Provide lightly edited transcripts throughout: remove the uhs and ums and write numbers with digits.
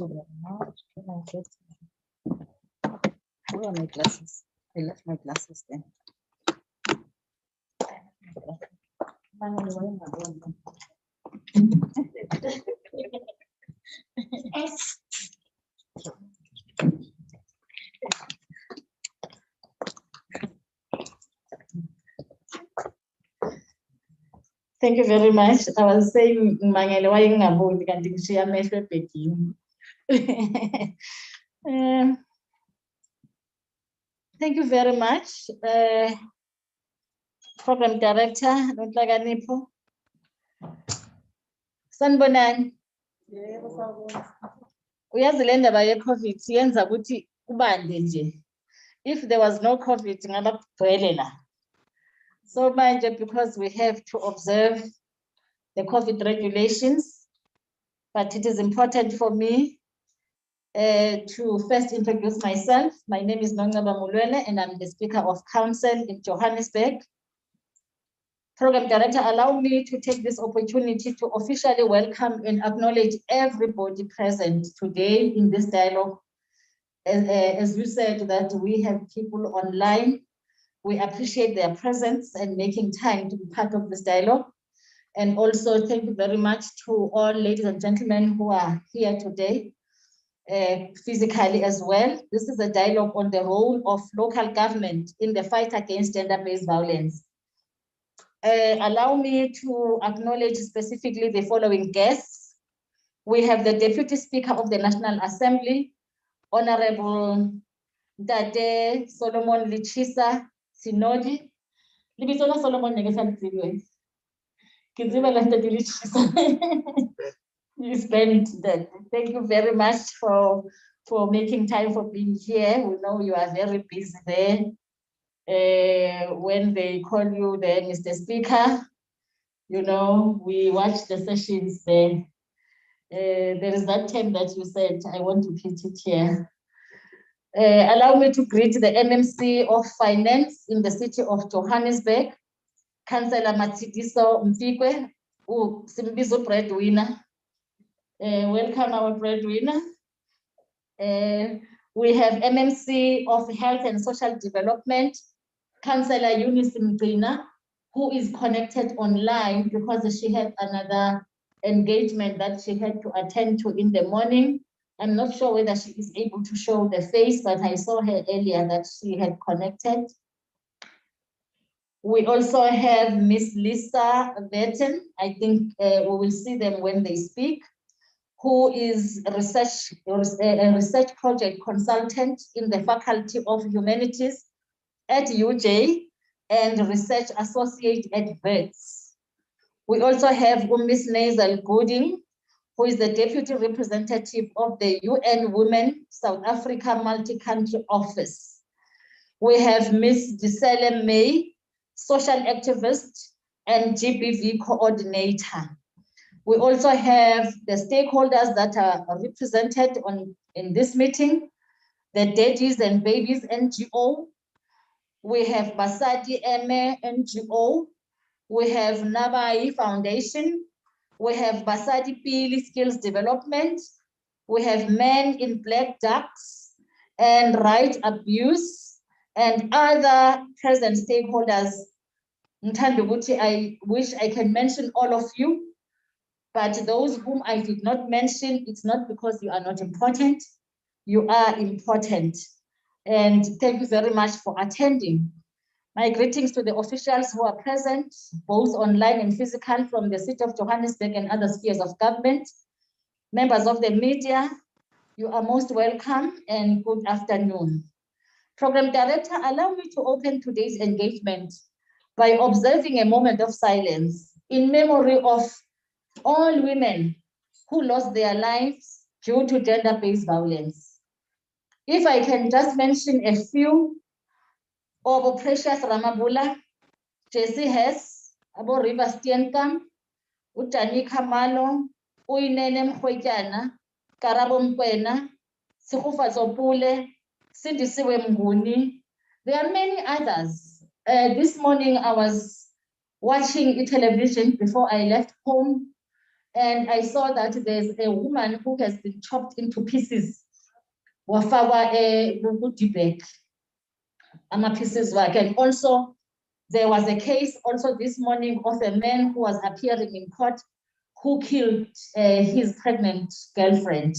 you very much. Can I get where are my glasses? I left my glasses then. Thank you very much. I was saying, Mangele, why you can't share my Peking? Thank you very much, Program Director, Notlaganipo. Sanbonan. Uyazilenda ba ye-COVID yenza ukuthi kubande nje. If there was no COVID, ngabagcwele la. So manje, because we have to observe the COVID regulations, but it is important for me to first introduce myself. My name is Nongaba Mulwele, and I'm the Speaker of Council in Johannesburg. Program Director, allow me to take this opportunity to officially welcome and acknowledge everybody present today in this dialogue. As you said, that we have people online. We appreciate their presence and making time to be part of this dialogue. And also thank you very much to all ladies and gentlemen who are here today, physically as well. This is a dialogue on the role of local government in the fight against gender-based violence. Allow me to acknowledge specifically the following guests. We have the Deputy Speaker of the National Assembly, Honorable Dade Solomon Lichisa Sinodi. Libisola Solomon Negesan. You spent that. Thank you very much for making time for being here. We know you are very busy there. When they call you there, Mr. Speaker, you know, we watch the sessions there. There is that term that you said, I want to put it here. Allow me to greet the MMC of Finance in the city of Johannesburg, Councillor Matsidiso Mfikwe, who is a breadwinner. Welcome our breadwinner. We have MMC of Health and Social Development, Councillor Eunice Mbrina, who is connected online because she had another engagement that she had to attend to in the morning. I'm not sure whether she is able to show the face, but I saw her earlier that she had connected. We also have Miss Lisa Vetten. I think we will see them when they speak, who is a research project consultant in the Faculty of Humanities at UJ and research associate at Wits. We also have Miss Nazel Gooding, who is the Deputy Representative of the UN Women South Africa Multi-Country Office. We have Miss Giselle May, social activist and GBV coordinator. We also have the stakeholders that are represented in this meeting, the Daddies and Babies NGO. We have Basadi Eme NGO. We have Nabai Foundation. We have Basadi Pili Skills Development. We have Men in Black Ducks and Right Abuse and other present stakeholders. I wish I can mention all of you, but those whom I did not mention, it's not because you are not important. You are important. And thank you very much for attending. My greetings to the officials who are present, both online and physical, from the city of Johannesburg and other spheres of government. Members of the media, you are most welcome and good afternoon. Program Director, allow me to open today's engagement by observing a moment of silence in memory of all women who lost their lives due to gender-based violence. If I can just mention a few, Obo Precious Ramabula, Jessie Hess, Abo River Stienkam, Utani Kamalo, Uinene Mkhwejana, Karabo Mkwena, Sikufa Zopule, Sindisiwe Mnguni. There are many others. This morning I was watching television before I left home, And I saw that there's a woman who has been chopped into pieces. Wafakwa kudibek, ama-pieces work. And also, there was a case also this morning of a man who was appearing in court who killed his pregnant girlfriend.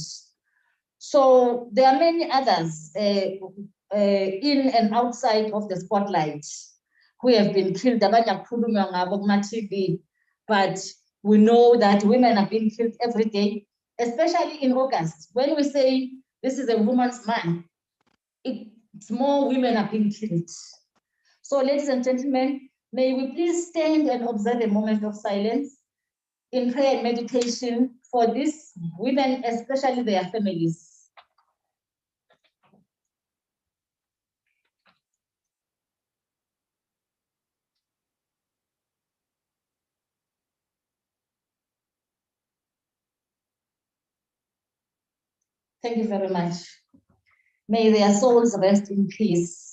So there are many others in and outside of the spotlight who have been killed. But we know that women are being killed every day, especially in August. When we say this is a woman's month, it's more women are being killed. So, ladies and gentlemen, may we please stand and observe a moment of silence in prayer and meditation for these women, especially their families. Thank you very much. May their souls rest in peace.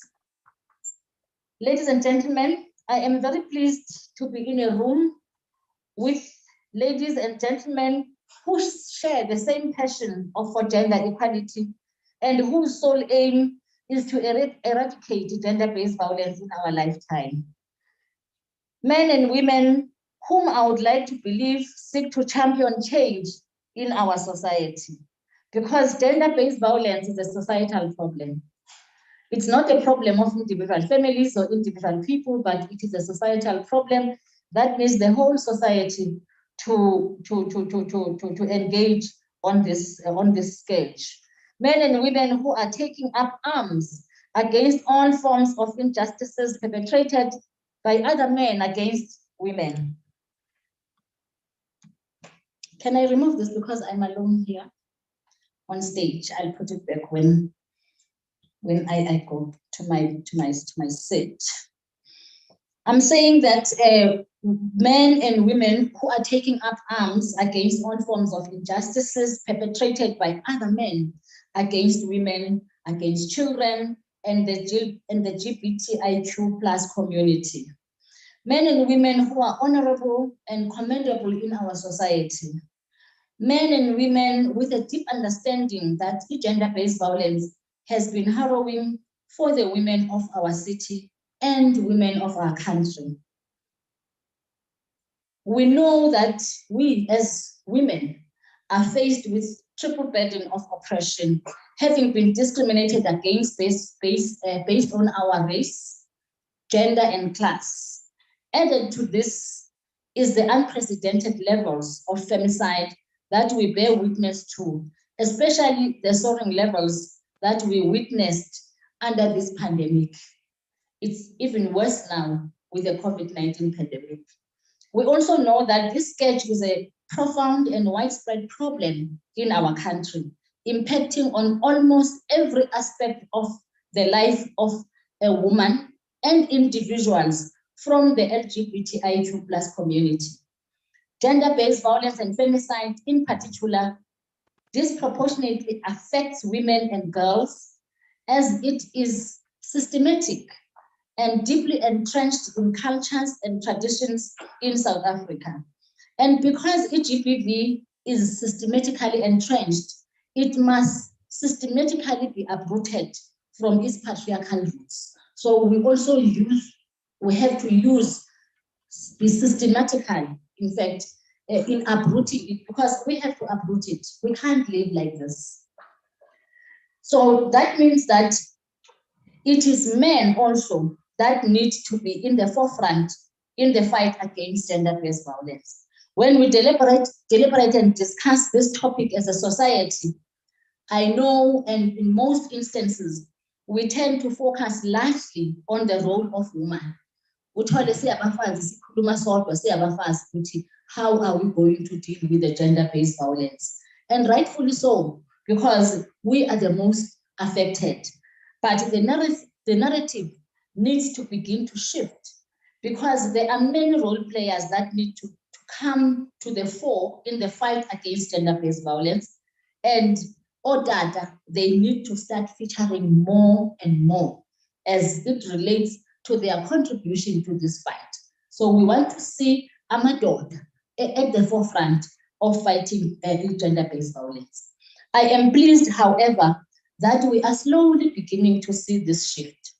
Ladies and gentlemen, I am very pleased to be in a room with ladies and gentlemen who share the same passion for gender equality and whose sole aim is to eradicate gender-based violence in our lifetime. Men and women whom I would like to believe seek to champion change in our society, because gender-based violence is a societal problem. It's not a problem of individual families or individual people, but it is a societal problem that needs the whole society to engage on this stage. Men and women who are taking up arms against all forms of injustices perpetrated by other men against women. Can I remove this because I'm alone here on stage? I'll put it back when I go to my seat. I'm saying that men and women who are taking up arms against all forms of injustices perpetrated by other men against women, against children, and the LGBTIQ plus community. Men and women who are honorable and commendable in our society. Men and women with a deep understanding that gender-based violence has been harrowing for the women of our city and women of our country. We know that we as women are faced with triple burden of oppression, having been discriminated against based on our race, gender, and class. Added to this is the unprecedented levels of femicide that we bear witness to, especially the soaring levels that we witnessed under this pandemic. It's even worse now with the COVID-19 pandemic. We also know that this scourge is a profound and widespread problem in our country, impacting on almost every aspect of the life of a woman and individuals from the LGBTIQ plus community. Gender-based violence and femicide in particular disproportionately affects women and girls, as it is systematic and deeply entrenched in cultures and traditions in South Africa. And because GBV is systematically entrenched, it must systematically be uprooted from its patriarchal roots. So we have to be systematical, in fact, in uprooting it, because we have to uproot it. We can't live like this. So that means that it is men also that need to be in the forefront in the fight against gender-based violence. When we deliberate and discuss this topic as a society, I know, and in most instances, we tend to focus largely on the role of women. How are we going to deal with the gender-based violence? And rightfully so, because we are the most affected. But the narrative needs to begin to shift, because there are many role players that need to come to the fore in the fight against gender-based violence. And they need to start featuring more and more as it relates to their contribution to this fight. So we want to see amadoda at the forefront of fighting gender-based violence. I am pleased, however, that we are slowly beginning to see this shift.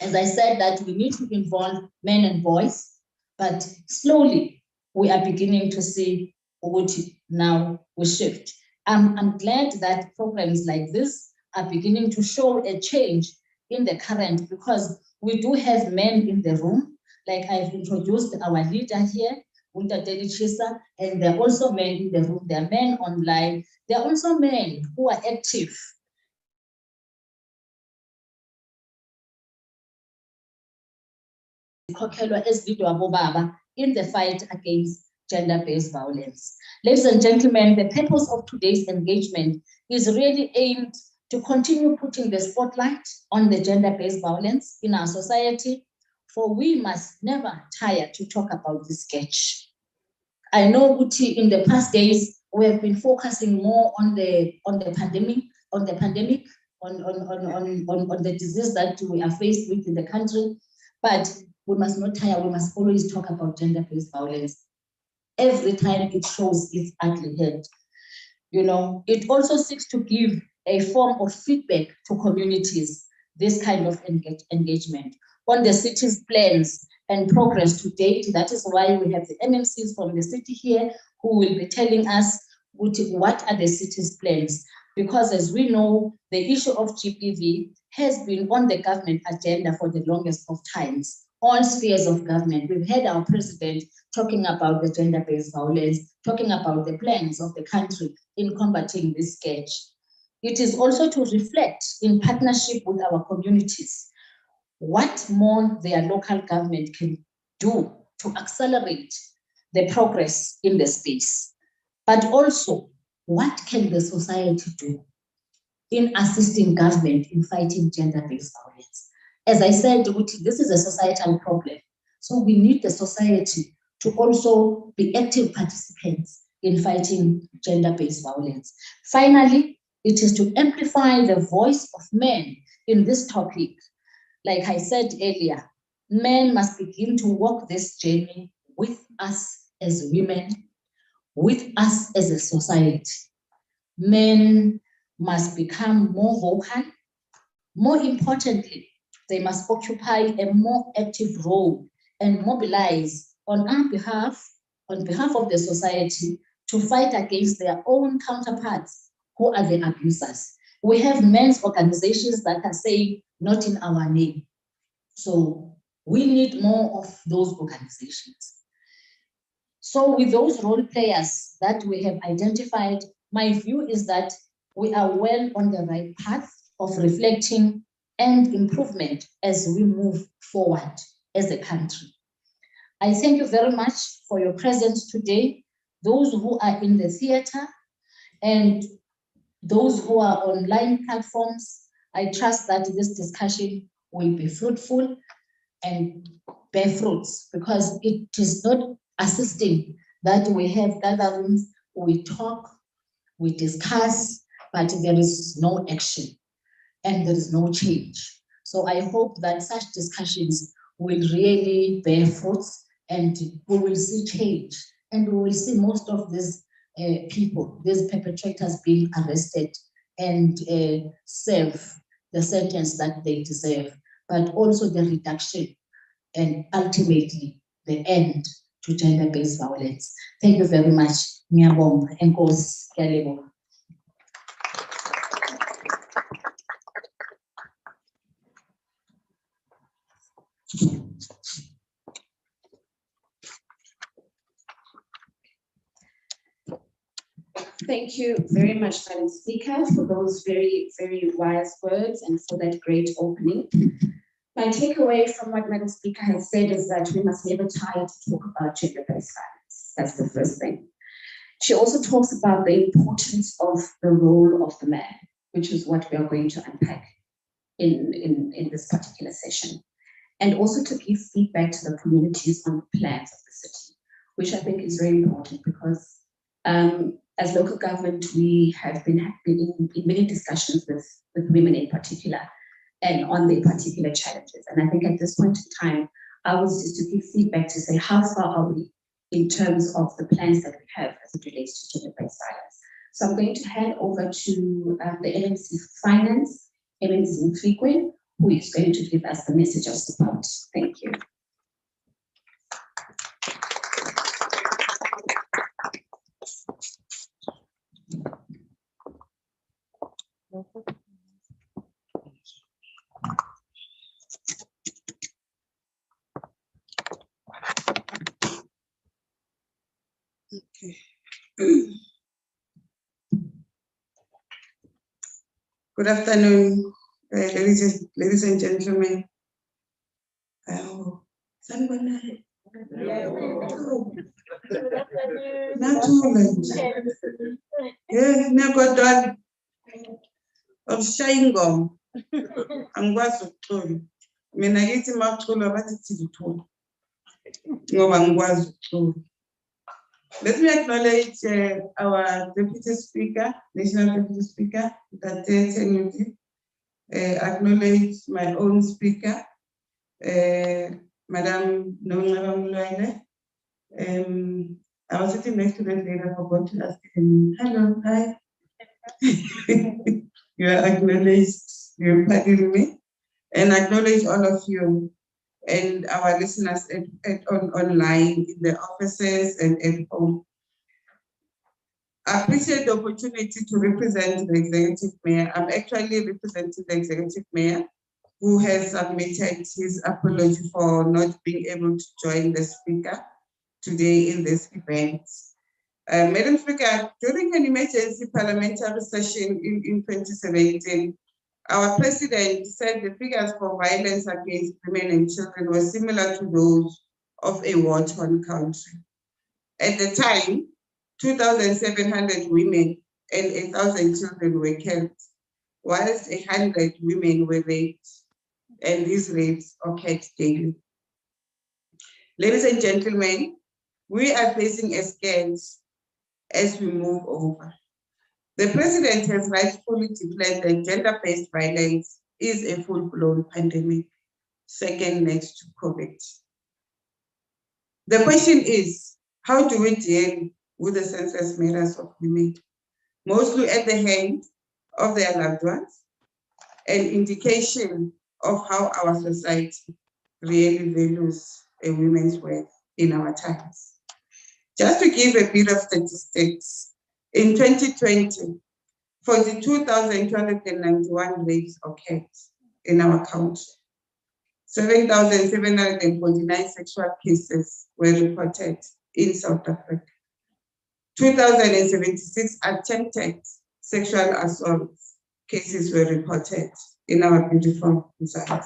As I said, that we need to involve men and boys, but slowly we are beginning to see what now we shift. I'm glad that programs like this are beginning to show a change in the current, because we do have men in the room, like I've introduced our leader here, Untitled Chapter, and there are also men in the room. There are men online. There are also men who are active in the fight against gender-based violence. Ladies and gentlemen, the purpose of today's engagement is really aimed to continue putting the spotlight on the gender-based violence in our society, for we must never tire to talk about this sketch. I know, Uti, in the past days, we have been focusing more on the pandemic, on the disease that we are faced with in the country, but we must not tire. We must always talk about gender-based violence. Every time it shows its ugly head. You know, it also seeks to give a form of feedback to communities, this kind of engagement on the city's plans and progress to date. That is why we have the MMCs from the city here who will be telling us what are the city's plans. Because as we know, the issue of GBV has been on the government agenda for the longest of times, all spheres of government. We've had our president talking about the gender-based violence, talking about the plans of the country in combating this scourge. It is also to reflect in partnership with our communities what more their local government can do to accelerate the progress in the space, but also what can the society do in assisting government in fighting gender-based violence. As I said, this is a societal problem, so we need the society to also be active participants in fighting gender-based violence. Finally, it is to amplify the voice of men in this topic. Like I said earlier, men must begin to walk this journey with us as women, with us as a society. Men must become more vocal. More importantly, they must occupy a more active role and mobilize on behalf of the society to fight against their own counterparts who are the abusers. We have men's organizations that are saying, not in our name. So we need more of those organizations. So with those role players that we have identified, my view is that we are well on the right path of reflecting and improvement as we move forward as a country. I thank you very much for your presence today, those who are in the theater and those who are on online platforms. I trust that this discussion will be fruitful and bear fruits, because it is not assisting that we have gatherings, we talk, we discuss, but there is no action and there is no change. So I hope that such discussions will really bear fruits and we will see change, and we will see most of these people, these perpetrators, being arrested and serve the sentence that they deserve, but also the reduction and ultimately the end to gender-based violence. Thank you very much. Ngiyabonga. Enkosi. Ngiyalibonga. Thank you very much, Madam Speaker, for those very, very wise words and for that great opening. My takeaway from what Madam Speaker has said is that we must never tire to talk about gender-based violence. That's the first thing. She also talks about the importance of the role of the man, which is what we are going to unpack in this particular session. And also to give feedback to the communities on the plans of the city, which I think is very important, because as local government, we have been in many discussions with women in particular and on their particular challenges. And I think at this point in time, I was just to give feedback to say, how far are we in terms of the plans that we have as it relates to gender-based violence. So I'm going to hand over to the MNC Finance, MNC Frequent, who is going to give us the message of support. Thank you. Okay. Good afternoon, ladies and gentlemen. Sanibona. Nakodwa awushaya ingoma angikwazi ukucula mina ngithi mawucula bathi thikuthula ngoba ngikwazi ukucula. Let me acknowledge our Deputy Speaker, National Deputy Speaker, Tate Tenyuti. Acknowledge my own Speaker, Madam Nonqaba Mulwane. I was sitting next to that lady, I forgot to ask him, hello, hi. You are acknowledged, you pardon me, and acknowledge all of you and our listeners online, in the offices and at home. I appreciate the opportunity to represent the Executive Mayor. I'm actually representing the Executive Mayor, who has submitted his apology for not being able to join the Speaker today in this event. Madam Speaker, during an emergency parliamentary session in 2017, our president said the figures for violence against women and children were similar to those of a war-torn country. At the time, 2,700 women and 1,000 children were killed, whilst 100 women were raped, and these rapes occurred daily. Ladies and gentlemen, we are facing a scarce as we move over. The president has rightfully declared that gender-based violence is a full-blown pandemic, second next to COVID. The question is, how do we deal with the senseless murders of women, mostly at the hand of their loved ones, an indication of how our society really values a woman's worth in our times. Just to give a bit of statistics, in 2020, 42,291 rapes occurred in our country. 7,749 sexual cases were reported in South Africa. 2,076 attempted sexual assault cases were reported in our beautiful Mozambique.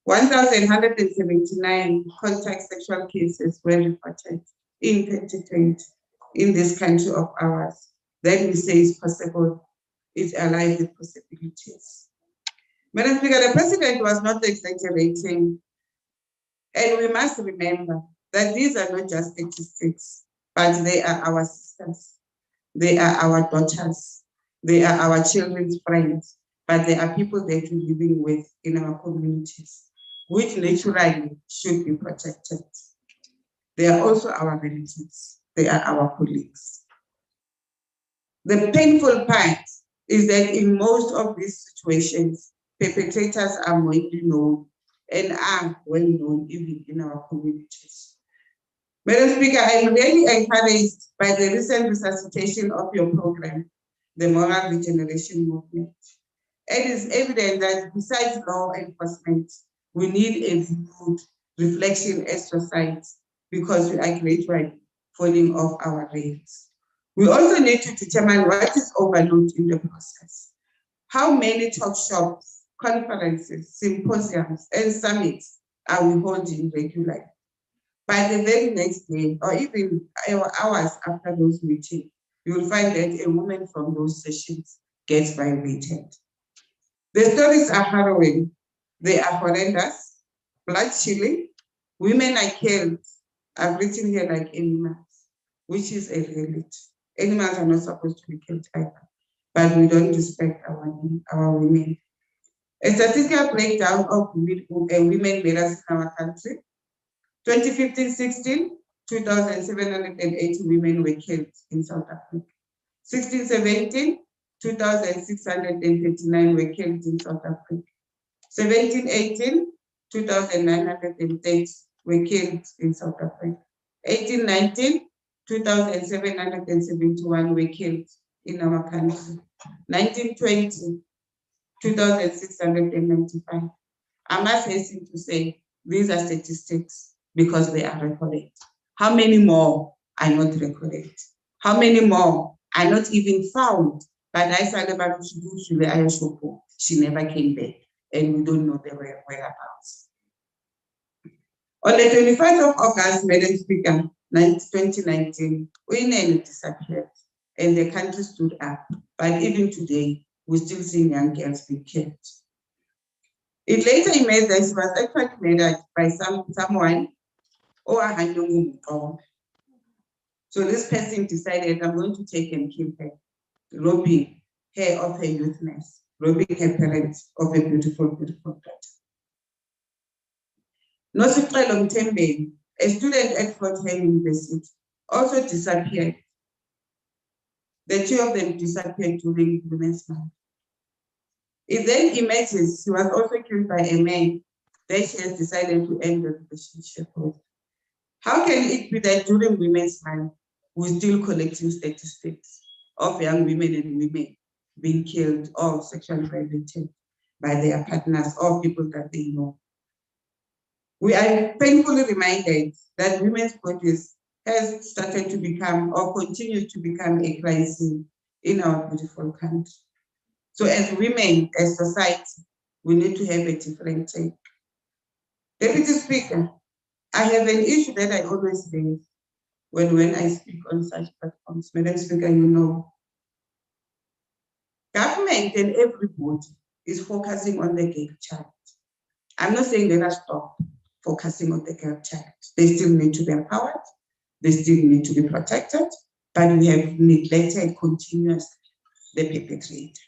1,179 contact sexual cases were reported in 2020 in this country of ours. That we say is possible, is alive with possibilities. Madam Speaker, the president was not exaggerating, and we must remember that these are not just statistics, but they are our sisters, they are our daughters, they are our children's friends, but they are people that we're living with in our communities, which naturally should be protected. They are also our relatives, they are our colleagues. The painful part is that in most of these situations, perpetrators are widely known and are well known even in our communities. Madam Speaker, I'm really encouraged by the recent resuscitation of your program, the Moral Regeneration Movement. It is evident that besides law enforcement, we need a renewed reflection as society because we are gradually falling off our rails. We also need to determine what is overlooked in the process. How many talk shops, conferences, symposiums, and summits are we holding regularly? By the very next day, or even hours after those meetings, you will find that a woman from those sessions gets violated. The stories are harrowing. They are horrendous, blood-chilling. Women are killed. I've written here like animals, which is a reality. Animals are not supposed to be killed either, but we don't respect our women. A statistical breakdown of women murders in our country. 2015-16, 2,780 women were killed in South Africa. 1617, 2,639 were killed in South Africa. 1718, 2,930 were killed in South Africa. 1819, 2,771 were killed in our country. 1920, 2,695. I must hasten to say, these are statistics because they are recorded. How many more are not recorded? How many more are not even found? But I said about she never came back, and we don't know their whereabouts. On the 21st of August, Madam Speaker, 2019, Uyinene disappeared, and the country stood up. But even today, we're still seeing young girls being killed. It later emerged that she was actually murdered by someone or a handling. So this person decided, I'm going to take and kill her, robbing her of her youthness, robbing her parents of a beautiful, beautiful daughter. Nosicelo Mthembeni, a student at Fort Hare University, also disappeared. The two of them disappeared during Women's Month. It then emerges she was also killed by a man that she has decided to end the relationship with. How can it be that during Women's Month, we're still collecting statistics of young women and women being killed or sexually violated by their partners or people that they know? We are painfully reminded that women's bodies has started to become or continue to become a crisis in our beautiful country. So as women, as society, we need to have a different take. Deputy Speaker, I have an issue that I always raise when I speak on such platforms. Madam Speaker, you know, government and everybody is focusing on the girl child. I'm not saying they must stop focusing on the girl child. They still need to be empowered. They still need to be protected, but we have neglected continuously the perpetrator.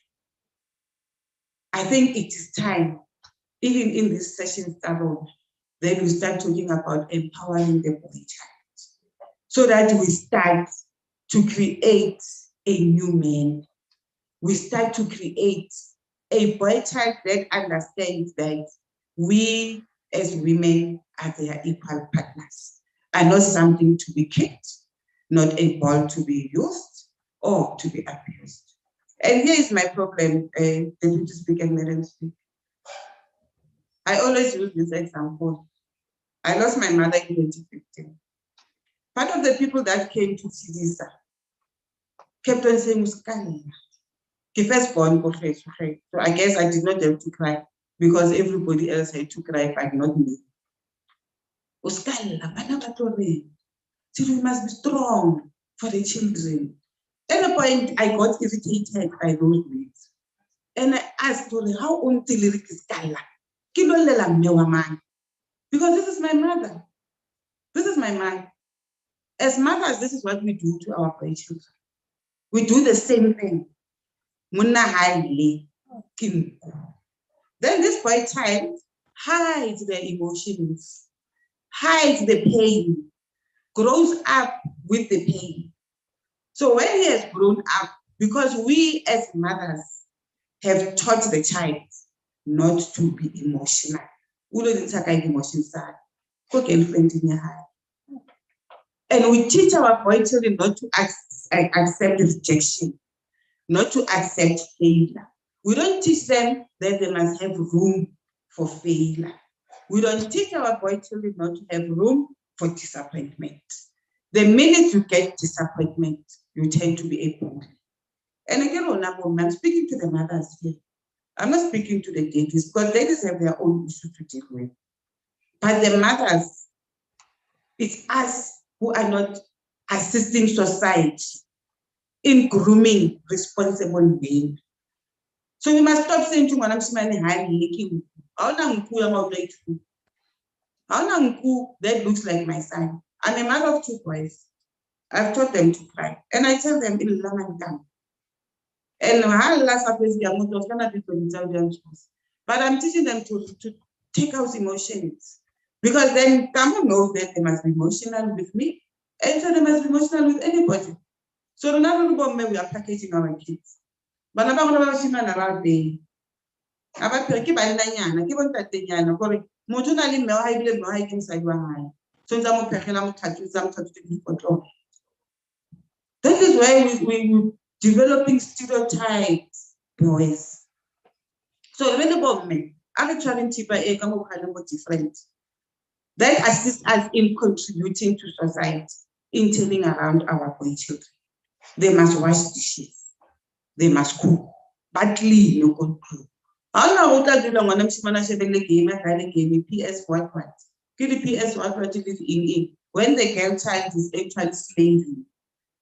I think it is time, even in this session alone, that we start talking about empowering the boy child, so that we start to create a new man. We start to create a boy child that understands that we as women are their equal partners, are not something to be kicked, not a ball to be used or to be abused. And here is my problem, Deputy Speaker and Madam Speaker. I always use this example. I lost my mother in 2015. Part of the people that came to see this kept on saying, first born, so I guess I did not have to cry because everybody else had to cry, but not me. We must be strong for the children. At a point, I got irritated by those words. And I asked her, how lyric is Kala? Because this is my mother. This is my mother. As mothers, this is what we do to our children. We do the same thing. Then this boy child hides their emotions, hides the pain, grows up with the pain. So when he has grown up, because we as mothers have taught the child not to be emotional. And we teach our boy children not to accept rejection, not to accept failure. We don't teach them that they must have room for failure. We don't teach our boy children not to have room for disappointment. The minute you get disappointment, you tend to be a bully. And again, I'm speaking to the mothers here. I'm not speaking to the daddies because daddies have their own issues to deal with. But the mothers, it's us who are not assisting society in grooming responsible men. So we must stop saying to Madam Simani, hi, licking. That looks like my son. I'm a mother of two boys. I've taught them to cry. And I tell them, and but I'm teaching them to take out emotions. Because then Kamo knows that they must be emotional with me. And so they must be emotional with anybody. So now we are packaging our kids. But now we're around there. About ke bannanyana ke bontatenyana gore motho na le mme wa hae bile mme wa hae ke mosadi wa hae so ntse mo phegela mothatse dipotlo. That is why we developing stereotypes, boys. So when the government are trying to be different, that assists us in contributing to society, in turning around our boy children. They must wash dishes, they must cook, but clean, no good cook. I don't know what I do when I'm game, I had a game, PS what. Get the PS what in when the girl child is actually slavery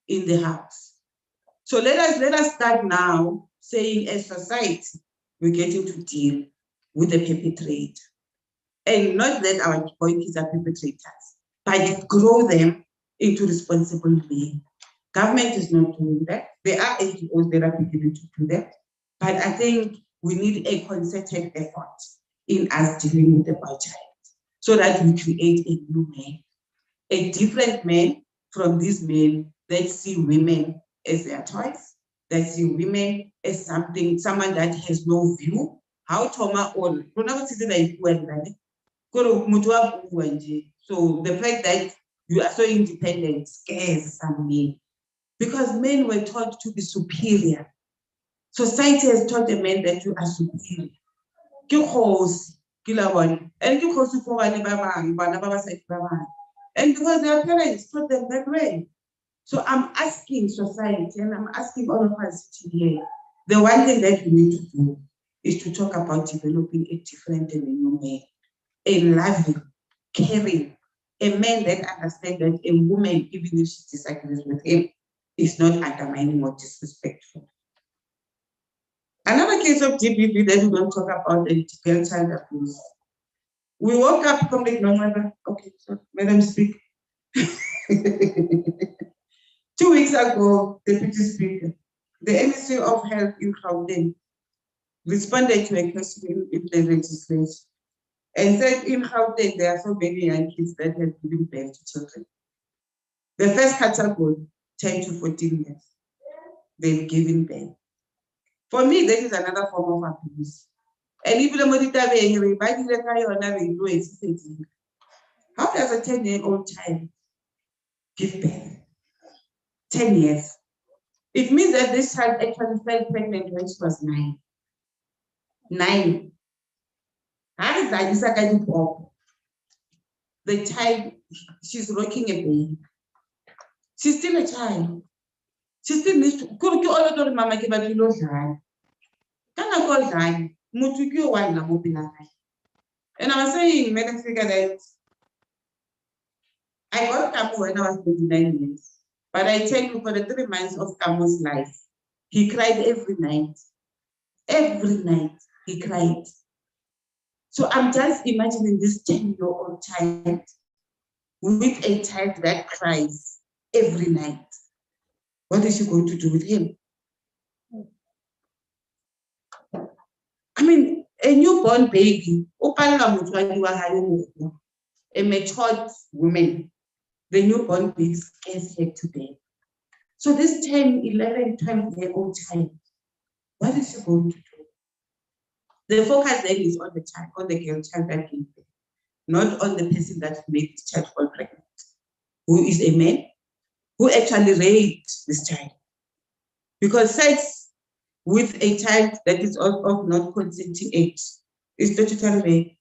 in the house. So let us start now saying as society, we're getting to deal with the perpetrator. And not that our boy kids are perpetrators, but grow them into responsible men. Government is not doing that. There are NGOs that are beginning to do that. But I think we need a concerted effort in us dealing with the boy child so that we create a new man, a different man from these men that see women as their toys, that see women as someone that has no view. How Toma all, so the fact that you are so independent scares some men because men were taught to be superior. Society has taught the men that you are superior. And because their parents taught them that way. So I'm asking society and I'm asking all of us here, the one thing that we need to do is to talk about developing a different and a new man, a loving, caring, a man that understands that a woman, even if she disagrees with him, is not undermining or disrespectful. Another case of DPP that we don't talk about is girl child abuse. We woke up from the normal. Okay, so Madam Speaker. 2 weeks ago, Deputy Speaker, the Ministry of Health in Gauteng responded to a question in the legislation and said in Gauteng there are so many young kids that have given birth to children. The first category, 10 to 14 years, they've given birth. For me, that is another form of abuse. And if the how does a 10-year-old child give birth? 10 years. It means that this child actually fell pregnant when she was 9. 9. How is that? The child, she's rocking a baby. She's still a child. She still needs to go mama give a little time. Can I call time? Mutukio one na. And I was saying, Madam Speaker, that I got Kamu when I was 29 years. But I tell you, for the 3 months of Kamu's life, he cried every night. Every night, he cried. So I'm just imagining this 10-year-old child with a child that cries every night. What is she going to do with him? I mean, a newborn baby, a matured woman, the newborn baby scares her to death. So this 10, 11, 12-year-old child, what is she going to do? The focus then is on the child, on the girl child that gave birth, not on the person that made the child fall pregnant, who is a man who actually raped this child. Because sex with a child that is of not consenting age is statutory rape.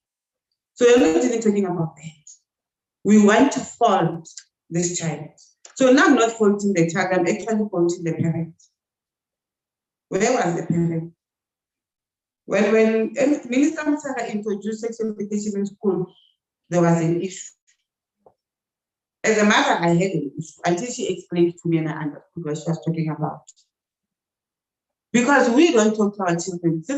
So we're not even talking about that. We want to fault this child. So now I'm not faulting the child, I'm actually faulting the parent. Where was the parent? Well, when Minister Msaka introduced sex education in school, there was an issue. As a mother, I had an issue until she explained to me and I understood what she was talking about. Because we don't talk to our children. This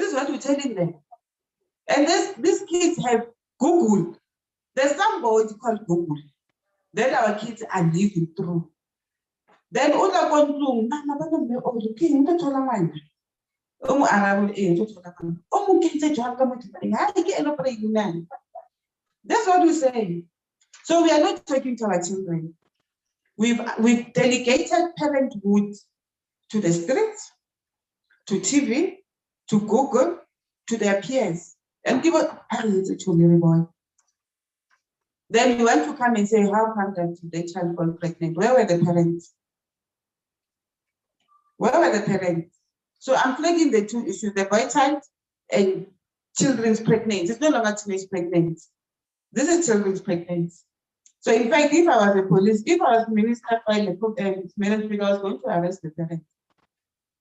is what we're telling them. And these kids have Google. There's somebody called Google that our kids are living through. Then all the That's what we're saying. So we are not talking to our children. We've delegated parenthood to the streets, to TV, to Google, to their peers, and give us boy. Then you want to come and say, how come that the child got pregnant? Where were the parents? Where were the parents? So I'm flagging the two issues, the boy child and children's pregnancy. It's no longer teenage pregnancy. This is children's pregnancy. So in fact, if I was a police, if I was minister for the ministry, I was going to arrest the parents.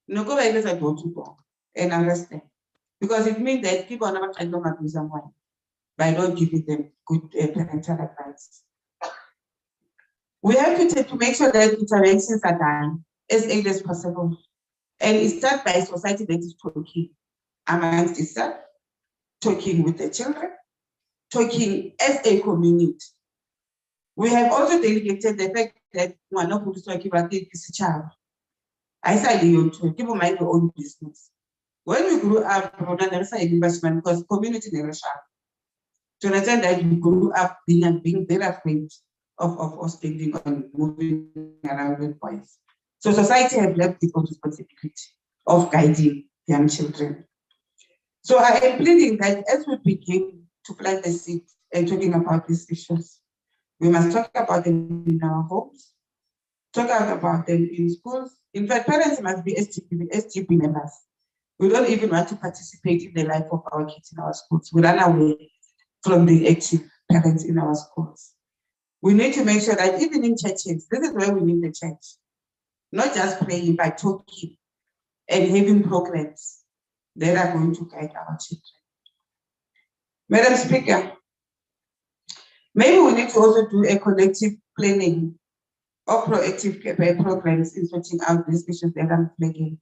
No, go back to go and arrest them. Because it means that people are never trying to abuse someone by not giving them good parental advice. We have to make sure that interventions are done as early as possible. And it starts by a society that is talking amongst itself, talking with the children, talking as a community. We have also delegated the fact that we are not going to talk about this child. I said you to people mind their own business. When we grew up, because community never sharp. To understand that we grew up being very afraid of spending on moving around with boys. So society has left people responsibility of guiding young children. So I am pleading that as we begin to plant the seed and talking about these issues, we must talk about them in our homes, talk about them in schools. In fact, parents must be SGB members. We don't even want to participate in the life of our kids in our schools. We run away from the active parents in our schools. We need to make sure that even in churches, this is where we need the church. Not just praying, but talking and having programs that are going to guide our children. Madam Speaker, maybe we need to also do a collective planning or proactive programs in sorting out these issues that I'm flagging.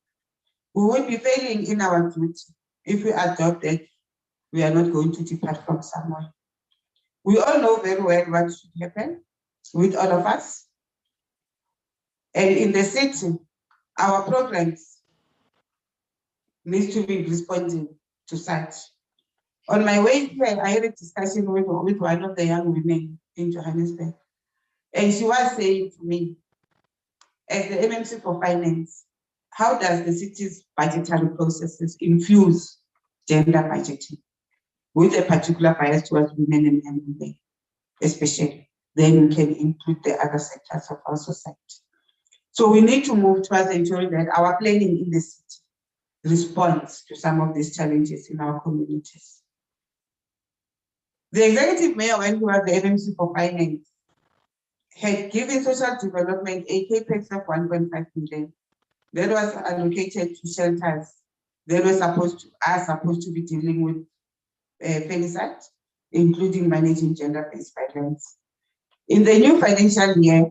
We will be failing in our duty if we adopt that we are not going to depart from someone. We all know very well what should happen with all of us. And in the city, our programs need to be responding to such. On my way here, I had a discussion with one of the young women in Johannesburg. And she was saying to me, as the MMC for Finance, how does the city's budgetary processes infuse gender budgeting with a particular bias towards women and young women, especially? Then we can include the other sectors of our society. So we need to move towards ensuring that our planning in the city responds to some of these challenges in our communities. The executive mayor, when he was the MMC for Finance, had given social development a capex of 1.5 million that was allocated to shelters that were supposed to be dealing with femicide, including managing gender-based violence. In the new financial year,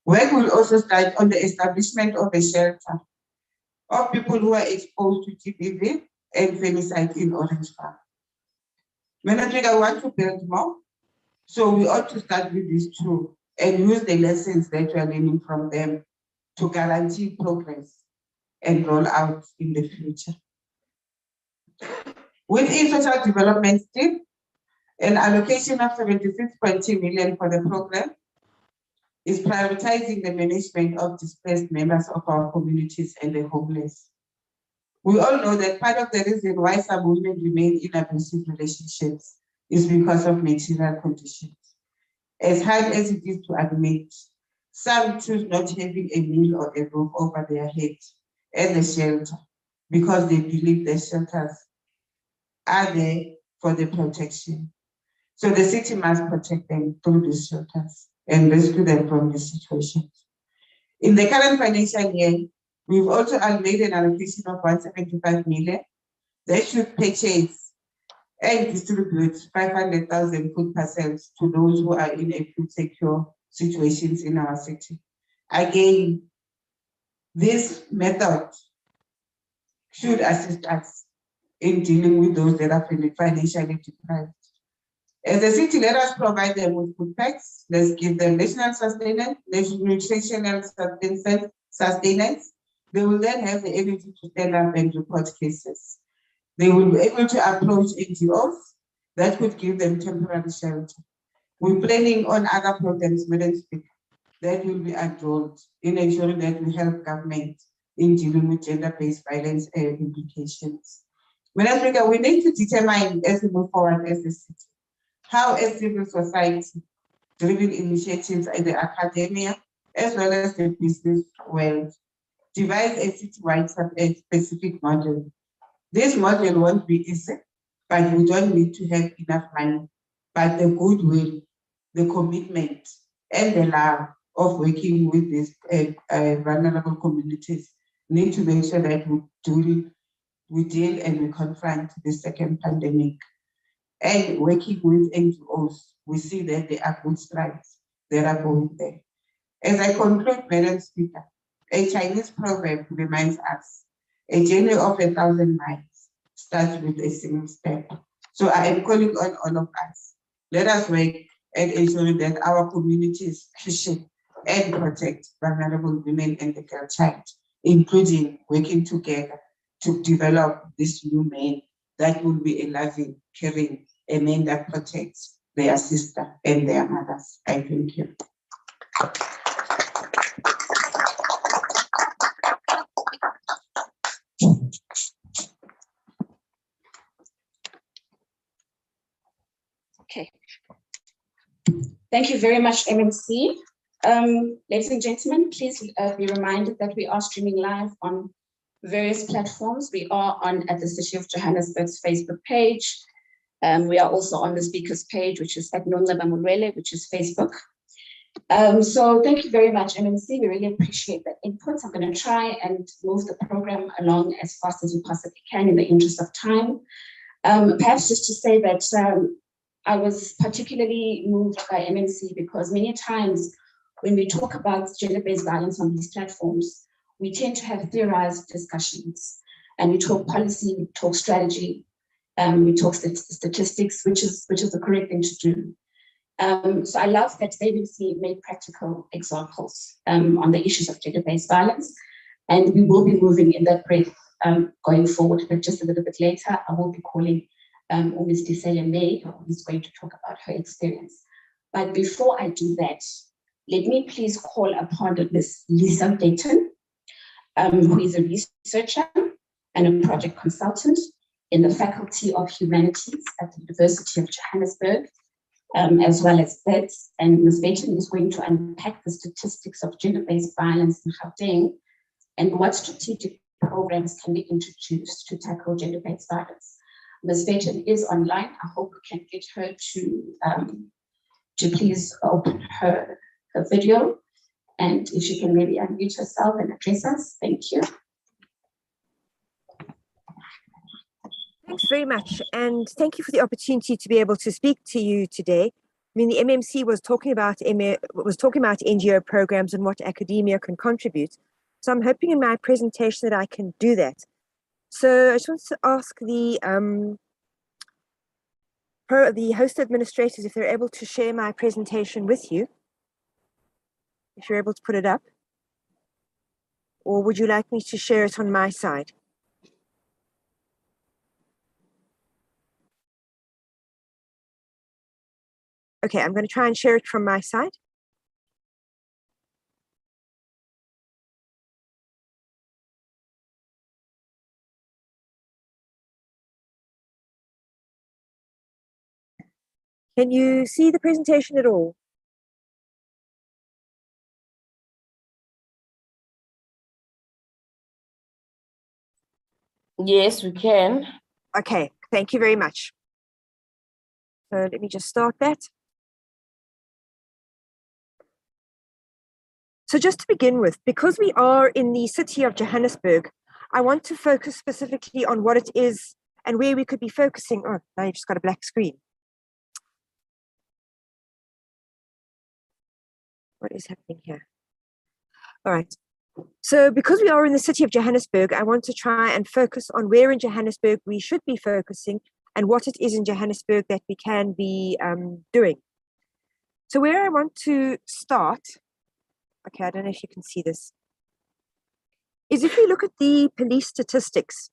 work will also start on the establishment of a shelter of people who are exposed to GBV and femicide in Orange Farm. Managing, I want to build more, so we ought to start with these two and use the lessons that we are learning from them to guarantee progress and roll out in the future. Within social development team, an allocation of 76.2 million for the program is prioritizing the management of displaced members of our communities and the homeless. We all know that part of the reason why some women remain in abusive relationships is because of material conditions. As hard as it is to admit, some choose not having a meal or a roof over their heads at the shelter because they believe the shelters are there for the protection. So the city must protect them through these shelters and rescue them from these situations. In the current financial year, we've also made an allocation of 175 million that should purchase and distribute 500,000 food parcels to those who are in a food secure situations in our city. Again, this method should assist us in dealing with those that are financially deprived. As a city, let us provide them with food packs. Let's give them national sustenance, nutritional sustenance. They will then have the ability to stand up and report cases. They will be able to approach NGOs that could give them temporary shelter. We're planning on other programs, Madam Speaker, that will be enrolled in ensuring that we help government in dealing with gender-based violence implications. Madam Speaker, we need to determine as we move forward as a city, how as civil society driven initiatives in the academia as well as the business world devise a citywide specific model. This model won't be easy, but we don't need to have enough money, but the goodwill, the commitment, and the love of working with these vulnerable communities need to make sure that we deal and we confront the second pandemic. And working with NGOs, we see that there are good strides that are going there. As I conclude, Madam Speaker, a Chinese proverb reminds us, a journey of 1,000 miles starts with a single step. So I am calling on all of us. Let us work at ensuring that our communities cushion and protect vulnerable women and the girl child, including working together to develop this new man that will be a loving, caring, a man that protects their sister and their mothers. I thank you. Okay. Thank you very much, MMC. Ladies and gentlemen, please be reminded that we are streaming live on various platforms. We are at the City of Johannesburg's Facebook page. We are also on the speaker's page, which is at Nonleba Mulwele, which is Facebook. So thank you very much, MMC. We really appreciate that input. I'm going to try and move the program along as fast as we possibly can in the interest of time. Perhaps just to say that I was particularly moved by MMC because many times when we talk about gender-based violence on these platforms, we tend to have theorized discussions and we talk policy, we talk strategy, we talk statistics, which is the correct thing to do. So I love that MMC made practical examples on the issues of gender-based violence, and we will be moving in that breath going forward, but just a little bit later, I will be calling Ms. Disele May, who is going to talk about her experience. But before I do that, let me please call upon Ms. Lisa Dayton, who is a researcher and a project consultant in the Faculty of Humanities at the University of Johannesburg, as well as VETS. And Ms. Dayton is going to unpack the statistics of gender-based violence in Gauteng and what strategic programs can be introduced to tackle gender-based violence. Ms. Dayton is online. I hope we can get her to please open her video, and if she can maybe unmute herself and address us. Thank you. Thanks very much, and thank you for the opportunity to be able to speak to you today. I mean, the MMC was talking about NGO programs and what academia can contribute. So I'm hoping in my presentation that I can do that. So I just want to ask the host administrators if they're able to share my presentation with you, if you're able to put it up, or would you like me to share it on my side? Okay, I'm going to try and share it from my side. Can you see the presentation at all? Yes, we can. Okay, thank you very much. So let me just start that. So just to begin with, because we are in the city of Johannesburg, I want to focus specifically on what it is and where we could be focusing. Oh, now you just got a black screen. What is happening here? All right. So because we are in the city of Johannesburg, I want to try and focus on where in Johannesburg we should be focusing and what it is in Johannesburg that we can be doing. So where I want to start, okay, I don't know if you can see this. is if you look at the police statistics,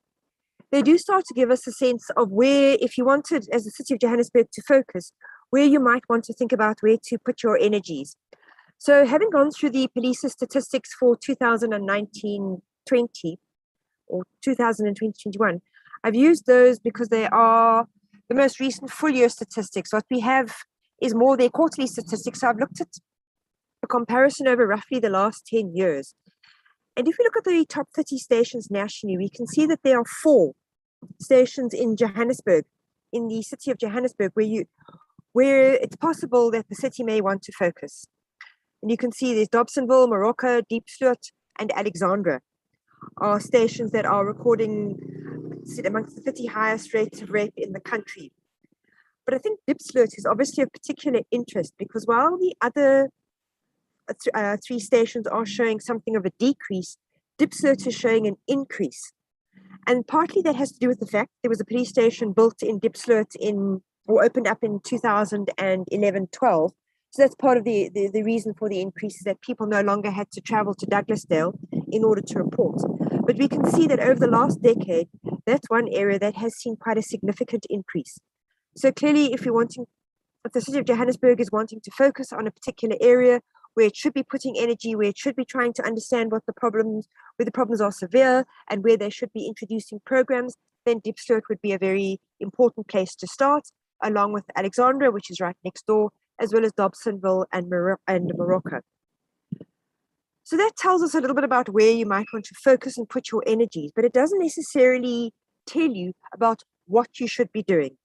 they do start to give us a sense of where, if you wanted, as the city of Johannesburg, to focus, where you might want to think about where to put your energies. So having gone through the police statistics for 2019-20 or 2020-21, I've used those because they are the most recent full year statistics. What we have is more their quarterly statistics. So I've looked at a comparison over roughly the last 10 years. And if we look at the top 30 stations nationally, we can see that there are 4 stations in Johannesburg, in the city of Johannesburg, where it's possible that the city may want to focus. And you can see there's Dobsonville, Morocco, Diepsloot, and Alexandra are stations that are recording amongst the 30 highest rates of rape in the country. But I think Diepsloot is obviously of particular interest because while the other 3 stations are showing something of a decrease, Diepsloot is showing an increase. And partly that has to do with the fact there was a police station built in Diepsloot or opened up in 2011-12. So that's part of the reason for the increase, is that people no longer had to travel to Douglasdale in order to report. But we can see that over the last decade, that's one area that has seen quite a significant increase. So clearly, if the city of Johannesburg is wanting to focus on a particular area where it should be putting energy, where it should be trying to understand where the problems are severe and where they should be introducing programs, then Diepsloot would be a very important place to start, along with Alexandra, which is right next door, as well as Dobsonville and Morocco. So that tells us a little bit about where you might want to focus and put your energies, but it doesn't necessarily tell you about what you should be doing.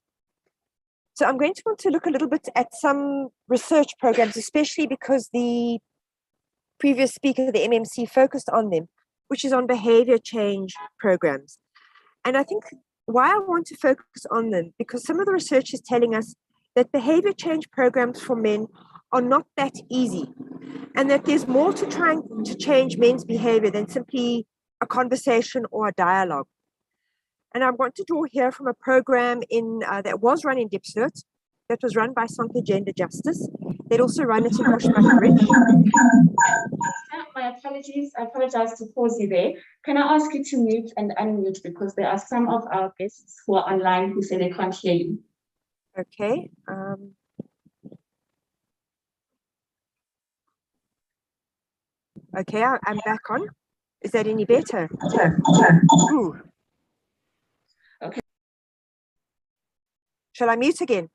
So I'm going to want to look a little bit at some research programs, especially because the previous speaker, the MMC, focused on them, which is on behavior change programs. And I think why I want to focus on them, because some of the research is telling us that behavior change programs for men are not that easy, and that there's more to trying to change men's behavior than simply a conversation or a dialogue. And I want to draw here from a program that was run in Diepsloot, that was run by Sonke Gender Justice. They'd also run it in Bushbuckridge. My apologies. I apologize to pause you there. Can I ask you to mute and unmute, because there are some of our guests who are online who say they can't hear you. Okay. Okay, I'm back on. Is that any better? Ooh. Okay. Shall I mute again?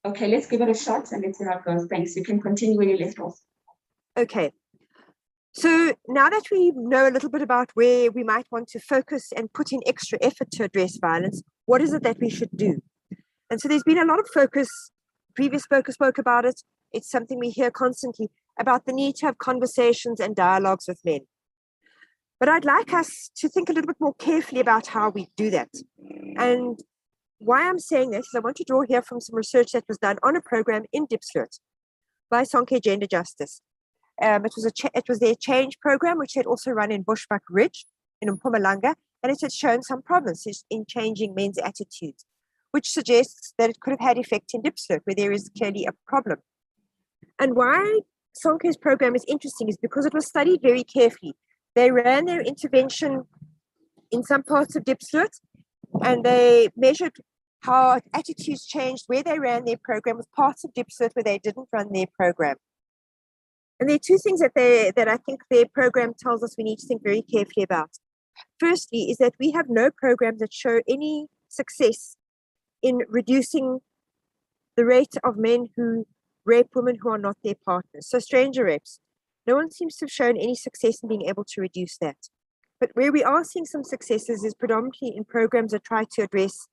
Okay, let's give it a shot and let's see how it goes. Thanks. You can continue where you left off. Okay. So now that we know a little bit about where we might want to focus and put in extra effort to address violence, what is it that we should do? And so there's been a lot of focus. Previous speaker spoke about it. It's something we hear constantly about the need to have conversations and dialogues with men. But I'd like us to think a little bit more carefully about how we do that. And why I'm saying this is I want to draw here from some research that was done on a program in Diepsloot by Sonke Gender Justice. It was their change program, which had also run in Bushbuckridge in Mpumalanga, and it had shown some problems in changing men's attitudes, which suggests that it could have had effect in Diepsloot, where there is clearly a problem. And why Sonke's program is interesting is because it was studied very carefully. They ran their intervention in some parts of Diepsloot, and they measured how attitudes changed where they ran their program with parts of Diepsloot where they didn't run their program. And there are 2 things that I think their program tells us we need to think very carefully about. Firstly, is that we have no programs that show any success in reducing the rate of men who rape women who are not their partners. So stranger rapes. No one seems to have shown any success in being able to reduce that. But where we are seeing some successes is predominantly in programs that try to address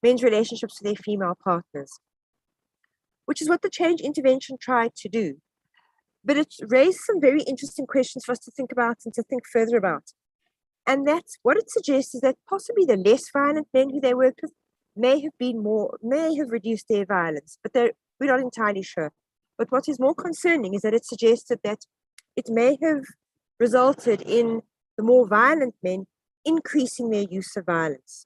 men's relationships with their female partners, which is what the change intervention tried to do. But it raised some very interesting questions for us to think about and to think further about. And that's what it suggests is that possibly the less violent men who they worked with may have reduced their violence, but we're not entirely sure. But what is more concerning is that it suggested that it may have resulted in the more violent men increasing their use of violence.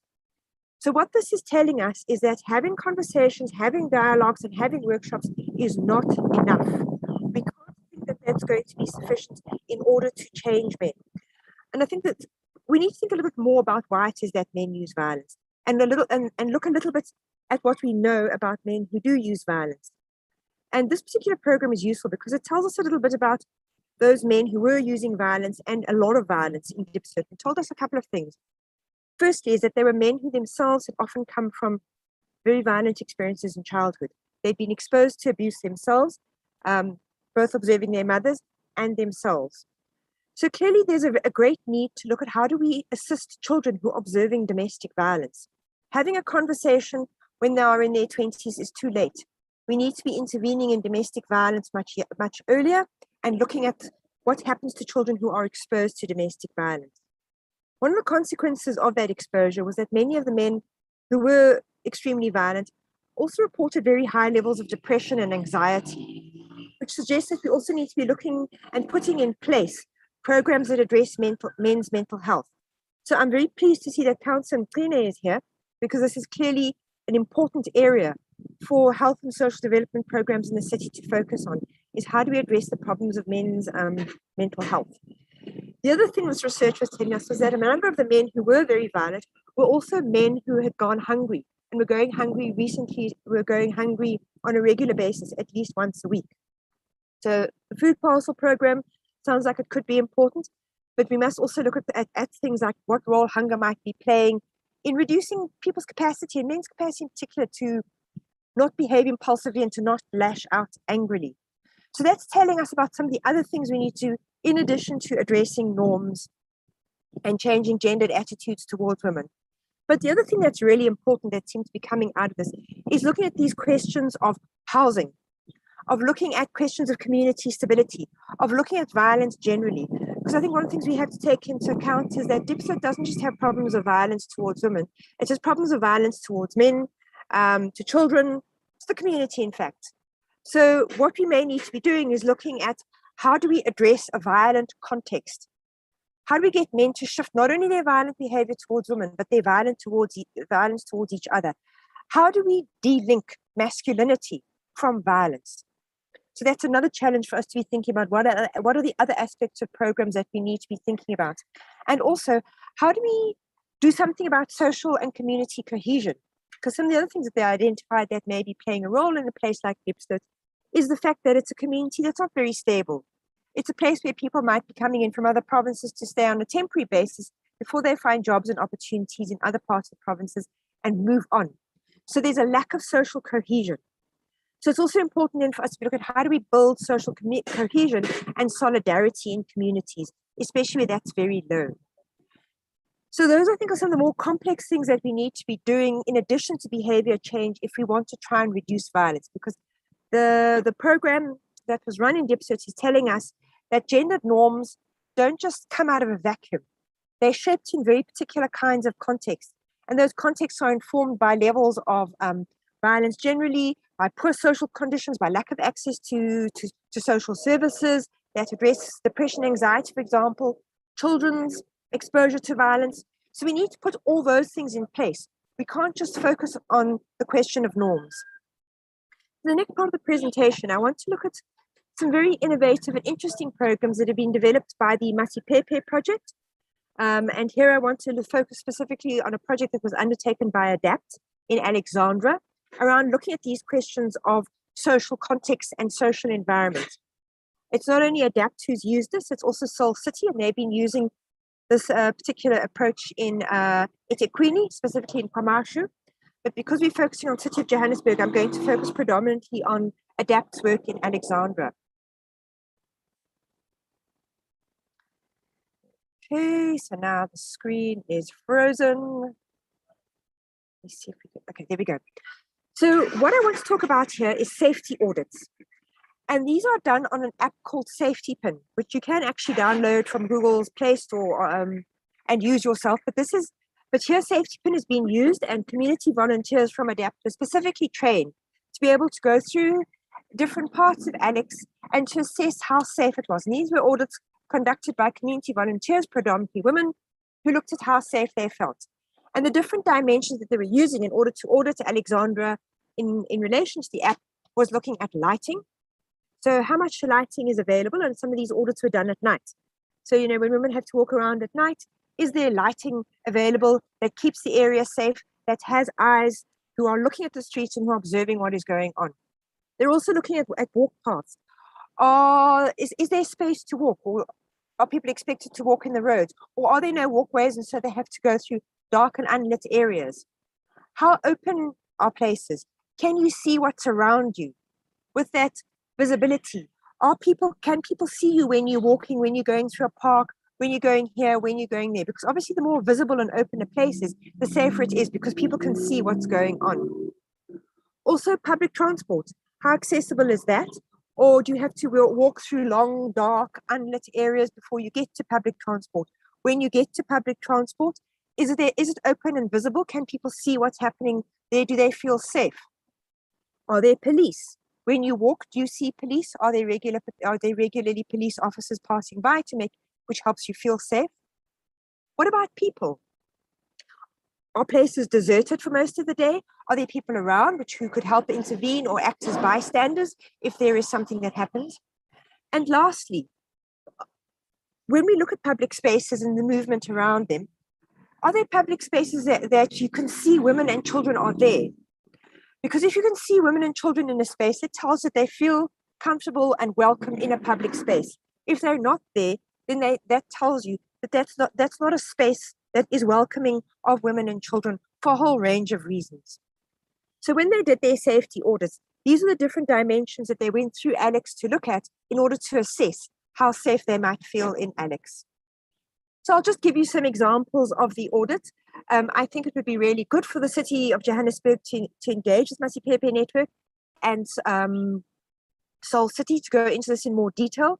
So what this is telling us is that having conversations, having dialogues, and having workshops is not enough. We can't think that that's going to be sufficient in order to change men. I think that we need to think a little bit more about why it is that men use violence, and look a little bit at what we know about men who do use violence. And this particular program is useful because it tells us a little bit about those men who were using violence, and a lot of violence in Dipset, and told us a couple of things. Firstly, is that there were men who themselves had often come from very violent experiences in childhood. They'd been exposed to abuse themselves, both observing their mothers and themselves. So clearly there's a great need to look at how do we assist children who are observing domestic violence. Having a conversation when they are in their 20s is too late. We need to be intervening in domestic violence much earlier, and looking at what happens to children who are exposed to domestic violence. One of the consequences of that exposure was that many of the men who were extremely violent also reported very high levels of depression and anxiety, which suggests that we also need to be looking and putting in place programs that address men's mental health. So I'm very pleased to see that Councillor Mqine is here, because this is clearly an important area for health and social development programs in the city to focus on, is how do we address the problems of men's mental health. The other thing this research was telling us was that a number of the men who were very violent were also men who had gone hungry, and were going hungry on a regular basis, at least once a week. So the food parcel program sounds like it could be important, but we must also look at things like what role hunger might be playing in reducing people's capacity, and men's capacity in particular, to not behave impulsively and to not lash out angrily. So that's telling us about some of the other things we need to, in addition to addressing norms and changing gendered attitudes towards women. But the other thing that's really important that seems to be coming out of this is looking at these questions of housing, of looking at questions of community stability, of looking at violence generally. Because I think one of the things we have to take into account is that Dipset doesn't just have problems of violence towards women, it has problems of violence towards men, to children, to the community, in fact. So what we may need to be doing is looking at how do we address a violent context? How do we get men to shift not only their violent behavior towards women, but their violence towards each other? How do we de-link masculinity from violence? So that's another challenge for us to be thinking about. What are the other aspects of programs that we need to be thinking about? And also, how do we do something about social and community cohesion? Because some of the other things that they identified that may be playing a role in a place like Dipset is the fact that it's a community that's not very stable. It's a place where people might be coming in from other provinces to stay on a temporary basis before they find jobs and opportunities in other parts of the provinces and move on. So there's a lack of social cohesion. So it's also important then for us to look at how do we build social cohesion and solidarity in communities, especially where that's very low. So those, I think, are some of the more complex things that we need to be doing in addition to behavior change if we want to try and reduce violence, because the program that was run in Dipset is telling us that gendered norms don't just come out of a vacuum. They're shaped in very particular kinds of contexts, and those contexts are informed by levels of violence generally, by poor social conditions, by lack of access to social services that address depression, anxiety, for example, children's exposure to violence. So we need to put all those things in place. We can't just focus on the question of norms. In the next part of the presentation, I want to look at some very innovative and interesting programs that have been developed by the Masipepe project. And here I want to focus specifically on a project that was undertaken by ADAPT in Alexandra around looking at these questions of social context and social environment. It's not only ADAPT who's used this, it's also Soul City, and they've been using this particular approach in eThekwini, specifically in KwaMashu. But because we're focusing on City of Johannesburg, I'm going to focus predominantly on ADAPT's work in Alexandra. Okay, so now the screen is frozen. Let's see if we can, okay, there we go. So what I want to talk about here is safety audits. And these are done on an app called Safety Pin, which you can actually download from Google's Play Store and use yourself. But here Safety Pin is being used, and community volunteers from ADAPT are specifically trained to be able to go through different parts of Alex and to assess how safe it was. And these were audits conducted by community volunteers, predominantly women, who looked at how safe they felt. And the different dimensions that they were using in order to audit Alexandra in relation to the app was looking at lighting. So how much lighting is available, and some of these audits were done at night. So, you know, when women have to walk around at night, is there lighting available that keeps the area safe, that has eyes who are looking at the streets and who are observing what is going on? They're also looking at walk paths. Is there space to walk, or are people expected to walk in the roads, or are there no walkways and so they have to go through dark and unlit areas? How open are places? Can you see what's around you? With that visibility, can people see you when you're walking, when you're going through a park, when you're going here, when you're going there? Because obviously the more visible and open a place is, the safer it is, because people can see what's going on. Also, public transport. How accessible is that? Or do you have to walk through long, dark, unlit areas before you get to public transport? When you get to public transport, is it open and visible? Can people see what's happening there? Do they feel safe? Are there police? When you walk, do you see police? Are there regularly police officers passing by which helps you feel safe? What about people? Are places deserted for most of the day? Are there people around who could help intervene or act as bystanders if there is something that happens? And lastly, when we look at public spaces and the movement around them, are there public spaces that you can see women and children are there? Because if you can see women and children in a space, it tells that they feel comfortable and welcome in a public space. If they're not there, then that tells you that that's not a space that is welcoming of women and children for a whole range of reasons. So when they did their safety audits, these are the different dimensions that they went through Alex to look at in order to assess how safe they might feel in Alex. So I'll just give you some examples of the audit. I think it would be really good for the city of Johannesburg to engage with Masipepe Network and Soul City to go into this in more detail,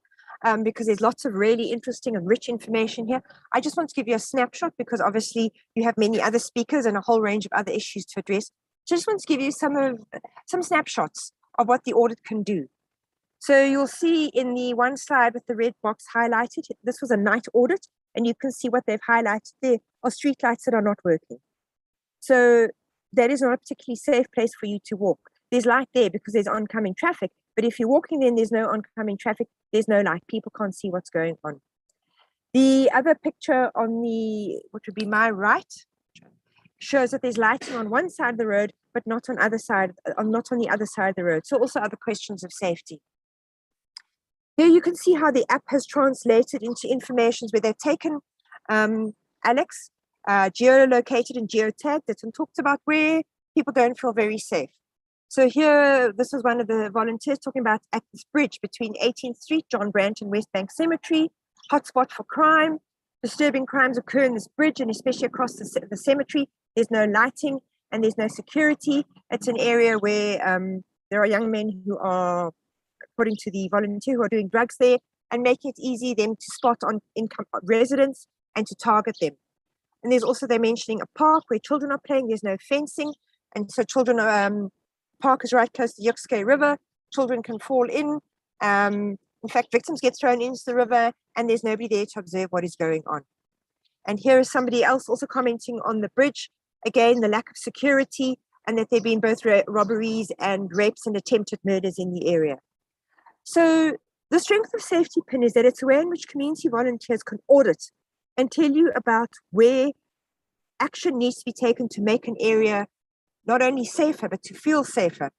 because there's lots of really interesting and rich information here. I just want to give you a snapshot because obviously you have many other speakers and a whole range of other issues to address. So I just want to give you some snapshots of what the audit can do. So you'll see in the one slide with the red box highlighted, this was a night audit, and you can see what they've highlighted there are streetlights that are not working. So that is not a particularly safe place for you to walk. There's light there because there's oncoming traffic, but if you're walking then there's no oncoming traffic, there's no light, people can't see what's going on. The other picture on what would be my right, shows that there's lighting on one side of the road, but not on the other side of the road. So also other questions of safety. Here you can see how the app has translated into information where they've taken Alex, geolocated and geotagged it and talked about where people don't feel very safe. So here, this was one of the volunteers talking about at this bridge between 18th Street, John Brandt and West Bank Cemetery, hotspot for crime. Disturbing crimes occur in this bridge and especially across the cemetery. There's no lighting and there's no security. It's an area where there are young men who are, according to the volunteer, who are doing drugs there and making it easy them to spot on income residents and to target them. And there's also, they're mentioning a park where children are playing. There's no fencing. And so park is right close to the Yukske River. Children can fall in. In fact, victims get thrown into the river and there's nobody there to observe what is going on. And here is somebody else also commenting on the bridge. Again, the lack of security and that there have been both robberies and rapes and attempted murders in the area. So the strength of Safety Pin is that it's a way in which community volunteers can audit and tell you about where action needs to be taken to make an area not only safer, but to feel safer.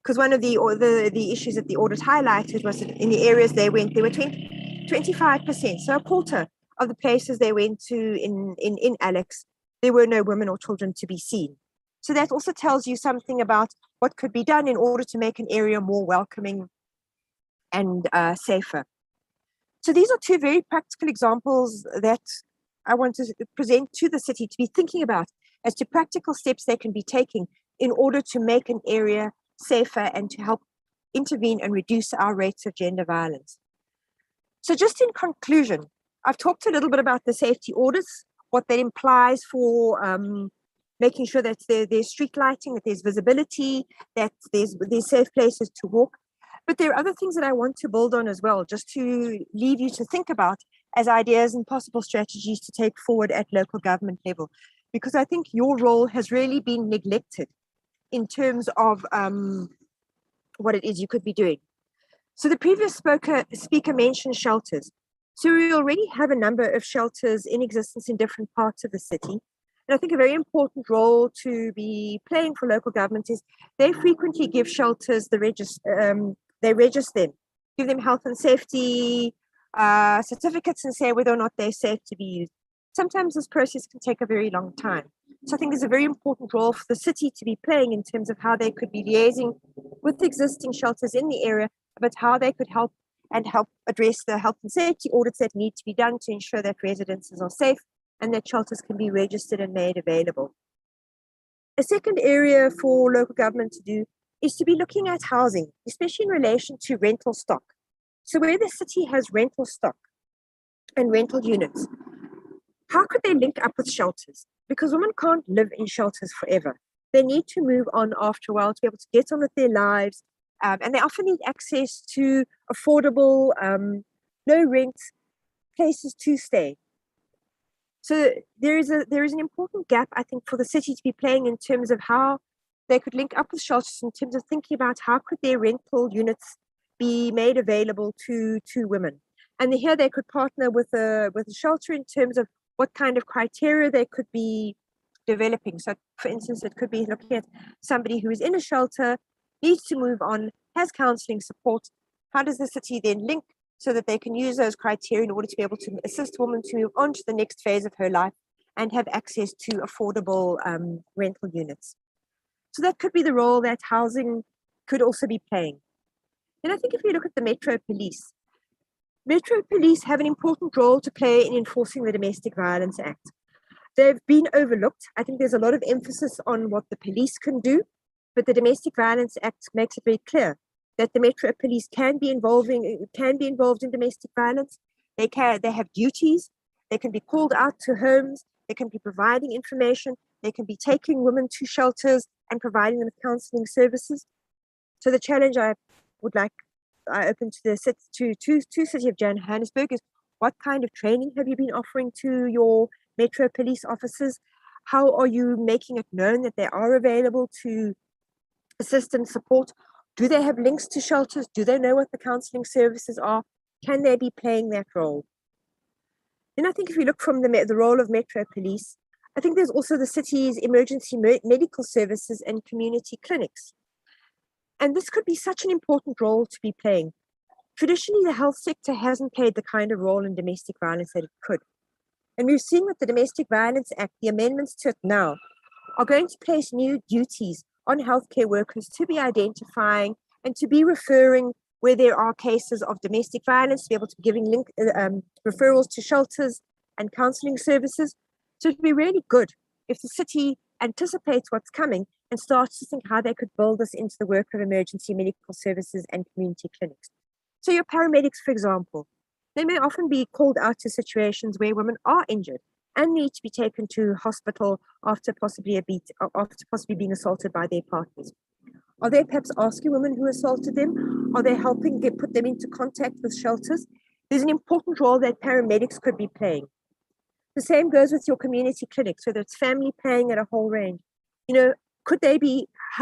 Because one of the issues that the audit highlighted was that in the areas they went, there were 25%, so a quarter of the places they went to in Alex, there were no women or children to be seen. So that also tells you something about what could be done in order to make an area more welcoming and safer. So these are two very practical examples that I want to present to the city to be thinking about as to practical steps they can be taking in order to make an area safer and to help intervene and reduce our rates of gender violence. So just in conclusion, I've talked a little bit about the safety audits, what that implies for making sure that there's street lighting, that there's visibility, that there's safe places to walk. But there are other things that I want to build on as well, just to leave you to think about as ideas and possible strategies to take forward at local government level. Because I think your role has really been neglected in terms of what it is you could be doing. So the previous speaker mentioned shelters. So we already have a number of shelters in existence in different parts of the city. And I think a very important role to be playing for local government is they frequently give shelters they register them, give them health and safety certificates and say whether or not they're safe to be used. Sometimes this process can take a very long time. So I think there's a very important role for the city to be playing in terms of how they could be liaising with existing shelters in the area, but how they could help address the health and safety audits that need to be done to ensure that residences are safe and that shelters can be registered and made available. A second area for local government to do is to be looking at housing, especially in relation to rental stock. So where the city has rental stock and rental units, how could they link up with shelters? Because women can't live in shelters forever. They need to move on after a while to be able to get on with their lives. And they often need access to affordable, low rent places to stay. So there is an important gap, I think, for the city to be playing in terms of how they could link up with shelters in terms of thinking about how could their rental units be made available to women. And here they could partner with a shelter in terms of what kind of criteria they could be developing. So for instance, it could be looking at somebody who is in a shelter, needs to move on, has counseling support. How does the city then link so that they can use those criteria in order to be able to assist women to move on to the next phase of her life and have access to affordable rental units? So that could be the role that housing could also be playing. And I think if you look at the Metro Police have an important role to play in enforcing the Domestic Violence Act. They've been overlooked. I think there's a lot of emphasis on what the police can do, but the Domestic Violence Act makes it very clear that the Metro Police can be involved in domestic violence. They have duties. They can be called out to homes. They can be providing information. They can be taking women to shelters and providing them with counseling services. So the challenge I open to the City of Johannesburg is, what kind of training have you been offering to your Metro Police officers? How are you making it known that they are available to assist and support? Do they have links to shelters? Do they know what the counseling services are? Can they be playing that role? Then I think if you look from the role of Metro Police, I think there's also the city's emergency medical services and community clinics. And this could be such an important role to be playing. Traditionally, the health sector hasn't played the kind of role in domestic violence that it could. And we're seeing with the Domestic Violence Act, the amendments to it now are going to place new duties on healthcare workers to be identifying and to be referring where there are cases of domestic violence, to be able to be giving referrals to shelters and counseling services. So it'd be really good if the city anticipates what's coming and starts to think how they could build this into the work of emergency medical services and community clinics. So your paramedics, for example, they may often be called out to situations where women are injured and need to be taken to hospital after possibly being assaulted by their partners. Are they perhaps asking women who assaulted them? Are they helping put them into contact with shelters? There's an important role that paramedics could be playing. The same goes with your community clinics, whether it's family planning at a whole range. How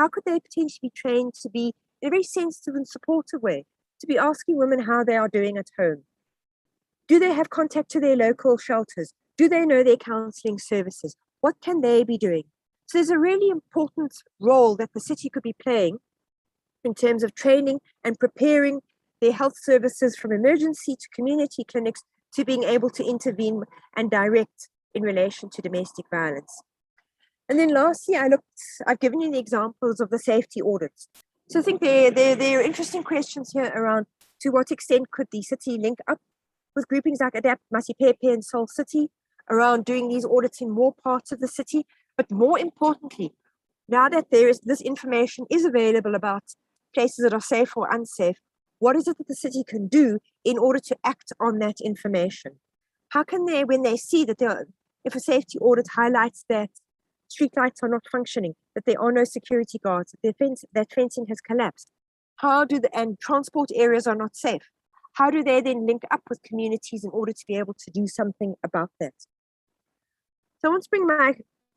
could they potentially be trained to be in a very sensitive and supportive way, to be asking women how they are doing at home? Do they have contact to their local shelters? Do they know their counseling services? What can they be doing? So there's a really important role that the city could be playing in terms of training and preparing their health services from emergency to community clinics to being able to intervene and direct in relation to domestic violence. And then lastly, I've given you the examples of the safety audits. So I think there are interesting questions here around to what extent could the city link up with groupings like ADAPT, Masipepe and Soul City around doing these audits in more parts of the city. But more importantly, now that this information is available about places that are safe or unsafe, what is it that the city can do in order to act on that information? How can they, when they see that if a safety audit highlights that streetlights are not functioning, that there are no security guards, that fencing has collapsed, and transport areas are not safe, how do they then link up with communities in order to be able to do something about that? So I want to bring my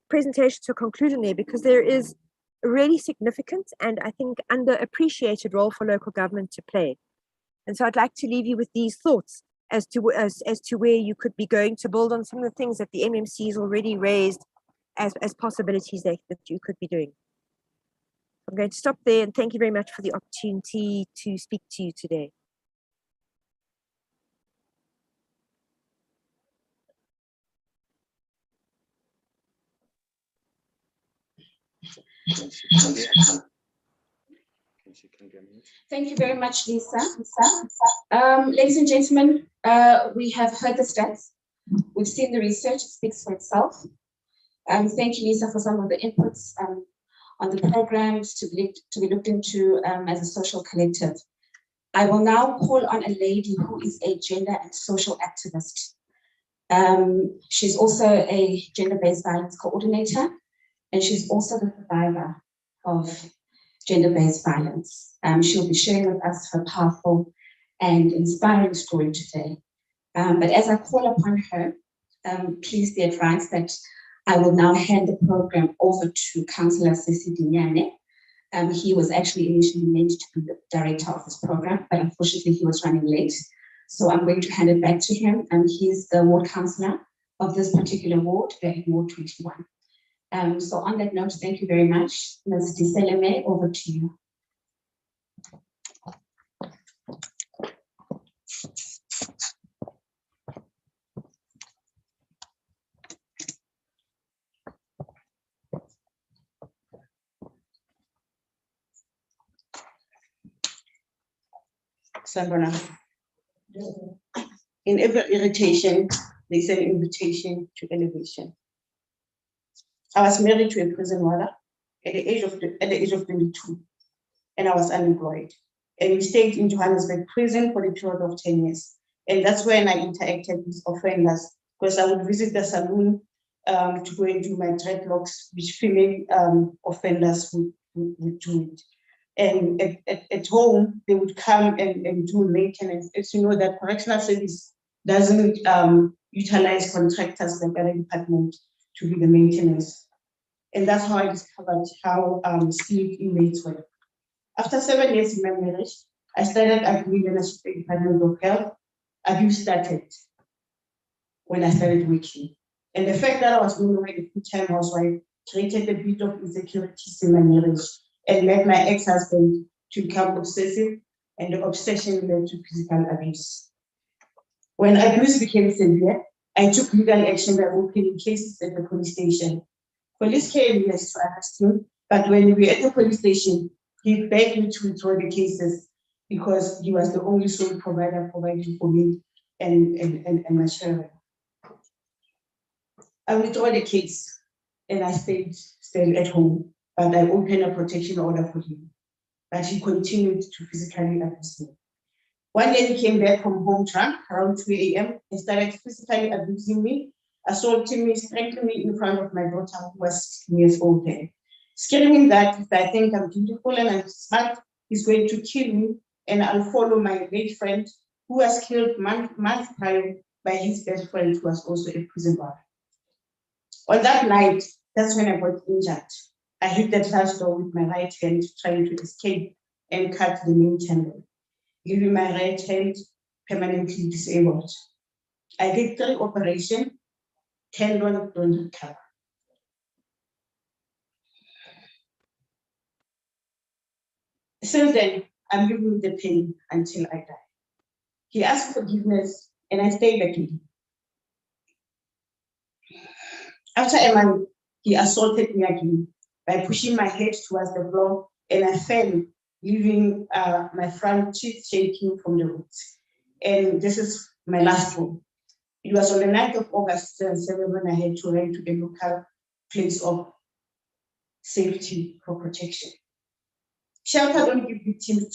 presentation to a conclusion there, because there is a really significant and I think underappreciated role for local government to play. And so I'd like to leave you with these thoughts, as to where you could be going to build on some of the things that the MMC has already raised as possibilities that you could be doing. I'm going to stop there, and thank you very much for the opportunity to speak to you today. Thank you very much, Lisa. Ladies and gentlemen, we have heard the stats. We've seen the research, it speaks for itself. Thank you, Lisa, for some of the inputs on the programs to be looked into as a social collective. I will now call on a lady who is a gender and social activist. She's also a gender-based violence coordinator, and she's also the survivor of gender-based violence. She'll be sharing with us her powerful and inspiring story today. But as I call upon her, please be advised that I will now hand the program over to Councillor Sesi Dinyane. He was actually initially meant to be the director of this program, but unfortunately he was running late. So I'm going to hand it back to him. He's the ward councillor of this particular ward, Ward 21. So on that note, thank you very much. Ms. Diseleme, over to you. Sandra, in every irritation, there's an invitation to elevation. I was married to a prison warder at the age of 22, and I was unemployed. And we stayed in Johannesburg prison for the period of 10 years. And that's when I interacted with offenders, because I would visit the saloon to go and do my dreadlocks, which female offenders would do it. And at home, they would come and do maintenance. As you know, that correctional service doesn't utilize contractors like other department to do the maintenance. And that's how I discovered how skilled inmates work. After 7 years in my marriage, I started at the Ministry Department of Health. Abuse started when I started working. And the fact that I was no longer a full-time housewife created a bit of insecurities in my marriage and led my ex-husband to become obsessive, and the obsession led to physical abuse. When abuse became severe, I took legal action by opening cases at the police station. Police came yes to arrest him, but when we were at the police station, he begged me to withdraw the cases because he was the only sole provider providing for me and my children. I withdrew the case and I stayed at home, but I opened a protection order for him. But he continued to physically abuse me. One day he came back from home drunk around 2 a.m. and started physically abusing me, assaulting me, strangling me in front of my daughter who was 16 years old then. Screaming that if I think I'm beautiful and I'm smart, he's going to kill me and I'll follow my late friend who was killed months prior by his best friend who was also a prison guard. On that night, that's when I got injured. I hit the glass door with my right hand trying to escape and cut the main tendon, leaving my right hand permanently disabled. I did 3 operations, tendon don't recover. Since then, I'm living with the pain until I die. He asked forgiveness and I stayed again. After a month, he assaulted me again by pushing my head towards the floor and I fell, leaving my front teeth shaking from the roots. And this is my last one. It was on the 9th of August 2007 when I had to run to the local place of safety for protection. Shelter don't give victims,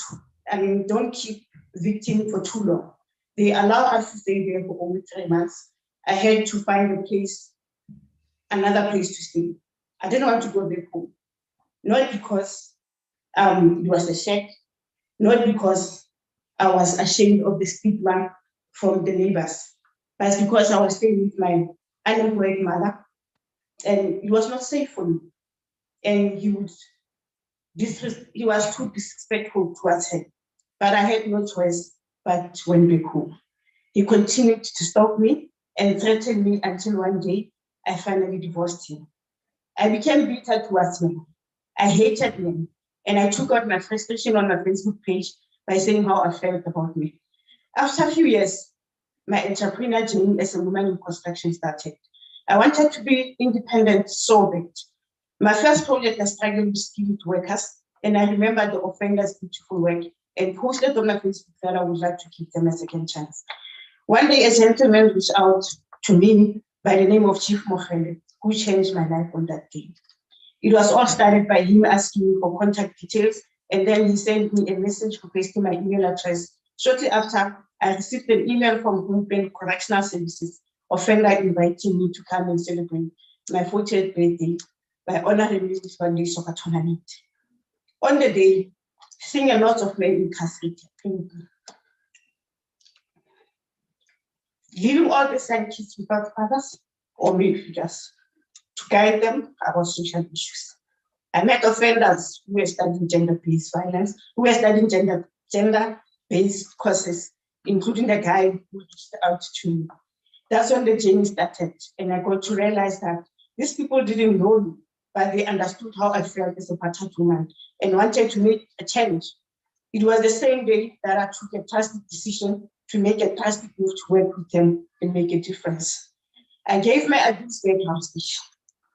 don't keep victims for too long. They allow us to stay there for only 3 months. I had to find a place, another place to stay. I didn't want to go back home. Not because it was a shack, not because I was ashamed of the stigma from the neighbors, but because I was staying with my unemployed mother and it was not safe for me. And he was too disrespectful towards her. But I had no choice but went back home. He continued to stalk me and threaten me until one day I finally divorced him. I became bitter towards men. I hated men, and I took out my frustration on my Facebook page by saying how I felt about me. After a few years, my entrepreneur journey as a woman in construction started. I wanted to be independent so bad. My first project, I struggled with skilled workers, and I remember the offenders' beautiful work and posted on my Facebook that I would like to give them a second chance. One day, a gentleman reached out to me by the name of Chief Mokhele, who changed my life on that day. It was all started by him asking me for contact details, and then he sent me a message requesting my email address. Shortly after, I received an email from Women Correctional Services, offender inviting me to come and celebrate my 40th birthday by honoring me with one day soccer tournament. On the day, seeing a lot of men incarcerated, leaving all the same kids without fathers or male figures to guide them about social issues. I met offenders who were studying gender-based violence, who were studying gender-based courses, including the guy who reached out to me. That's when the journey started, and I got to realize that these people didn't know me, but they understood how I felt as a battered woman and wanted to make a change. It was the same day that I took a drastic decision to make a drastic move to work with them and make a difference. I gave my abuse background speech,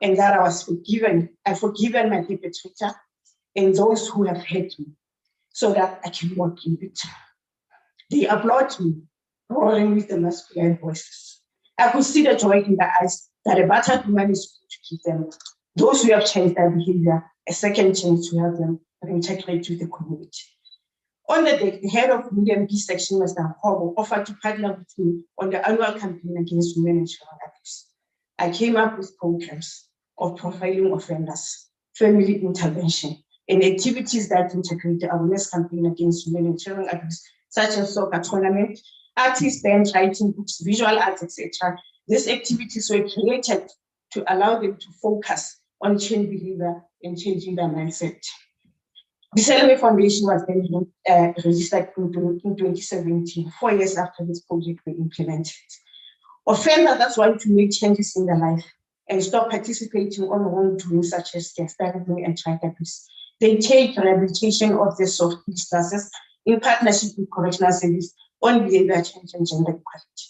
and that I was forgiven. I've forgiven my perpetrator and those who have hurt me, so that I can walk in it. They applaud me, roaring with the masculine voices. I could see the joy in their eyes that a battered woman is going to give them, those who have changed their behavior, a second chance to help them reintegrate with the community. On the day, the head of Medium B section, Mr. Hobo, offered to partner with me on the annual campaign against women and child abuse. I came up with programs of profiling offenders, family intervention, and activities that integrate the awareness campaign against women and children abuse, such as soccer tournament, artist band, writing books, visual arts, etc. These activities were created to allow them to focus on change behavior and changing their mindset. The Seleme Foundation was then registered in 2017, 4 years after this project was implemented. Offenders that want to make changes in their life and stop participating on wrongdoing such as gaslighting and child abuse, they take rehabilitation of their soft skills classes in partnership with correctional service on behavior change and gender equality.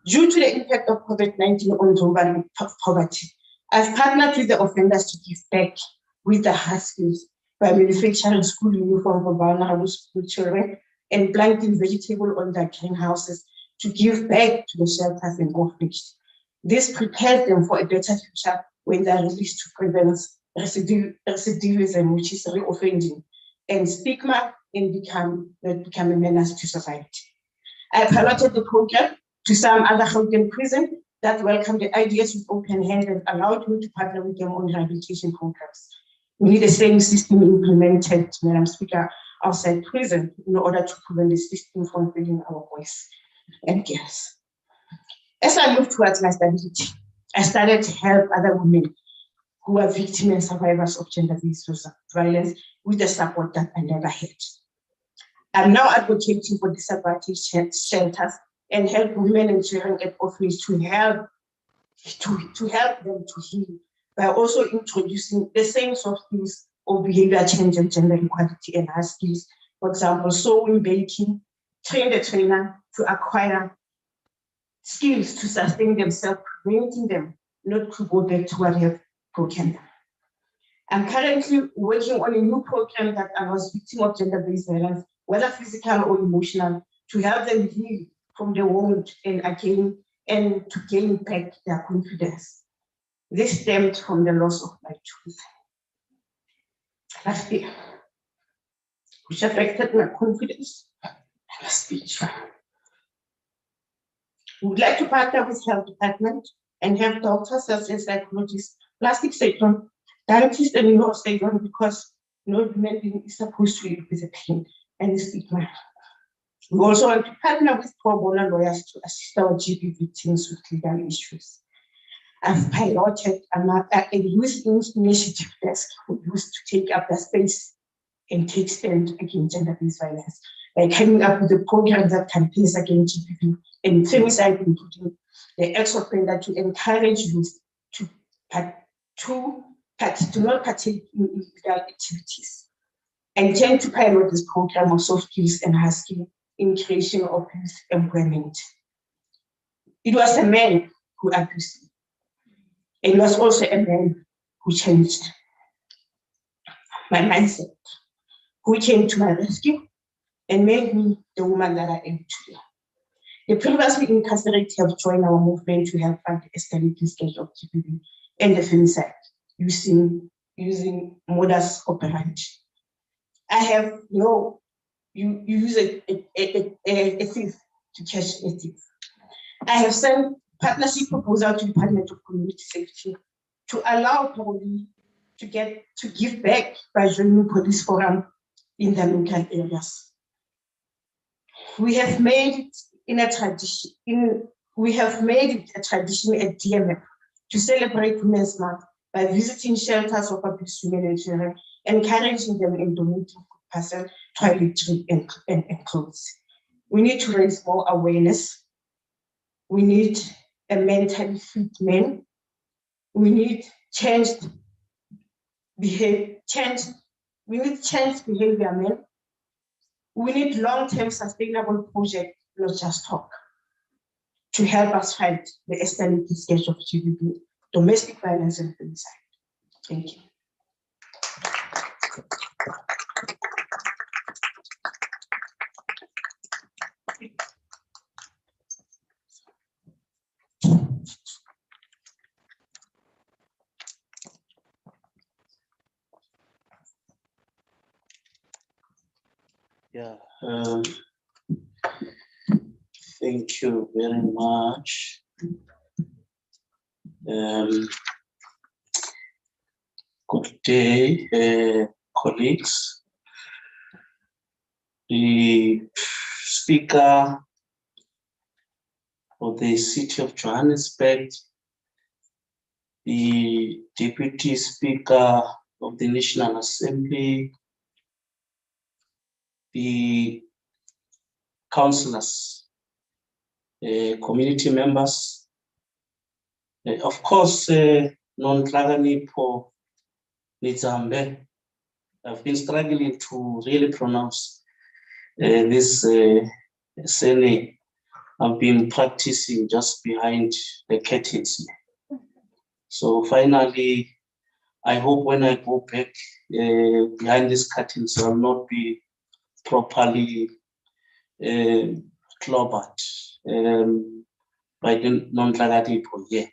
Due to the impact of COVID-19 on global poverty, I've partnered with the offenders to give back with the hard skills by manufacturing school uniform for vulnerable school children and planting vegetable on their greenhouses to give back to the shelters and orphanages. This prepares them for a better future when they are released to prevent recidivism, which is reoffending, and stigma, and become a menace to society. I piloted the program to some other Gauteng prisons that welcomed the ideas with open hands and allowed me to partner with them on rehabilitation programs. We need the same system implemented, Madam Speaker, outside prison in order to prevent the system from failing our voice and girls. As I moved towards my stability, I started to help other women who are victims and survivors of gender-based violence with the support that I never had. I'm now advocating for disadvantaged shelters and help women and children at orphanages to help them to heal by also introducing the same soft skills of behavior change and gender equality and hard skills. For example, sewing, baking, train the trainer to acquire skills to sustain themselves, preventing them not to go back to what have broken them. I'm currently working on a new program that allows victims of gender-based violence, whether physical or emotional, to help them heal from the wound and to gain back their confidence. This stemmed from the loss of my truth last year, which affected my confidence and my speech. We would like to partner with health department and have doctors, surgeons, psychologists, plastic surgeons, dentists, and neurosurgeons, because no human being is supposed to live with the pain and the stigma. We also want to partner with pro bono lawyers to assist our GP victims with legal issues. I've piloted a youth initiative desk for youth to take up their space and take stand against gender-based violence. by coming up with the programs that campaigns against GBV and femicide, including the acts of prayer to encourage youth to not partake in illegal activities. I intend to pilot this program of soft skills and hard skills in creation of youth employment. It was a man who abused me. It was also a man who changed my mindset, who came to my rescue and made me the woman that I am today. The previously incarcerated have joined our movement to help fight the escalating stage of GBV and the femicide using modus operandi. I have you use a thief to catch a thief. I have sent partnership proposal to the Department of Community Safety to allow probably to give back by joining police forum in the local areas. We have made it a tradition at DMF to celebrate Women's Month by visiting shelters of abused women and children, encouraging them in donating food parcel, toiletry, and clothes. We need to raise more awareness. We need a mentally fit man. We need changed behavior men. We need long-term sustainable projects, not just talk, to help us fight the escalating stage of GBV, domestic violence and femicide. Thank you. Yeah, thank you very much. Good day, colleagues. The Speaker of the City of Johannesburg, the Deputy Speaker of the National Assembly, the councillors, community members, of course, non-Tlaganipo Nizambe. I've been struggling to really pronounce this surname. I've been practicing just behind the curtains. So finally, I hope when I go back behind these curtains, I'll not be properly clobbered by the non-Tlaganipo here.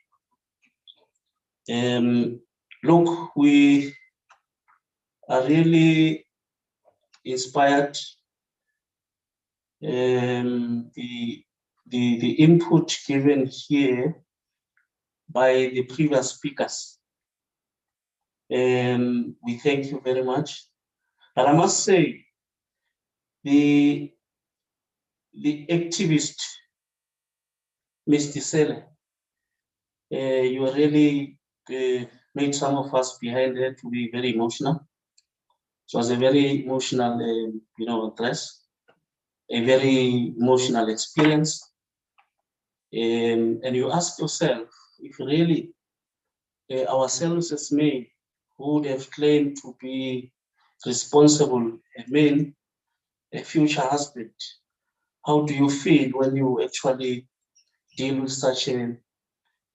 Look, we are really inspired. The input given here by the previous speakers. We thank you very much. But I must say, the activist, Ms. Disele, you really made some of us behind her to be very emotional. It was a very emotional, address, a very emotional experience. And you ask yourself, if really ourselves as men who would have claimed to be responsible men, a future husband, how do you feel when you actually deal with such an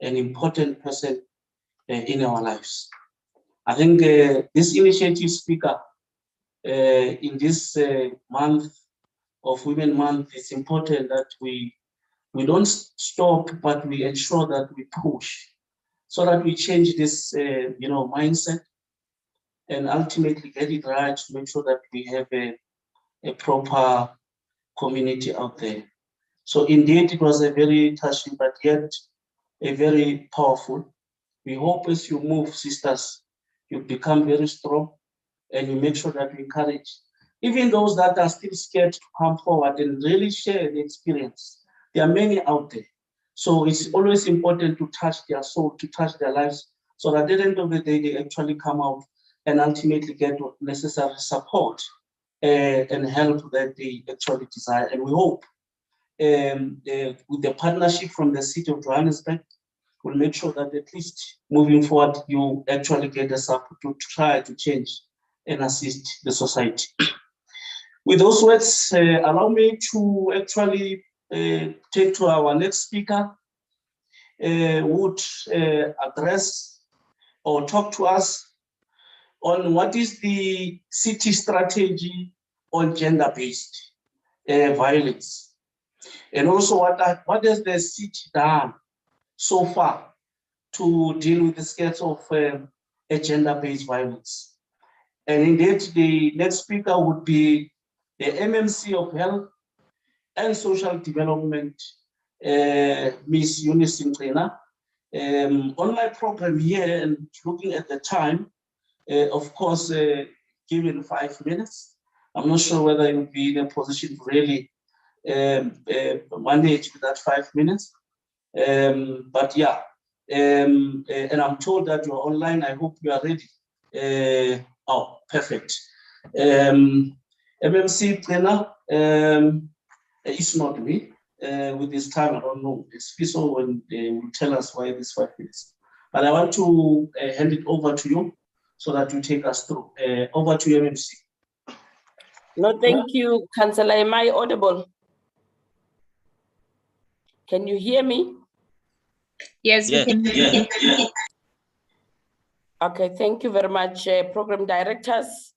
important person in our lives? I think this initiative, Speaker, in this month of Women Month, it's important that we don't stop, but we ensure that we push so that we change this, mindset and ultimately get it right to make sure that we have a proper community out there. So indeed, it was a very touching, but yet a very powerful. We hope as you move, sisters, you become very strong and you make sure that you encourage even those that are still scared to come forward and really share the experience. There are many out there. So it's always important to touch their soul, to touch their lives, so that at the end of the day, they actually come out and ultimately get necessary support and help that they actually desire. And we hope with the partnership from the city of Johannesburg, we'll make sure that at least moving forward, you actually get the support to try to change and assist the society. With those words, allow me to actually take to our next speaker, would address or talk to us on what is the city strategy on gender-based violence. And also what has the city done so far to deal with the scales of gender-based violence. And indeed, the next speaker would be the MMC of Health and Social Development, Ms. Eunice Ntrina. On my program here and looking at the time, of course, given 5 minutes, I'm not sure whether you'll be in a position to really manage with that 5 minutes. But yeah, and I'm told that you're online. I hope you are ready. Oh, perfect. MMC Trainer is not me. With this time, I don't know. It's Fiso when they will tell us why this 5 minutes. But I want to hand it over to you so that you take us through. Over to you, MMC. No, thank you, Councillor. Am I audible? Can you hear me? Yes, we can. Yeah. Okay, thank you very much, program directors,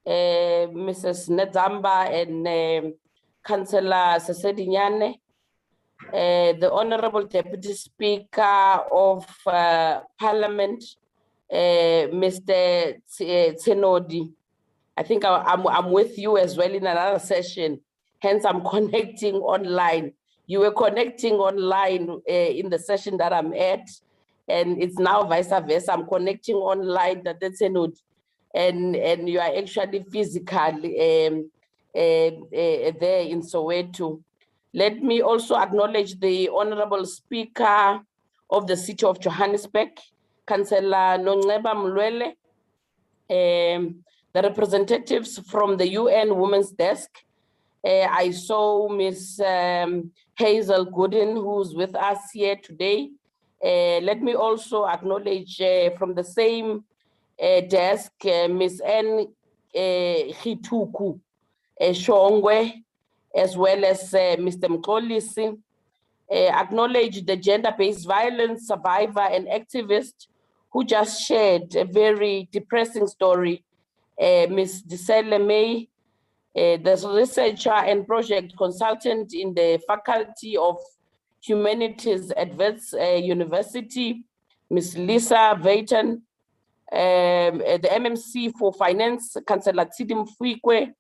Mrs. Nedzamba and Councillor Sesedinyane, the Honorable Deputy Speaker of Parliament, Mr. Tsenodi. I think I'm with you as well in another session, hence I'm connecting online. You were connecting online in the session that I'm at, and it's now vice versa. I'm connecting online, and you are actually physically there in Soweto. Let me also acknowledge the Honorable Speaker of the City of Johannesburg, Councillor Nongceba Mlwele, the representatives from the UN Women's Desk. I saw Ms. Hazel Gooden, who's with us here today. Let me also acknowledge from the same desk, Ms. N. Hituku Shongwe, as well as Mr. Mkolisi. Acknowledge the gender-based violence survivor and activist who just shared a very depressing story, Ms. Disele May, the researcher and project consultant in the Faculty of Humanities at Wits University, Ms. Lisa Vayton, the MMC for Finance, Councillor Tsidi Mfuikwe,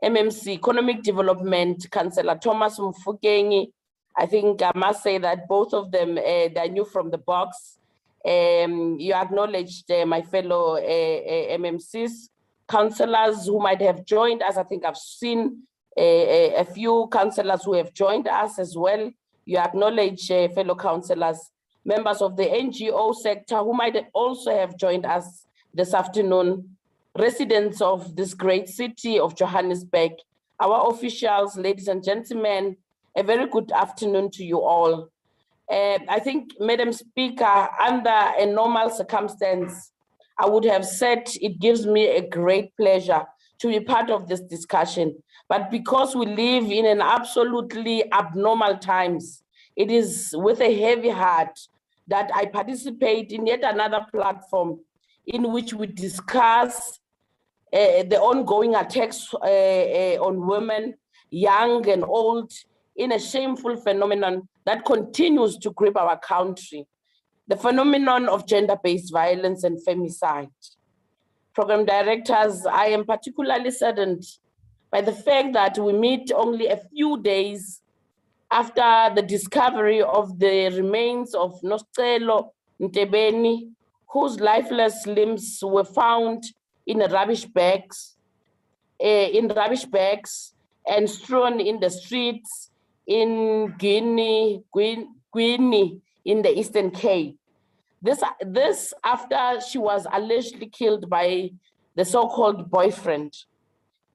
MMC Economic Development, Councillor Thomas Mfukengi. I think I must say that both of them, they're new from the box. You acknowledged my fellow MMCs, councillors who might have joined us. I think I've seen a few councillors who have joined us as well. You acknowledge fellow councillors, members of the NGO sector who might also have joined us this afternoon, residents of this great city of Johannesburg, our officials, ladies and gentlemen, a very good afternoon to you all. I think, Madam Speaker, under a normal circumstance, I would have said it gives me a great pleasure to be part of this discussion. But because we live in an absolutely abnormal times, it is with a heavy heart that I participate in yet another platform in which we discuss the ongoing attacks on women, young and old, in a shameful phenomenon that continues to grip our country, the phenomenon of gender-based violence and femicide. Program directors, I am particularly saddened by the fact that we meet only a few days after the discovery of the remains of Nostelo Ntebeni, whose lifeless limbs were found in rubbish bags, and strewn in the streets in Guinea, in the Eastern Cape. This after she was allegedly killed by the so-called boyfriend.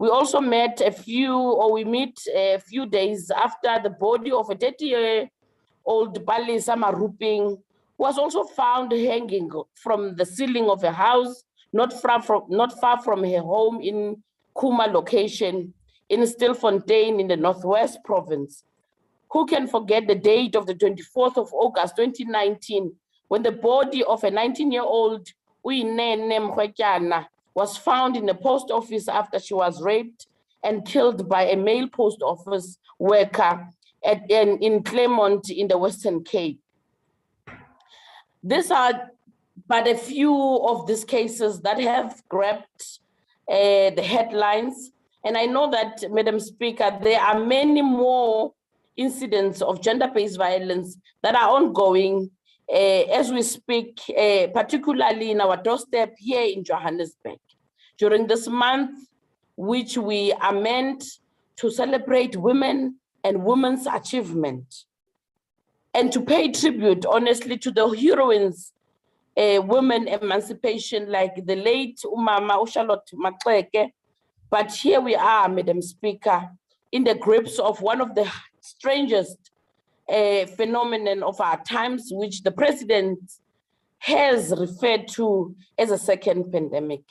We also met we meet a few days after the body of a 30-year-old Balisa Maruping was also found hanging from the ceiling of a house not far from her home in Kuma location in Stilfontein in the Northwest Province. Who can forget the date of the 24th of August 2019 when the body of a 19-year-old Uinene Mkhwetyana was found in a post office after she was raped and killed by a male post office worker in Claremont in the Western Cape. These are but a few of these cases that have grabbed the headlines. And I know that, Madam Speaker, there are many more incidents of gender-based violence that are ongoing as we speak, particularly in our doorstep here in Johannesburg. During this month, which we are meant to celebrate women and women's achievement, and to pay tribute, honestly, to the heroines, women emancipation, like the late Umama Charlotte Maxeke. But here we are, Madam Speaker, in the grips of one of the strangest phenomenon of our times, which the president has referred to as a second pandemic.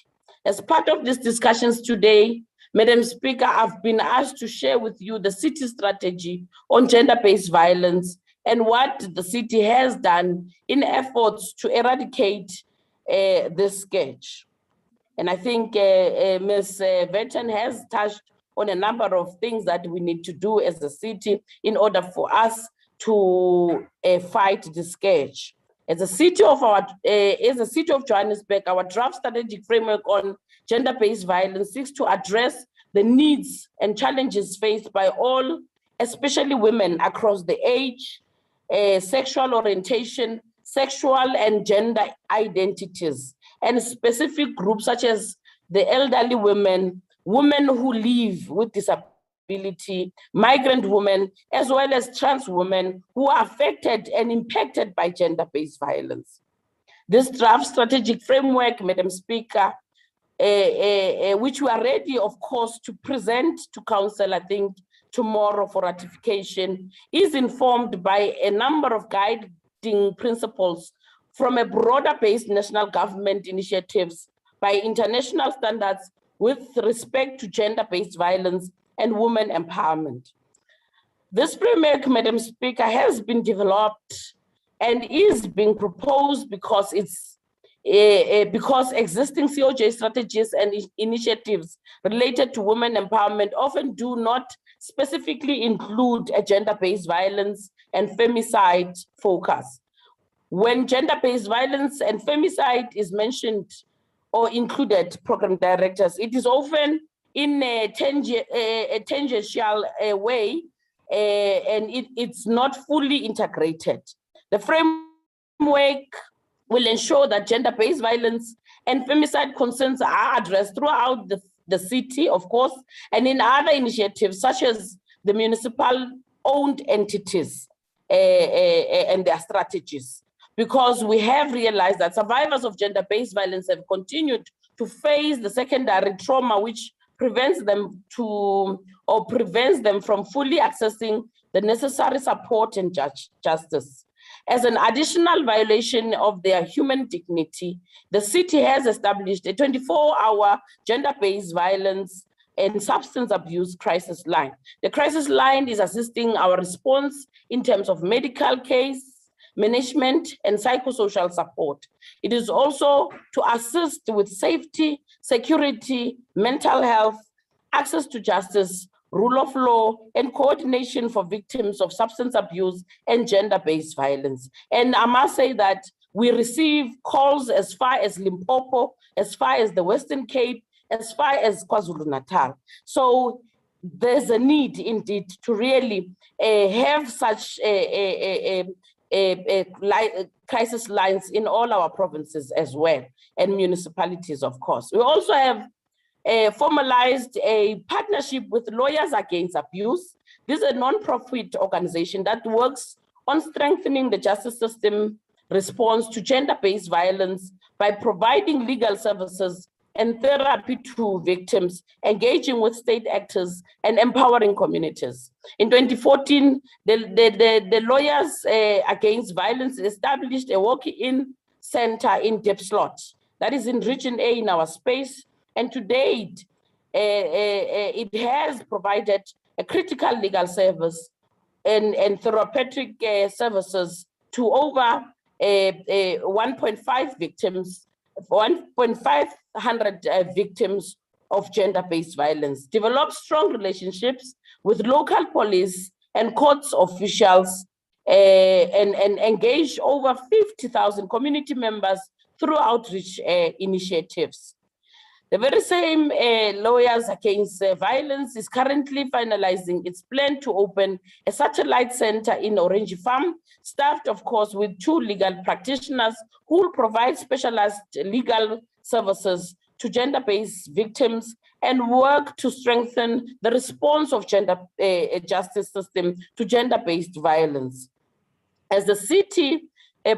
As part of these discussions today, Madam Speaker, I've been asked to share with you the city strategy on gender-based violence and what the city has done in efforts to eradicate this scourge. And I think Ms. Vetten has touched on a number of things that we need to do as a city in order for us to fight this scourge. As a city of Johannesburg, our draft strategic framework on gender-based violence seeks to address the needs and challenges faced by all, especially women across the age, sexual orientation, sexual and gender identities, and specific groups such as the elderly women, women who live with disability, migrant women, as well as trans women who are affected and impacted by gender-based violence. This draft strategic framework, Madam Speaker, which we are ready, of course, to present to Council, I think, tomorrow for ratification, is informed by a number of guiding principles from a broader-based national government initiatives by international standards with respect to gender-based violence and women empowerment. This framework, Madam Speaker, has been developed and is being proposed because existing COJ strategies and initiatives related to women empowerment often do not specifically include a gender-based violence and femicide focus. When gender-based violence and femicide is mentioned or included program directors, it is often in a tangential way, and it's not fully integrated. The framework will ensure that gender-based violence and femicide concerns are addressed throughout the city, of course, and in other initiatives such as the municipal-owned entities and their strategies. Because we have realized that survivors of gender-based violence have continued to face the secondary trauma which prevents them from fully accessing the necessary support and justice. As an additional violation of their human dignity, the city has established a 24-hour gender-based violence and substance abuse crisis line. The crisis line is assisting our response in terms of medical case, management, and psychosocial support. It is also to assist with safety, security, mental health, access to justice, rule of law, and coordination for victims of substance abuse and gender-based violence. And I must say that we receive calls as far as Limpopo, as far as the Western Cape, as far as KwaZulu-Natal. So there's a need indeed to really have such crisis lines in all our provinces as well, and municipalities, of course. We also have formalized a partnership with Lawyers Against Abuse. This is a non-profit organization that works on strengthening the justice system response to gender-based violence by providing legal services and therapy to victims, engaging with state actors and empowering communities. In 2014, the Lawyers Against Violence established a walk-in center in Dipslot, that is in Region A in our space, and to date, it has provided a critical legal service and therapeutic services to over 1.5 victims, 1,500 victims of gender-based violence, develop strong relationships with local police and courts officials, and engage over 50,000 community members through outreach initiatives. The very same Lawyers Against Violence is currently finalizing its plan to open a satellite center in Orange Farm, staffed, of course, with 2 legal practitioners who will provide specialized legal services to gender-based victims and work to strengthen the response of gender justice system to gender-based violence. As the city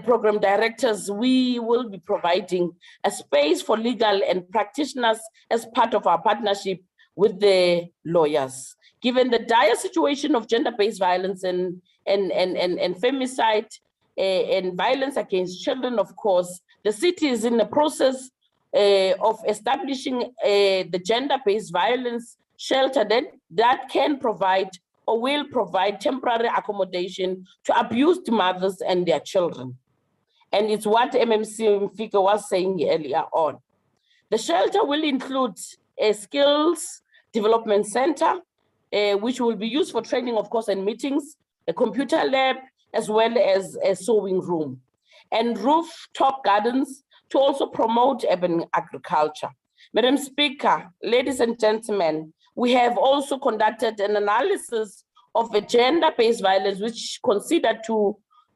program directors, we will be providing a space for legal and practitioners as part of our partnership with the lawyers. Given the dire situation of gender-based violence and femicide and violence against children, of course, the city is in the process of establishing the gender-based violence shelter that can provide or will provide temporary accommodation to abused mothers and their children. And it's what MMC Mfika was saying earlier on. The shelter will include a skills development center, which will be used for training, of course, and meetings, a computer lab, as well as a sewing room, and rooftop gardens to also promote urban agriculture. Madam Speaker, ladies and gentlemen, we have also conducted an analysis of a gender-based violence, which considered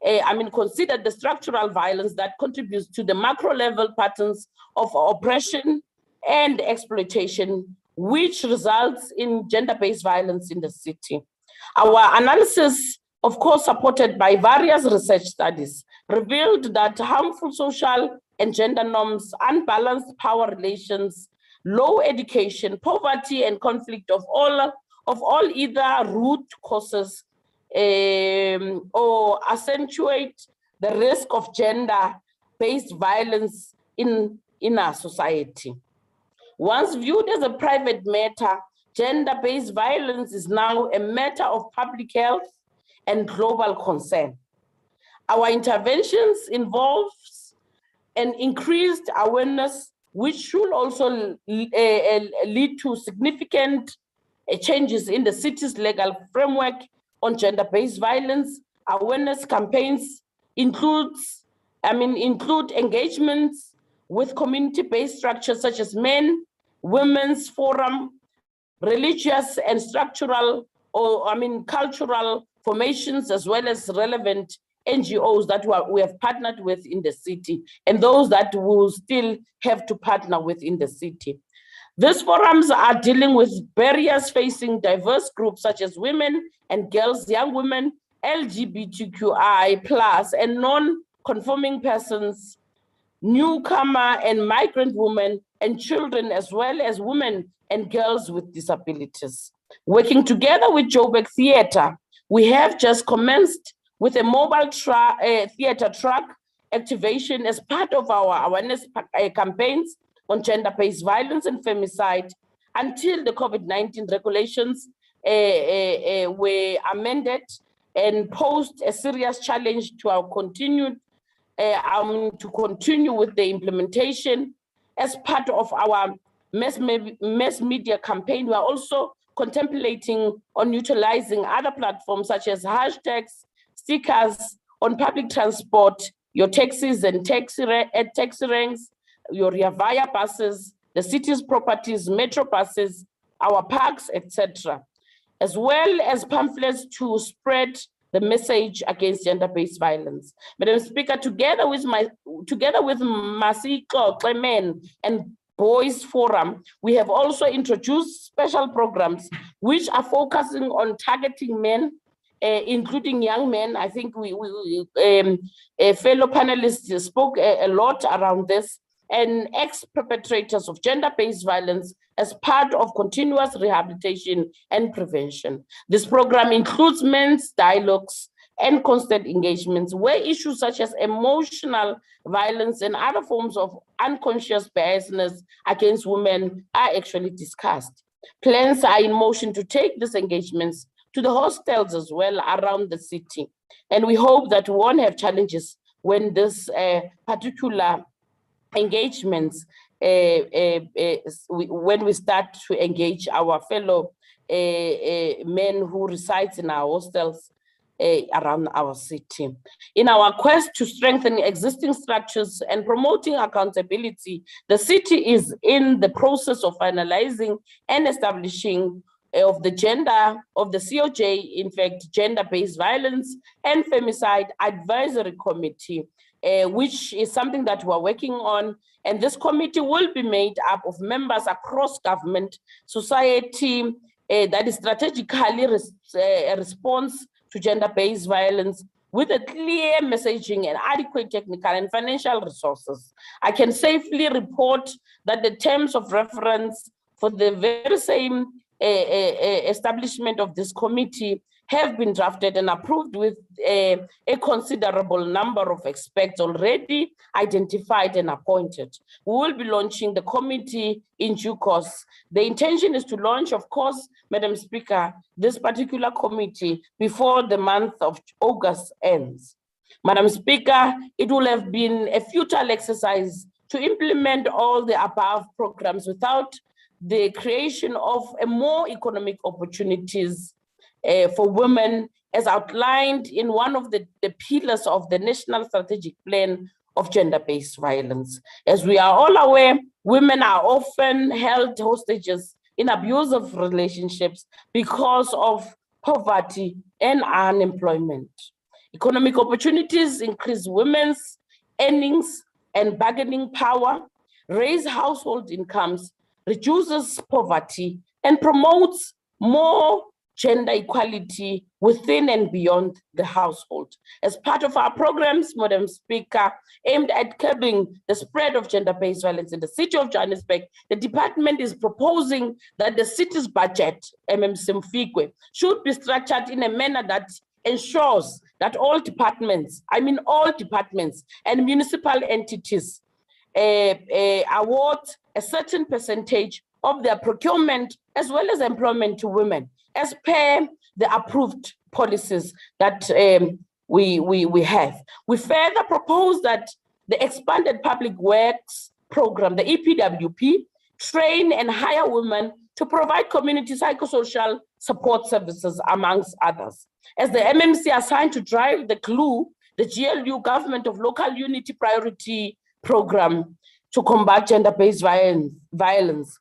the structural violence that contributes to the macro level patterns of oppression and exploitation, which results in gender-based violence in the city. Our analysis, of course, supported by various research studies, revealed that harmful social and gender norms, unbalanced power relations, low education, poverty, and conflict of all either root causes or accentuate the risk of gender-based violence in our society. Once viewed as a private matter, gender-based violence is now a matter of public health and global concern. Our interventions involves an increased awareness, which should also lead to significant changes in the city's legal framework on gender-based violence. Awareness campaigns include engagements with community-based structures such as men, women's forum, religious and structural cultural formations, as well as relevant NGOs that we have partnered with in the city, and those that will still have to partner with in the city. These forums are dealing with barriers facing diverse groups such as women and girls, young women, LGBTQI+, and non-conforming persons, newcomer and migrant women and children, as well as women and girls with disabilities. Working together with Joburg Theatre, we have just commenced with a mobile theatre truck activation as part of our awareness campaigns on gender-based violence and femicide until the COVID-19 regulations were amended and posed a serious challenge to our continue with the implementation. As part of our mass media campaign, we are also contemplating on utilizing other platforms such as hashtags, stickers on public transport, your taxis and taxi ranks, your Via buses, the city's properties, metro buses, our parks, etc., as well as pamphlets to spread the message against gender-based violence. Madam Speaker, together with Masiko, Clement, and Boys Forum, we have also introduced special programs which are focusing on targeting men, including young men. I think fellow panelists spoke a lot around this, and ex-perpetrators of gender-based violence as part of continuous rehabilitation and prevention. This program includes men's dialogues and constant engagements where issues such as emotional violence and other forms of unconscious biasness against women are actually discussed. Plans are in motion to take these engagements to the hostels as well around the city. And we hope that we won't have challenges when this particular engagements, when we start to engage our fellow men who reside in our hostels around our city. In our quest to strengthen existing structures and promoting accountability, the city is in the process of finalizing and establishing of the COJ, in fact, gender-based violence and femicide advisory committee, which is something that we're working on. And this committee will be made up of members across government, society, that is strategically response to gender-based violence with a clear messaging and adequate technical and financial resources. I can safely report that the terms of reference for the very same establishment of this committee have been drafted and approved with a considerable number of experts already identified and appointed. We will be launching the committee in due course. The intention is to launch, of course, Madam Speaker, this particular committee before the month of August ends. Madam Speaker, it will have been a futile exercise to implement all the above programs without the creation of a more economic opportunities for women, as outlined in one of the pillars of the National Strategic Plan of Gender-Based Violence. As we are all aware, women are often held hostages in abusive relationships because of poverty and unemployment. Economic opportunities increase women's earnings and bargaining power, raise household incomes, reduces poverty, and promotes more gender equality within and beyond the household. As part of our programs, Madam Speaker, aimed at curbing the spread of gender-based violence in the city of Johannesburg, the department is proposing that the city's budget, MMC, should be structured in a manner that ensures that all departments and municipal entities award a certain percentage of their procurement as well as employment to women, as per the approved policies that we have. We further propose that the expanded public works program, the EPWP, train and hire women to provide community psychosocial support services, amongst others. As the MMC assigned to drive the GLU, the GLU Government of Local Unity Priority Program to combat gender-based violence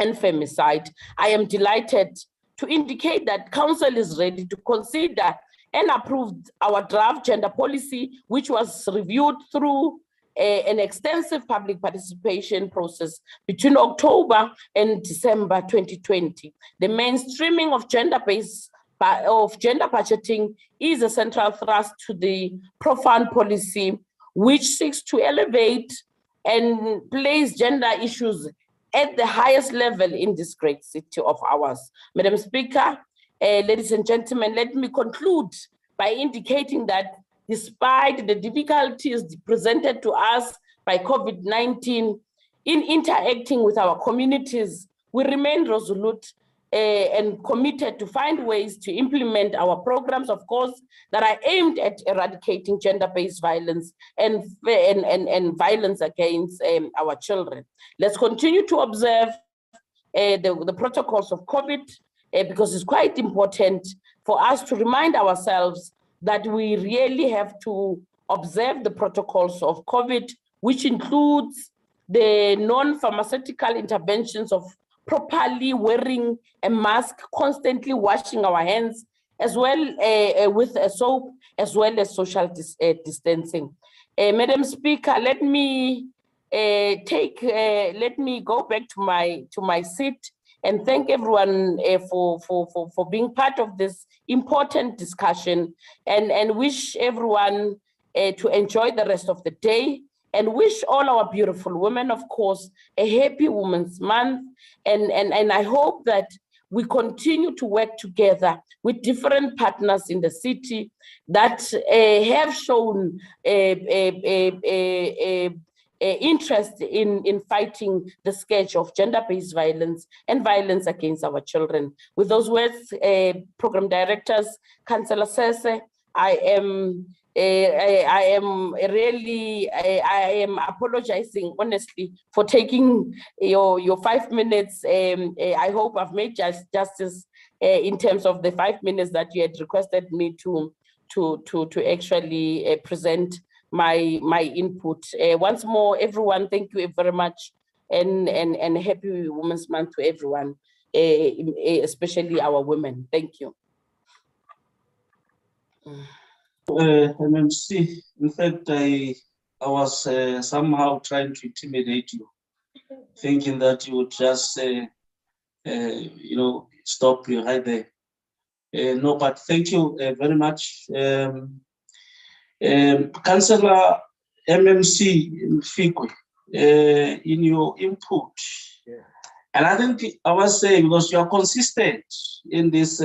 and femicide, I am delighted to indicate that Council is ready to consider and approve our draft gender policy, which was reviewed through an extensive public participation process between October and December 2020. The mainstreaming of gender budgeting is a central thrust to the profound policy, which seeks to elevate and place gender issues at the highest level in this great city of ours. Madam Speaker, ladies and gentlemen, let me conclude by indicating that despite the difficulties presented to us by COVID-19 in interacting with our communities, we remain resolute and committed to find ways to implement our programs, of course, that are aimed at eradicating gender-based violence and violence against our children. Let's continue to observe the protocols of COVID because it's quite important for us to remind ourselves that we really have to observe the protocols of COVID, which includes the non-pharmaceutical interventions of properly wearing a mask, constantly washing our hands, as well with a soap, as well as social distancing. Madam Speaker, let me go back to my seat and thank everyone for being part of this important discussion, and wish everyone to enjoy the rest of the day and wish all our beautiful women, of course, a happy Women's Month. And I hope that we continue to work together with different partners in the city that have shown interest in fighting the scourge of gender-based violence and violence against our children. With those words, program directors, Councillor Sese, I am apologizing honestly for taking your 5 minutes. I hope I've made justice in terms of the 5 minutes that you had requested me to actually present my input. Once more, everyone, thank you very much, and happy Women's Month to everyone, especially our women. Thank you. MMC, in fact, I was somehow trying to intimidate you, thinking that you would just, stop you right there. No, but thank you very much. Councillor MMC Fikwe, in your input, and I think I was saying, because you are consistent in this,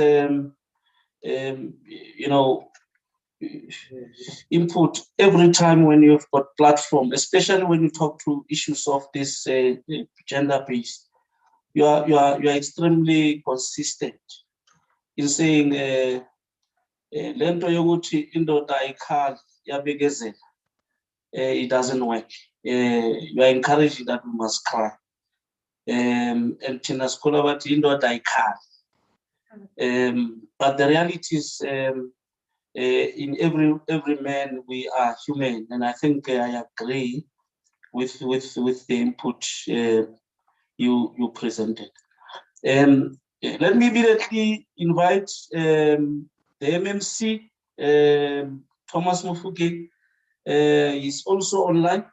input every time when you've got platform, especially when you talk to issues of this gender-based. You are extremely consistent in saying lento yokuthi indoda ayikhali yabekezela, it doesn't work. You are encouraging that we must cry. And thina sikholwa bathi indoda ayikhali. But the reality is, in every man we are human, and I think I agree with the input you presented. Let me immediately invite the MMC, Thomas Mufuge. Is also online.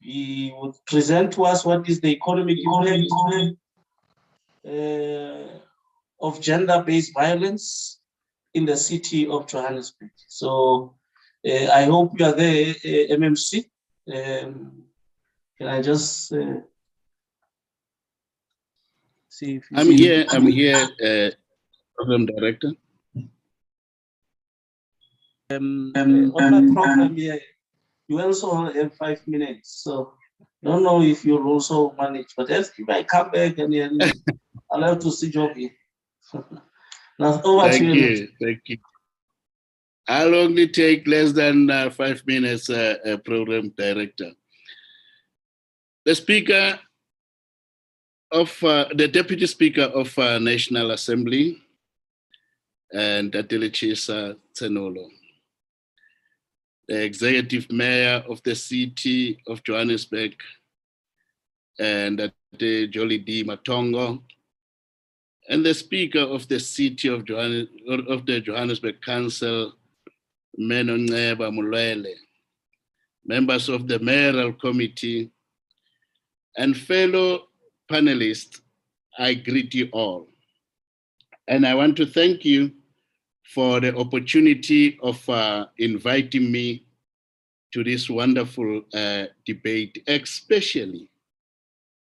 He would present to us what is the economic impact of gender-based violence in the city of Johannesburg. So I hope you are there, MMC. Can I just see if I'm here, Program Director. On my program here, you also have 5 minutes. So I don't know if you'll also manage, but if I come back and then I'll have to switch off here. Now, over to you. Thank you. I'll only take less than 5 minutes, Program Director. The Speaker of the Deputy Speaker of National Assembly, and Adelichisa Tsenolo, the Executive Mayor of the City of Johannesburg, and Jolie D. Matongo, and the Speaker of the City of the Johannesburg Council, Menoneba Mulwele, members of the Mayoral Committee, and fellow panelists, I greet you all. And I want to thank you for the opportunity of inviting me to this wonderful debate, especially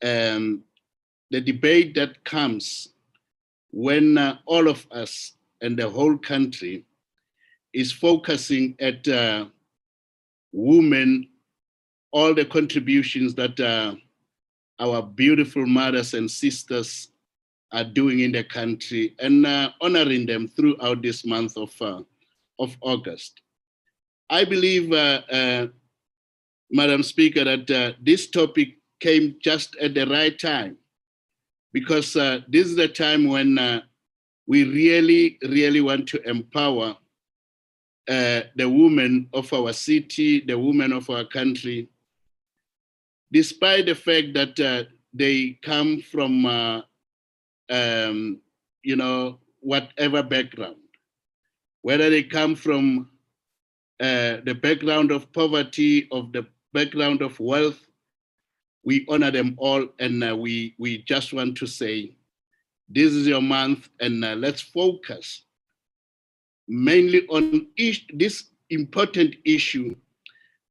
the debate that comes when all of us and the whole country is focusing at women, all the contributions that our beautiful mothers and sisters are doing in the country, and honoring them throughout this month of August. I believe, Madam Speaker, that this topic came just at the right time, because this is the time when we really want to empower the women of our city, the women of our country, despite the fact that they come from whatever background, whether they come from the background of poverty, of the background of wealth, we honor them all, and we just want to say, this is your month, and let's focus mainly on this important issue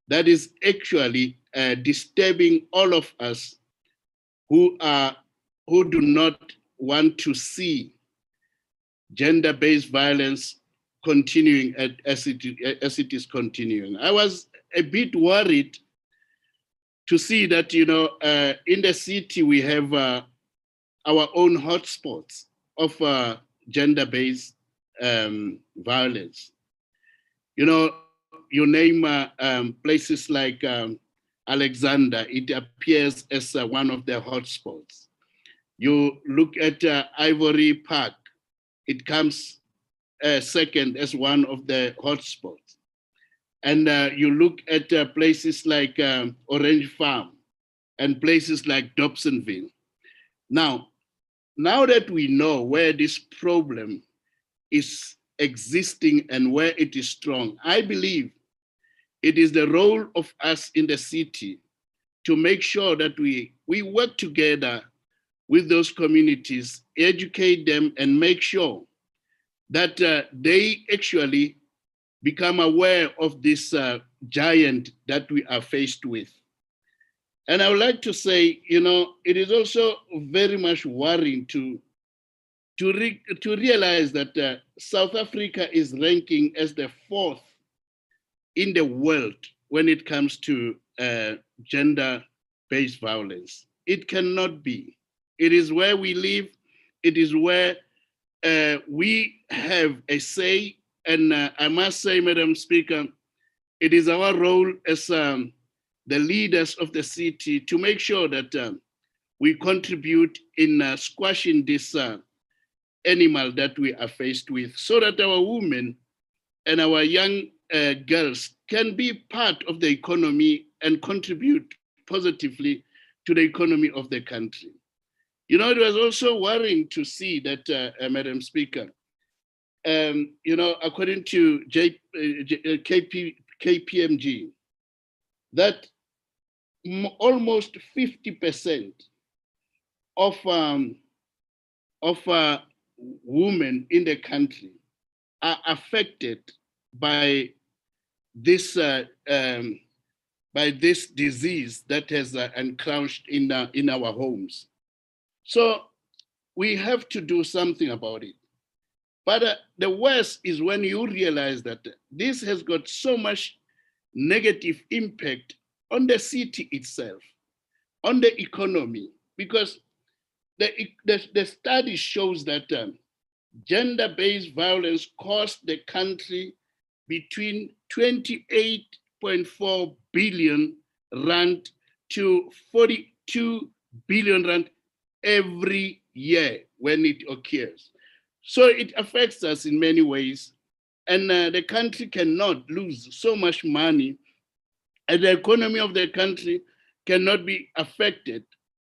that is actually disturbing all of us who do not want to see gender-based violence continuing as it is continuing. I was a bit worried to see that, you know, in the city we have our own hotspots of gender-based violence. You know, you name places like Alexander, it appears as one of the hotspots. You look at Ivory Park, it comes second as one of the hotspots. And you look at places like Orange Farm and places like Dobsonville. Now that we know where this problem is existing and where it is strong, I believe it is the role of us in the city to make sure that we work together with those communities, educate them, and make sure that they actually become aware of this giant that we are faced with. And I would like to say, you know, it is also very much worrying to realize that South Africa is ranking as the 4th in the world when it comes to gender-based violence. It cannot be. It is where we live. It is where we have a say. And I must say, Madam Speaker, it is our role as the leaders of the city to make sure that we contribute in squashing this animal that we are faced with, so that our women and our young girls can be part of the economy and contribute positively to the economy of the country. You know, it was also worrying to see that, Madam Speaker, you know, according to KPMG, that almost 50% of women in the country are affected by this disease that has encroached in our homes. So we have to do something about it. But the worst is when you realize that this has got so much negative impact on the city itself, on the economy, because the study shows that gender-based violence cost the country between 28.4 billion rand to 42 billion rand every year when it occurs. So it affects us in many ways, and the country cannot lose so much money, and the economy of the country cannot be affected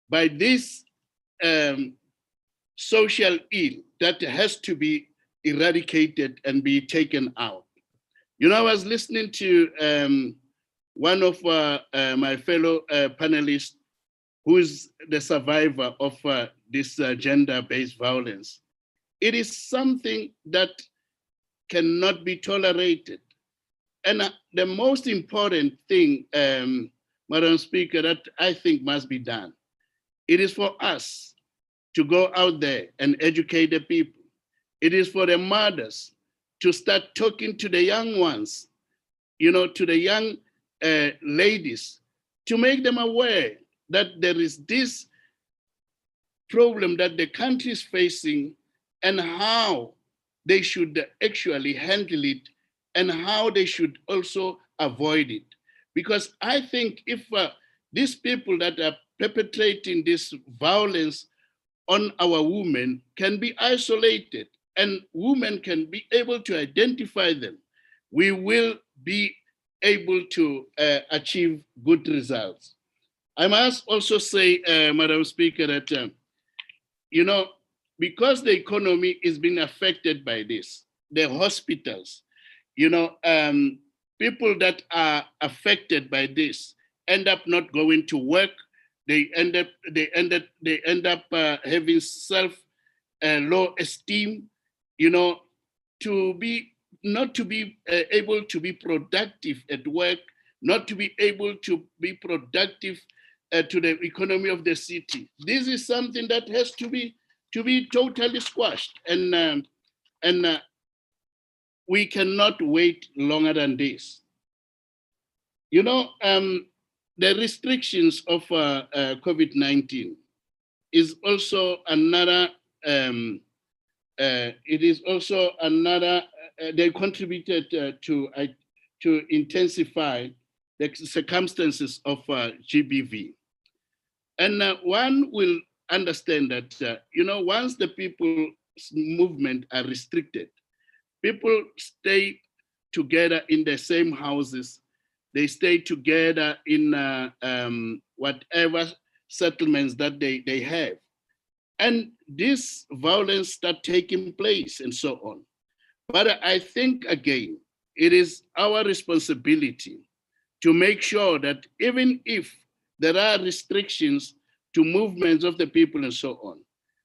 by this social ill that has to be eradicated and be taken out. You know, I was listening to one of my fellow panelists who is the survivor of this gender-based violence. It is something that cannot be tolerated. And the most important thing, Madam Speaker, that I think must be done, it is for us to go out there and educate the people. It is for the mothers to start talking to the young ones, you know, to the young ladies, to make them aware that there is this problem that the country is facing and how they should actually handle it and how they should also avoid it. Because I think if these people that are perpetrating this violence on our women can be isolated and women can be able to identify them, we will be able to achieve good results. I must also say, Madam Speaker, that, you know, because the economy is being affected by this, the hospitals, you know, people that are affected by this end up not going to work. They end up having low esteem, you know, not to be able to be productive at work not to be able to be productive to the economy of the city. This is something that has to be totally squashed, and we cannot wait longer than this. You know, the restrictions of COVID-19 is also another. It is also another. They contributed to intensify the circumstances of GBV, and one will understand that you know, once the people's movement are restricted, people stay together in the same houses. They stay together in whatever settlements that they have. And this violence start taking place and so on. But I think, again, it is our responsibility to make sure that even if there are restrictions to movements of the people and so on,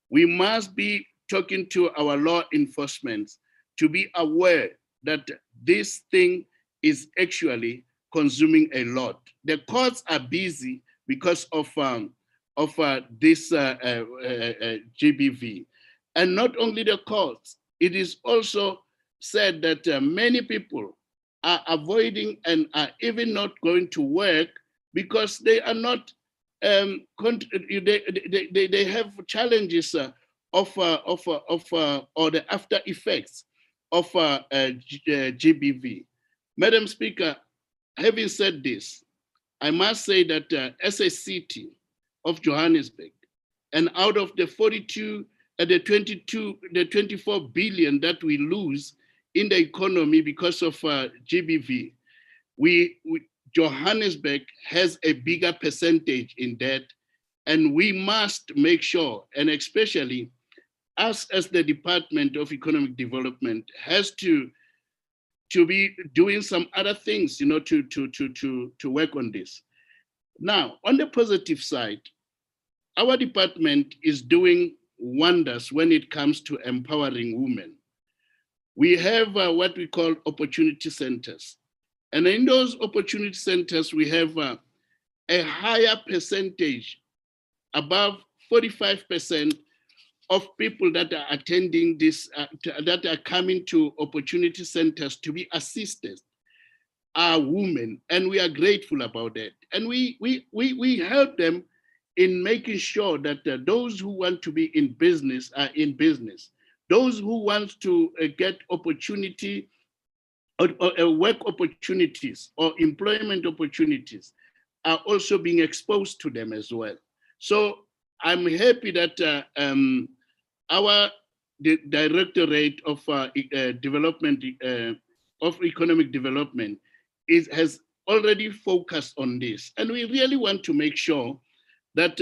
we must be talking to our law enforcement to be aware that this thing is actually consuming a lot. The courts are busy because of this GBV. And not only the courts, it is also said that many people are avoiding and are even not going to work because they are not, they have challenges or the after effects of GBV. Madam Speaker, having said this, I must say that as a city of Johannesburg, and out of the 24 billion that we lose in the economy because of GBV, Johannesburg has a bigger percentage in that, and we must make sure, and especially us as the Department of Economic Development has to be doing some other things, you know, to work on this. Now, on the positive side, our department is doing wonders when it comes to empowering women. We have what we call opportunity centers. And in those opportunity centers, we have a higher percentage, above 45% of people that are attending this, that are coming to opportunity centers to be assisted are women, and we are grateful about that. And we help them in making sure that those who want to be in business are in business. Those who want to get opportunity or work opportunities or employment opportunities are also being exposed to them as well. So I'm happy that our Directorate of Development of Economic Development has already focused on this, and we really want to make sure that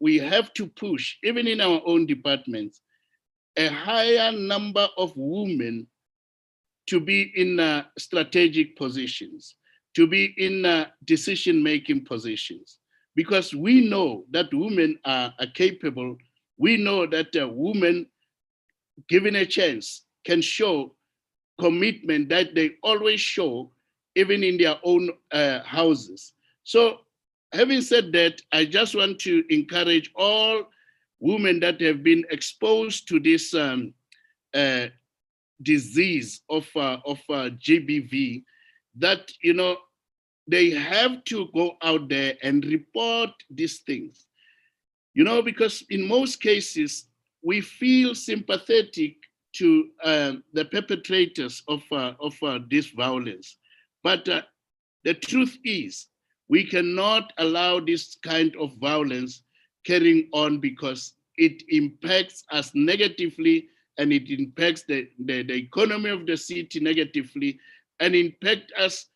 we have to push, even in our own departments, a higher number of women to be in strategic positions, to be in decision-making positions, because we know that women are capable. We know that women, given a chance, can show commitment that they always show, even in their own houses. So having said that, I just want to encourage all women that have been exposed to this disease of GBV, that, you know, they have to go out there and report these things, you know, because in most cases, we feel sympathetic to the perpetrators of this violence. But the truth is, we cannot allow this kind of violence carrying on, because it impacts us negatively, and it impacts the economy of the city negatively, and impact us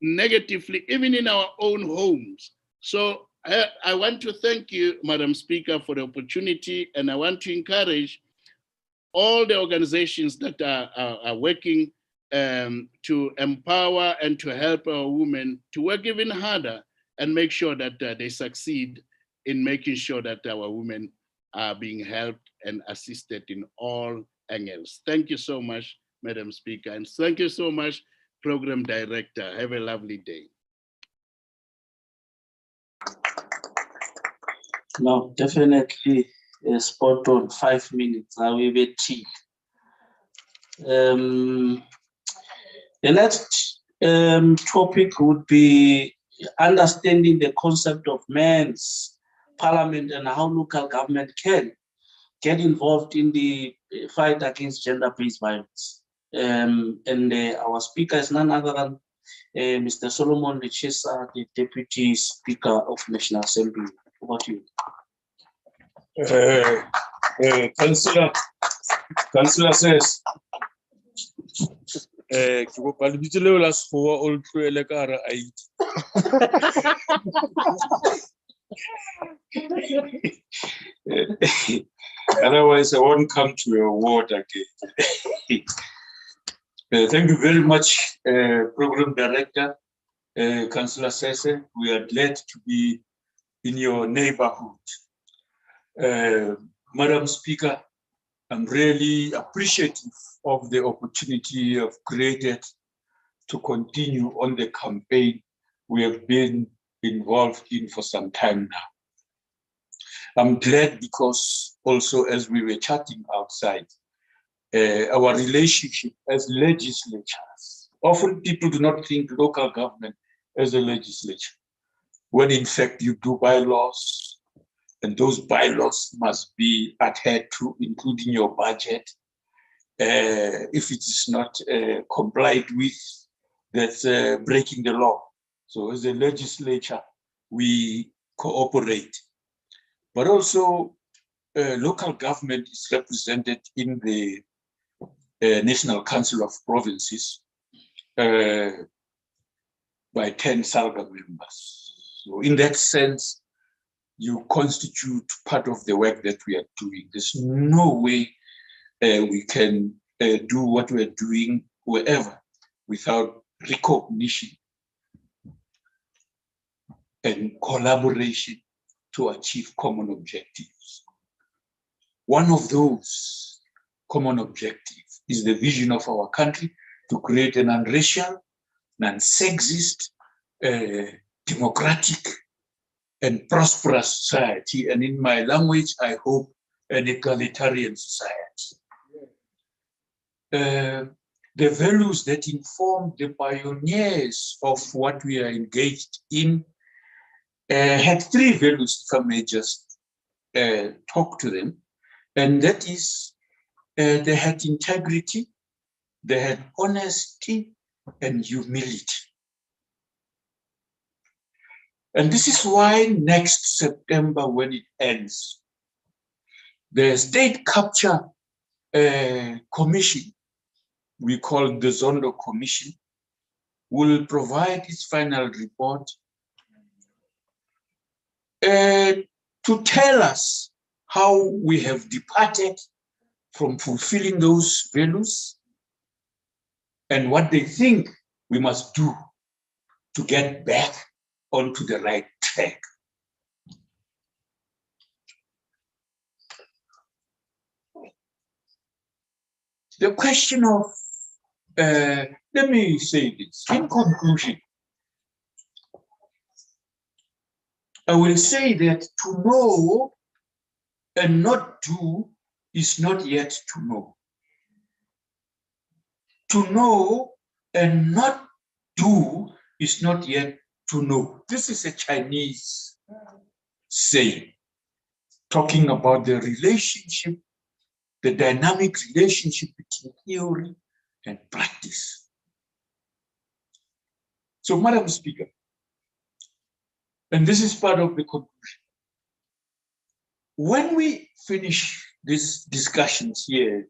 negatively even in our own homes. So I want to thank you, Madam Speaker, for the opportunity, and I want to encourage all the organizations that are working to empower and to help our women to work even harder and make sure that they succeed in making sure that our women are being helped and assisted in all angles. Thank you so much, Madam Speaker, and thank you so much, Program Director. Have a lovely day. No, definitely spot on. 5 minutes. I will be cheap. The next topic would be understanding the concept of men's parliament and how local government can get involved in the fight against gender-based violence. Our speaker is none other than Mr. Solomon Lichisa, the Deputy Speaker of National Assembly. Over to you. Councillor says, ke kopa lebitso leo la sekgowa o le tlohele ka hara ID. Otherwise, I won't come to your ward again. Thank you very much, Program Director, Councillor Sese. We are glad to be in your neighborhood. Madam Speaker, I'm really appreciative of the opportunity you have created to continue on the campaign we have been involved in for some time now. I'm glad because also as we were chatting outside, our relationship as legislatures, often people do not think local government as a legislature, when in fact you do bylaws, and those bylaws must be adhered to, including your budget. If it is not complied with, that's breaking the law. So as a legislature, we cooperate. But also, local government is represented in the National Council of Provinces by 10 SALGA members. So in that sense, you constitute part of the work that we are doing. There's no way we can do what we're doing wherever without recognition and collaboration to achieve common objectives. One of those common objectives is the vision of our country to create an unracial, non-sexist, democratic, and prosperous society. And in my language, I hope an egalitarian society. The values that inform the pioneers of what we are engaged in had 3 values, if I may just talk to them. And that is, they had integrity, they had honesty, and humility. And this is why next September, when it ends, the State Capture Commission, we call the Zondo Commission, will provide its final report to tell us how we have departed from fulfilling those values and what they think we must do to get back onto the right track. The question of, let me say this, in conclusion, I will say that to know and not do is not yet to know. To know and not do is not yet to know. This is a Chinese saying, talking about the relationship, the dynamic relationship between theory and practice. So, Madam Speaker, and this is part of the conclusion. When we finish these discussions here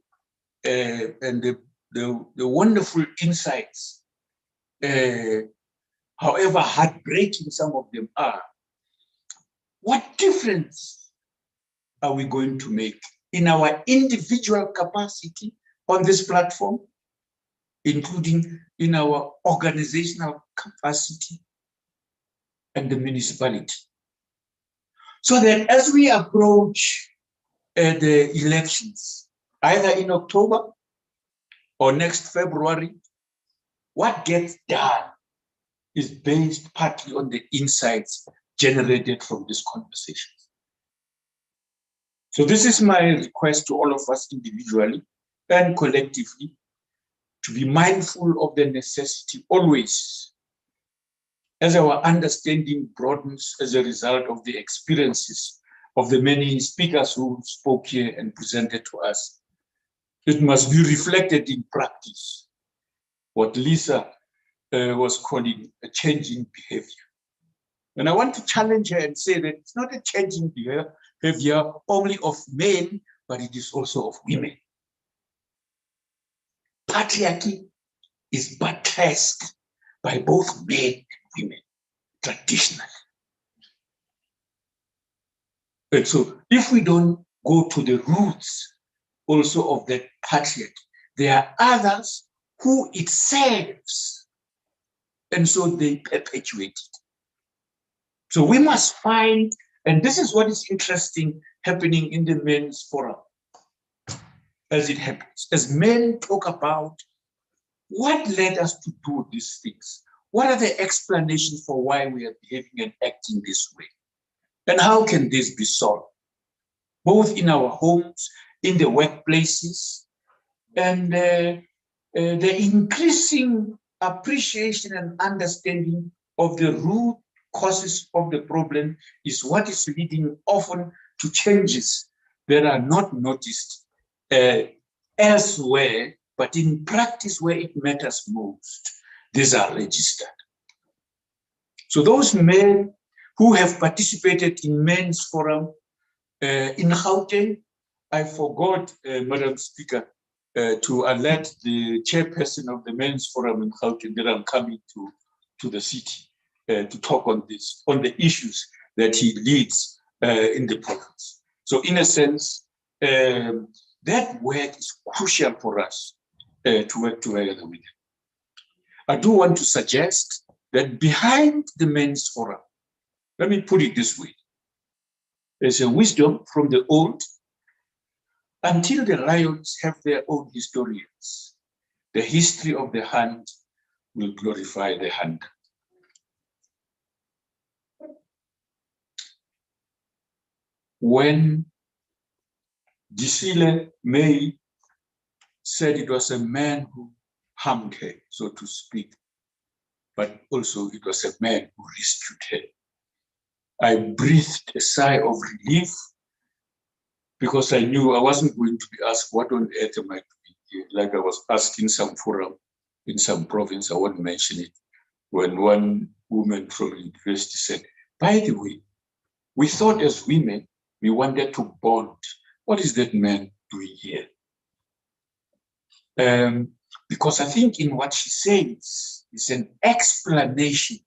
and the wonderful insights, however heartbreaking some of them are, what difference are we going to make in our individual capacity on this platform, including in our organizational capacity and the municipality? So that as we approach the elections, either in October or next February, what gets done is based partly on the insights generated from these conversations. So this is my request to all of us individually and collectively to be mindful of the necessity always, as our understanding broadens as a result of the experiences of the many speakers who spoke here and presented to us. It must be reflected in practice, what Lisa was calling a changing behavior. And I want to challenge her and say that it's not a changing behavior only of men, but it is also of women. Patriarchy is buttressed by both men and women, traditionally. And so if we don't go to the roots also of that patriarchy, there are others who it serves, and so they perpetuate it. So we must find, and this is what is interesting happening in the men's forum, as it happens, as men talk about what led us to do these things. What are the explanations for why we are behaving and acting this way? And how can this be solved? Both in our homes, in the workplaces, and the increasing appreciation and understanding of the root causes of the problem is what is leading often to changes that are not noticed elsewhere, but in practice where it matters most, these are registered. So those men who have participated in men's forum in Gauteng, I forgot, Madam Speaker, to alert the chairperson of the men's forum in Gauteng that I'm coming to the city to talk on this, on the issues that he leads in the province. So in a sense, that work is crucial for us to work together with them. I do want to suggest that behind the men's forum, let me put it this way, there's a wisdom from the old. Until the lions have their own historians, the history of the hunt will glorify the hunter. When Gisile May said it was a man who harmed her, so to speak, but also it was a man who rescued her, I breathed a sigh of relief because I knew I wasn't going to be asked what on earth am I doing here, like I was asked in some forum, in some province, I won't mention it, when one woman from the university said, by the way, we thought as women, we wanted to bond. What is that man doing here? Because I think in what she says is an explanation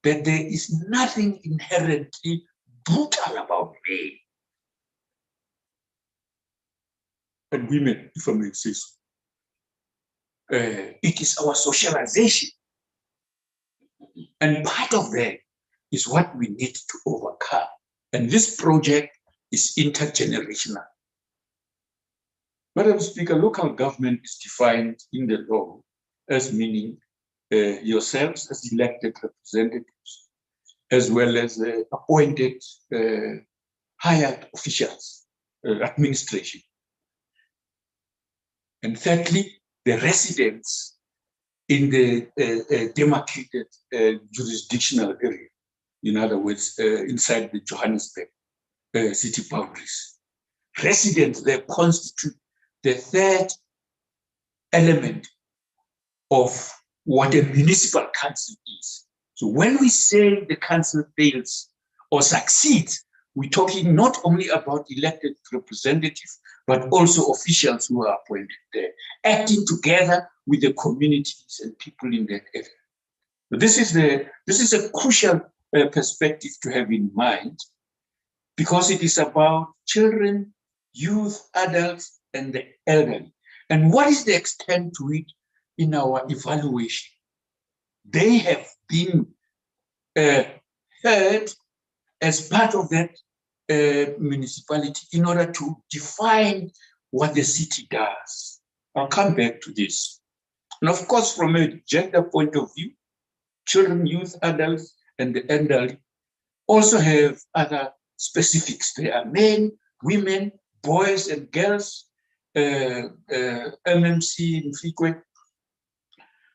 that there is nothing inherently brutal about men and women, if I may say so. It is our socialization. And part of that is what we need to overcome. And this project is intergenerational. Madam Speaker, local government is defined in the law as meaning yourselves as elected representatives, as well as appointed hired officials, administration. And thirdly, the residents in the demarcated jurisdictional area. In other words, inside the Johannesburg city boundaries. Residents there constitute the third element of what a municipal council is. So when we say the council fails or succeeds, we're talking not only about elected representatives, but also officials who are appointed there, acting together with the communities and people in that area. So this is a crucial perspective to have in mind, because it is about children, youth, adults, and the elderly. And what is the extent to it in our evaluation? They have been heard as part of that municipality in order to define what the city does. I'll come back to this. And of course, from a gender point of view, children, youth, adults, and the elderly also have other specifics. They are men, women, boys and girls, MMC in frequent,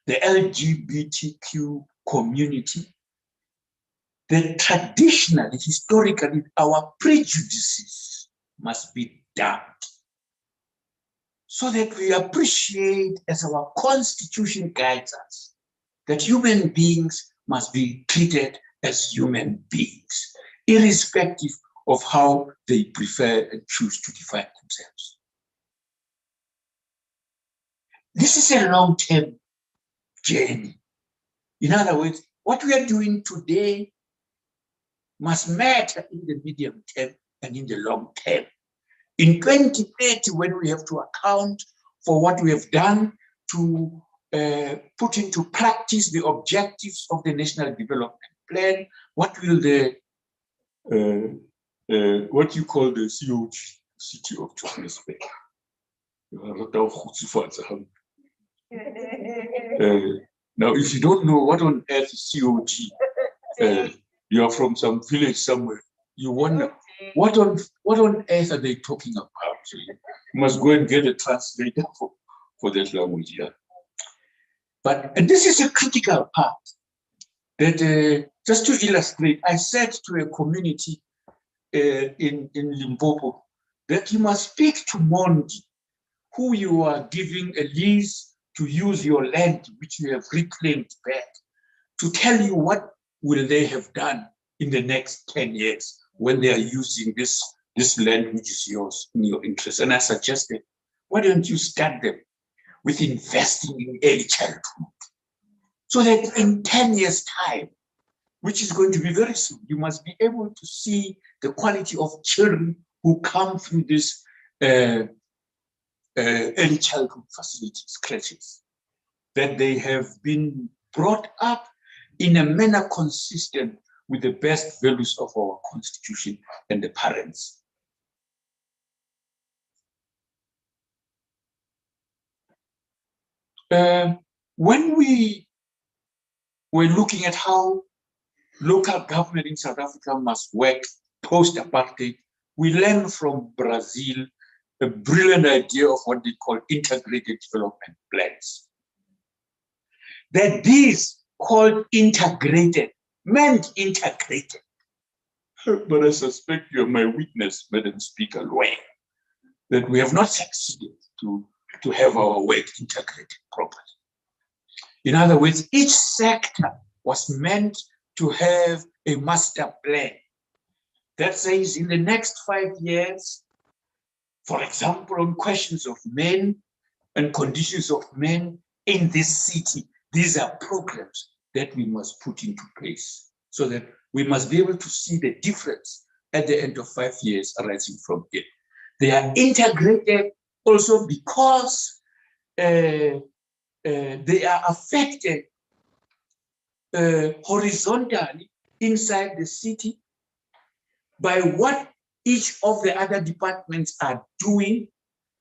the LGBTQ community. Then traditionally, historically, our prejudices must be dumped so that we appreciate, as our constitution guides us, that human beings must be treated as human beings, irrespective of how they prefer and choose to define themselves. This is a long-term journey. In other words, what we are doing today must matter in the medium term and in the long term. In 2030, when we have to account for what we have done to put into practice the objectives of the National Development Plan, what will the, what you call the COG, City of Johannesburg? Now, if you don't know what on earth is COG, you are from some village somewhere, you wonder, what on earth are they talking about? So you must go and get a translator for that language here. And this is a critical part that, just to illustrate, I said to a community in Limpopo that you must speak to Mondi, who you are giving a lease to use your land, which you have reclaimed back, to tell you what will they have done in the next 10 years when they are using this land which is yours in your interest. And I suggested, why don't you start them with investing in early childhood, so that in 10 years' time, which is going to be very soon, you must be able to see the quality of children who come through this early childhood facilities, creches, that they have been brought up in a manner consistent with the best values of our constitution and the parents. When we were looking at how local government in South Africa must work post-apartheid, we learned from Brazil a brilliant idea of what they call integrated development plans. That these called integrated meant integrated. But I suspect you're my witness, Madam Speaker, Loy, that we have not succeeded to have our work integrated properly. In other words, each sector was meant to have a master plan that says in the next 5 years, for example, on questions of men and conditions of men in this city, these are programs that we must put into place, so that we must be able to see the difference at the end of 5 years arising from it. They are integrated also because they are affected horizontally inside the city by what each of the other departments are doing: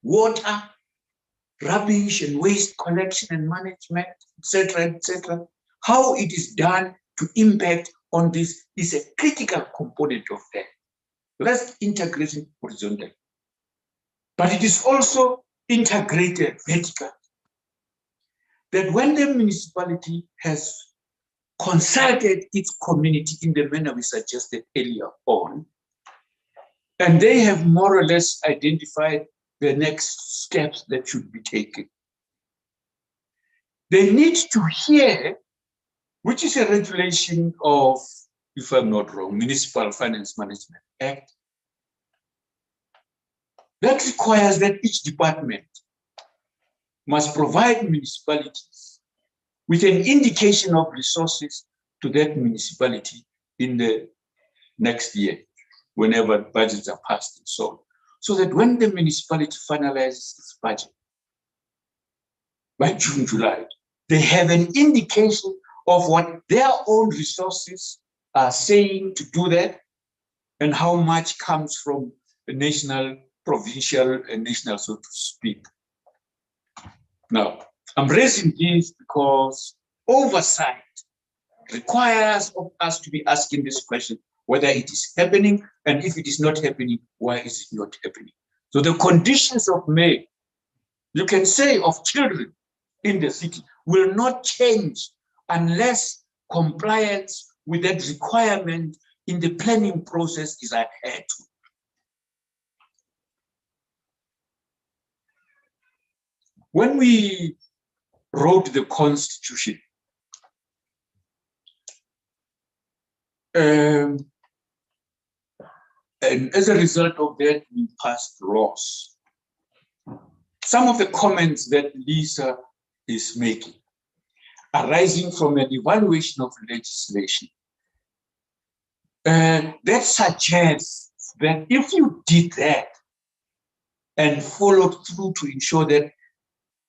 water, rubbish and waste collection and management, etc. How it is done to impact on this is a critical component of that. That's integration horizontally. But it is also integrated vertically. That when the municipality has consulted its community in the manner we suggested earlier on, and they have more or less identified the next steps that should be taken, they need to hear, which is a regulation of, if I'm not wrong, Municipal Finance Management Act, that requires that each department must provide municipalities with an indication of resources to that municipality in the next year, whenever budgets are passed and so on. So that when the municipality finalizes its budget by June, July, they have an indication of what their own resources are saying to do that, and how much comes from the national, provincial, and national, so to speak. Now, I'm raising this because oversight requires of us to be asking this question, whether it is happening, and if it is not happening, why is it not happening? So the conditions of men, you can say of children in the city, will not change unless compliance with that requirement in the planning process is adhered to. When we wrote the Constitution, and as a result of that, we passed laws. Some of the comments that Lisa is making, arising from an evaluation of legislation, that suggests that if you did that and followed through to ensure that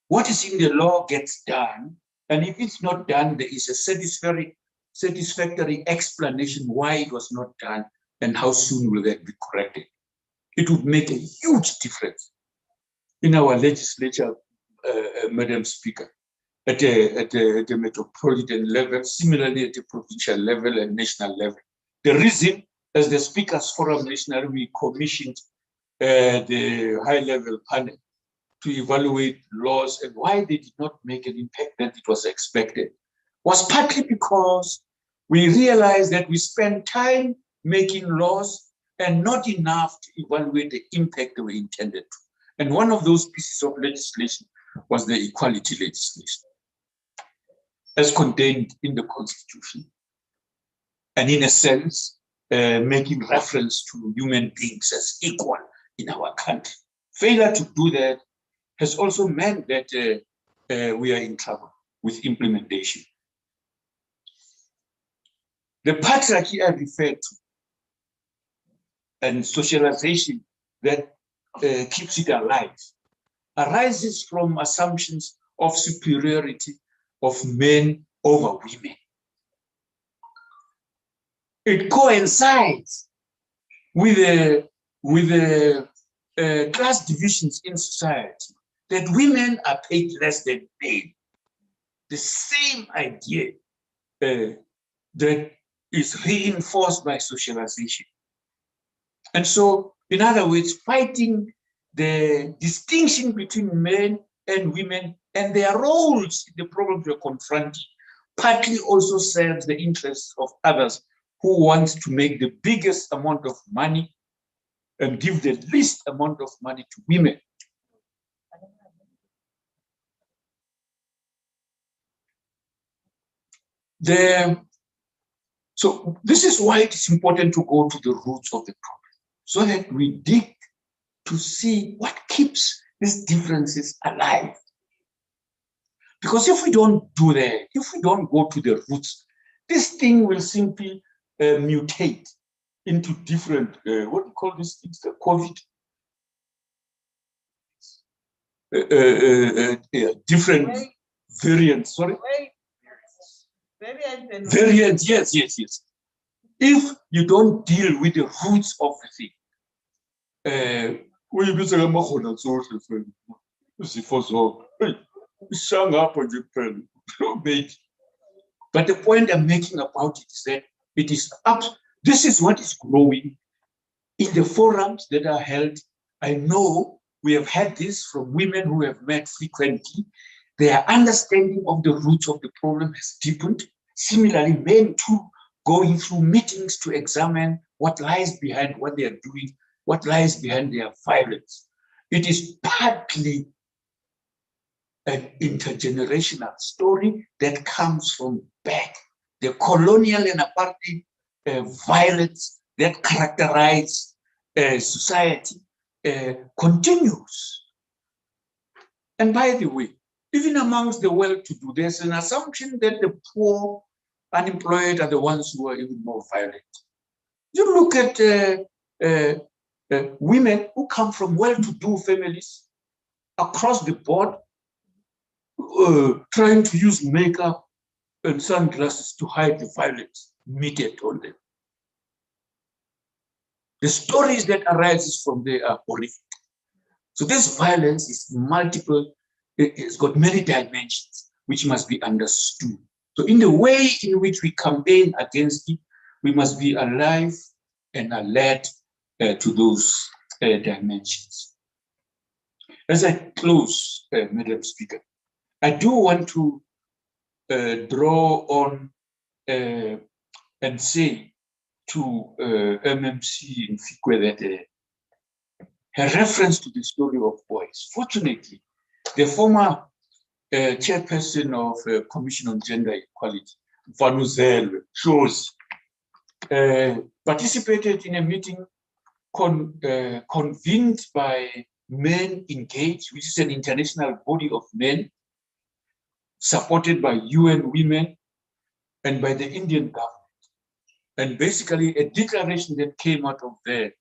what is in the law gets done, and if it's not done, there is a satisfactory explanation why it was not done and how soon will that be corrected. It would make a huge difference in our legislature, Madam Speaker, at the metropolitan level, similarly at the provincial level and national level. The reason, as the Speakers Forum National, we commissioned the high-level panel to evaluate laws and why they did not make an impact that it was expected, was partly because we realized that we spent time making laws and not enough to evaluate the impact they were intended to. And one of those pieces of legislation was the equality legislation, as contained in the Constitution, and in a sense, making reference to human beings as equal in our country. Failure to do that has also meant that we are in trouble with implementation. The patriarchy I referred to and socialization that keeps it alive arises from assumptions of superiority of men over women. It coincides with the class divisions in society, that women are paid less than men. The same idea that is reinforced by socialization. And so, in other words, fighting the distinction between men and women and their roles in the problems we're confronting partly also serves the interests of others who want to make the biggest amount of money and give the least amount of money to women. So this is why it is important to go to the roots of the problem, so that we dig to see what keeps these differences alive. Because if we don't do that, if we don't go to the roots, this thing will simply mutate into different, what do you call these things, the COVID? Different variants, sorry? Variants, yes. If you don't deal with the roots of the thing, but the point I'm making about it is that it is up. This is what is growing in the forums that are held. I know we have had this from women who have met frequently. Their understanding of the roots of the problem has deepened. Similarly, men too, going through meetings to examine what lies behind what they are doing, what lies behind their violence. It is partly an intergenerational story that comes from back. The colonial and apartheid violence that characterize society continues. And by the way, even amongst the well-to-do, there's an assumption that the poor, unemployed are the ones who are even more violent. You look at women who come from well-to-do families across the board, trying to use makeup and sunglasses to hide the violence meted on them. The stories that arises from there are horrific. So this violence is multiple it's got many dimensions which must be understood. So in the way in which we campaign against it, we must be alive and alert to those dimensions. As I close, Madam Speaker, I do want to draw on and say to MMC in Fikwe that her reference to the story of boys. Fortunately, the former chairperson of Commission on Gender Equality, Vanuzel, shows participated in a meeting convened by Men Engaged, which is an international body of men supported by UN Women and by the Indian government. And basically a declaration that came out of there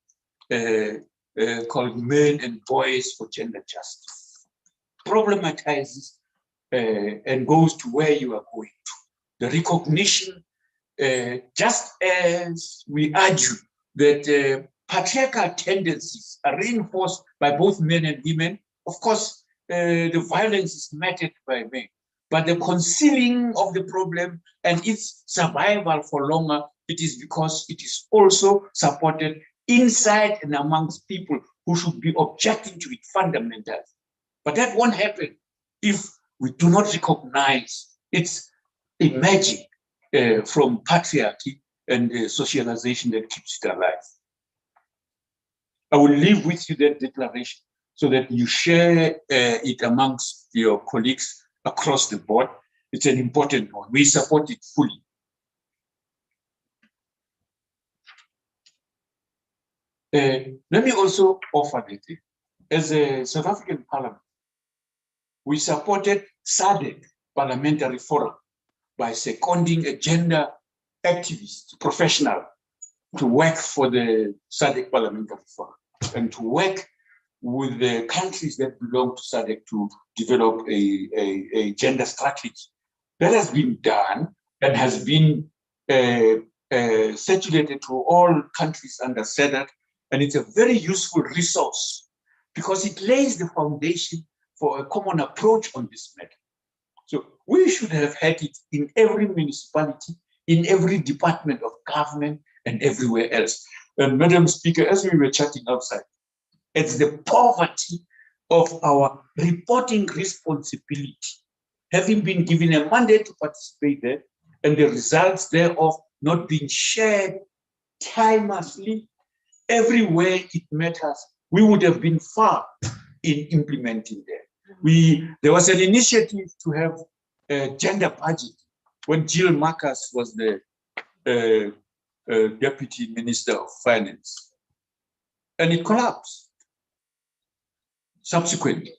called Men and Boys for Gender Justice, problematizes and goes to where you are going to. The recognition, just as we argue that patriarchal tendencies are reinforced by both men and women, of course, the violence is meted by men, but the concealing of the problem and its survival for longer, it is because it is also supported inside and amongst people who should be objecting to it fundamentally. But that won't happen if we do not recognize its emerging from patriarchy and socialization that keeps it alive. I will leave with you that declaration so that you share it amongst your colleagues across the board. It's an important one. We support it fully. Let me also offer that as a South African Parliament, we supported SADC Parliamentary Forum by seconding a gender activist professional to work for the SADC Parliamentary Forum and to work with the countries that belong to SADC to develop a gender strategy. That has been done and has been circulated to all countries under SADC, and it's a very useful resource because it lays the foundation for a common approach on this matter. So we should have had it in every municipality, in every department of government, and everywhere else. And Madam Speaker, as we were chatting outside, it's the poverty of our reporting responsibility, having been given a mandate to participate there, and the results thereof not being shared timelessly everywhere it matters. We would have been far in implementing that. There was an initiative to have a gender budget when Jill Marcus was the Deputy Minister of Finance, and it collapsed. Subsequently,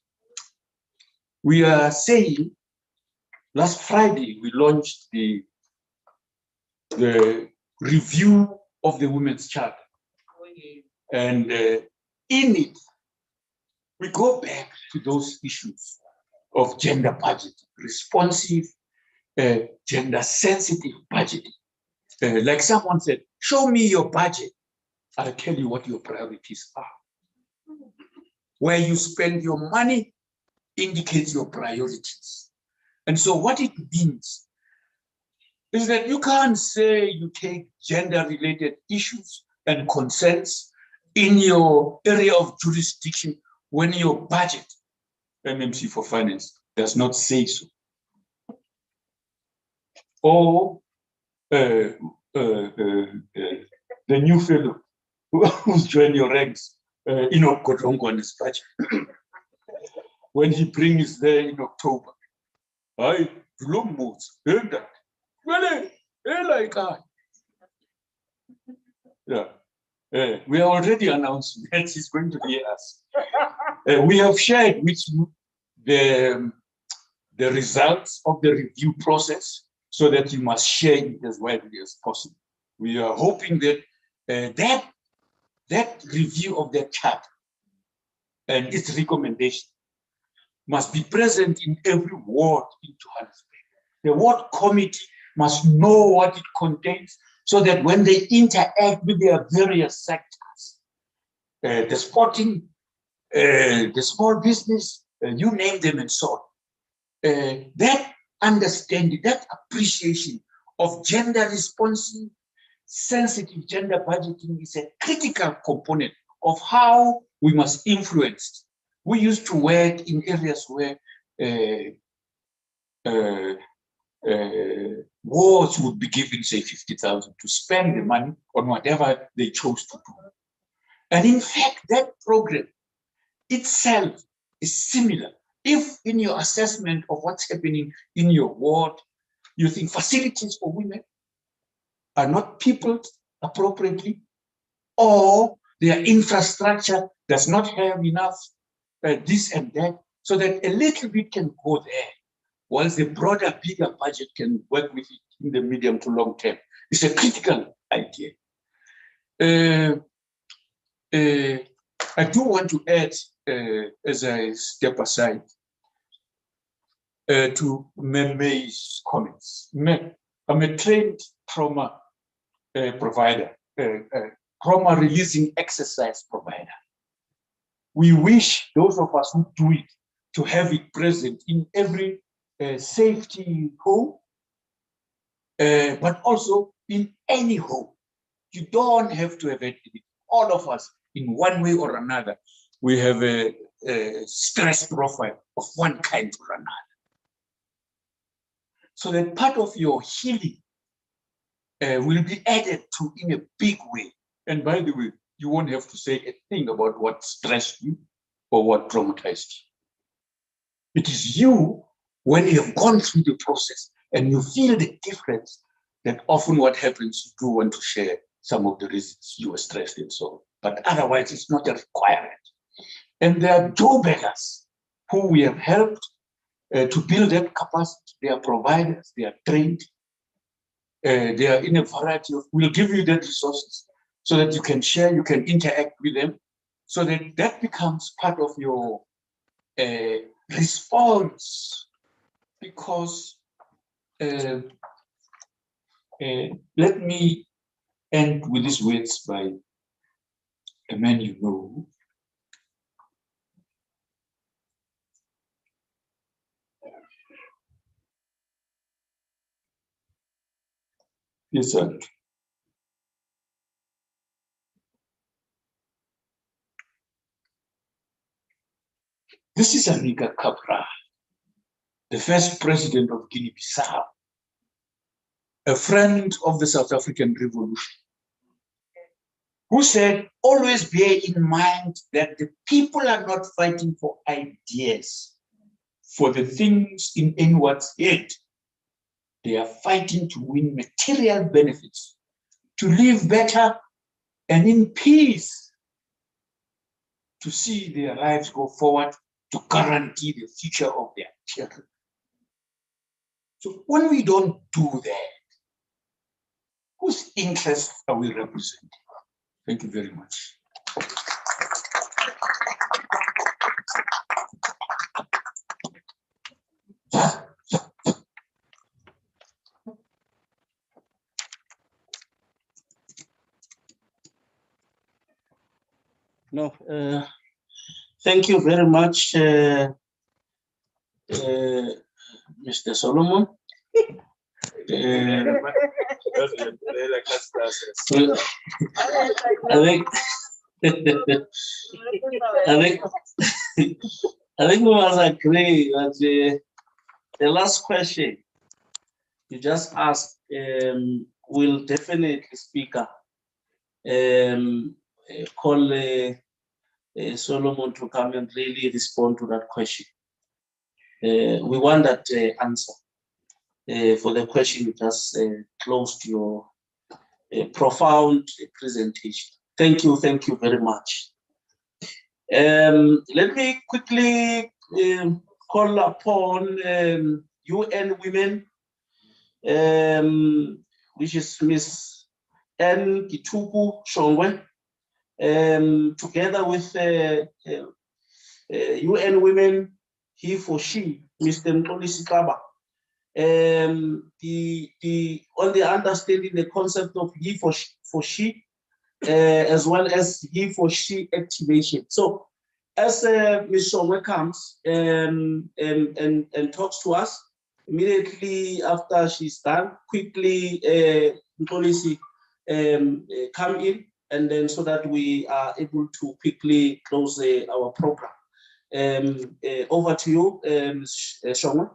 we are saying last Friday we launched the review of the Women's Charter, and in it we go back to those issues of gender budget, responsive, gender sensitive budgeting. Like someone said, show me your budget, I'll tell you what your priorities are. Where you spend your money indicates your priorities. And so what it means is that you can't say you take gender-related issues and concerns in your area of jurisdiction when your budget, MMC for Finance, does not say so. Or the new fellow who's joined your ranks, Kotongo on his budget, when he brings there in October, I moves, heard that. Really, like I. Yeah. We are already announcing that he's going to hear us. We have shared with you the results of the review process so that you must share it as widely as possible. We are hoping that that review of the charter and its recommendation must be present in every ward in Johannesburg. The ward committee must know what it contains so that when they interact with their various sectors, the sporting, the small business, you name them and so on. That understanding, that appreciation of gender responsive, sensitive gender budgeting is a critical component of how we must influence. We used to work in areas where wards would be given, say, 50,000 to spend the money on whatever they chose to do. And in fact, that program itself is similar. If in your assessment of what's happening in your ward, you think facilities for women are not peopled appropriately, or their infrastructure does not have enough this and that, so that a little bit can go there, whilst the broader, bigger budget can work with it in the medium to long term. It's a critical idea. I do want to add, as I step aside, to May's comments. I'm a trained trauma provider, trauma releasing exercise provider. We wish, those of us who do it, to have it present in every safety home, but also in any home. You don't have to have it. All of us, in one way or another, we have a stress profile of one kind or another. So that part of your healing will be added to in a big way. And by the way, you won't have to say a thing about what stressed you or what traumatized you. It is you, when you have gone through the process and you feel the difference, that often what happens, you do want to share some of the reasons you were stressed and so on. But otherwise, it's not a requirement. And there are job beggars who we have helped to build that capacity. They are providers, they are trained, they are in a variety of, we'll give you that resources so that you can share, you can interact with them, so that that becomes part of your response. Because let me end with these words by a man you know. Yes, sir. This is Amika Cabral, the first president of Guinea-Bissau, a friend of the South African Revolution, who said, always bear in mind that the people are not fighting for ideas, for the things in anyone's head. They are fighting to win material benefits, to live better and in peace, to see their lives go forward, to guarantee the future of their children. So when we don't do that, whose interests are we representing? Thank you very much. No, thank you very much, Mr. Solomon. I think we must agree that the last question you just asked will definitely Speaker call Solomon to come and really respond to that question. We want that answer for the question you just closed your profound presentation. Thank you very much. Let me quickly call upon UN Women, which is Miss N. Kituku Shongwe, together with UN Women, Heforshe, Mr. Mtolisi Kaba. On the understanding the concept of Heforshe, as well as Heforshe activation. So As Ms. Shongwe comes and talks to us, immediately after she's done, quickly policy come in, and then so that we are able to quickly close our program. Over to you, Ms. Shongwe.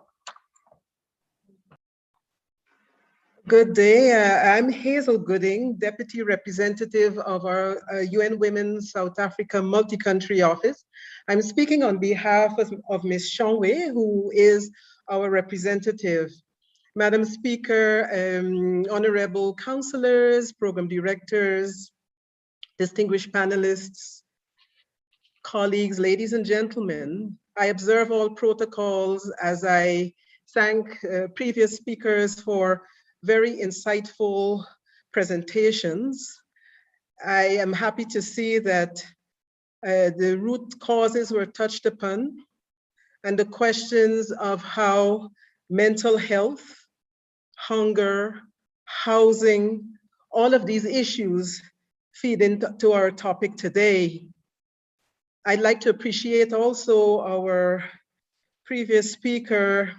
Good day. I'm Hazel Gooding, Deputy Representative of our UN Women South Africa Multi-Country Office. I'm speaking on behalf of Ms. Shongwe, who is our representative. Madam Speaker, honorable councillors, program directors, distinguished panelists, colleagues, ladies and gentlemen, I observe all protocols as I thank previous speakers for very insightful presentations. I am happy to see that the root causes were touched upon and the questions of how mental health, hunger, housing, all of these issues feed into our topic today. I'd like to appreciate also our previous speaker,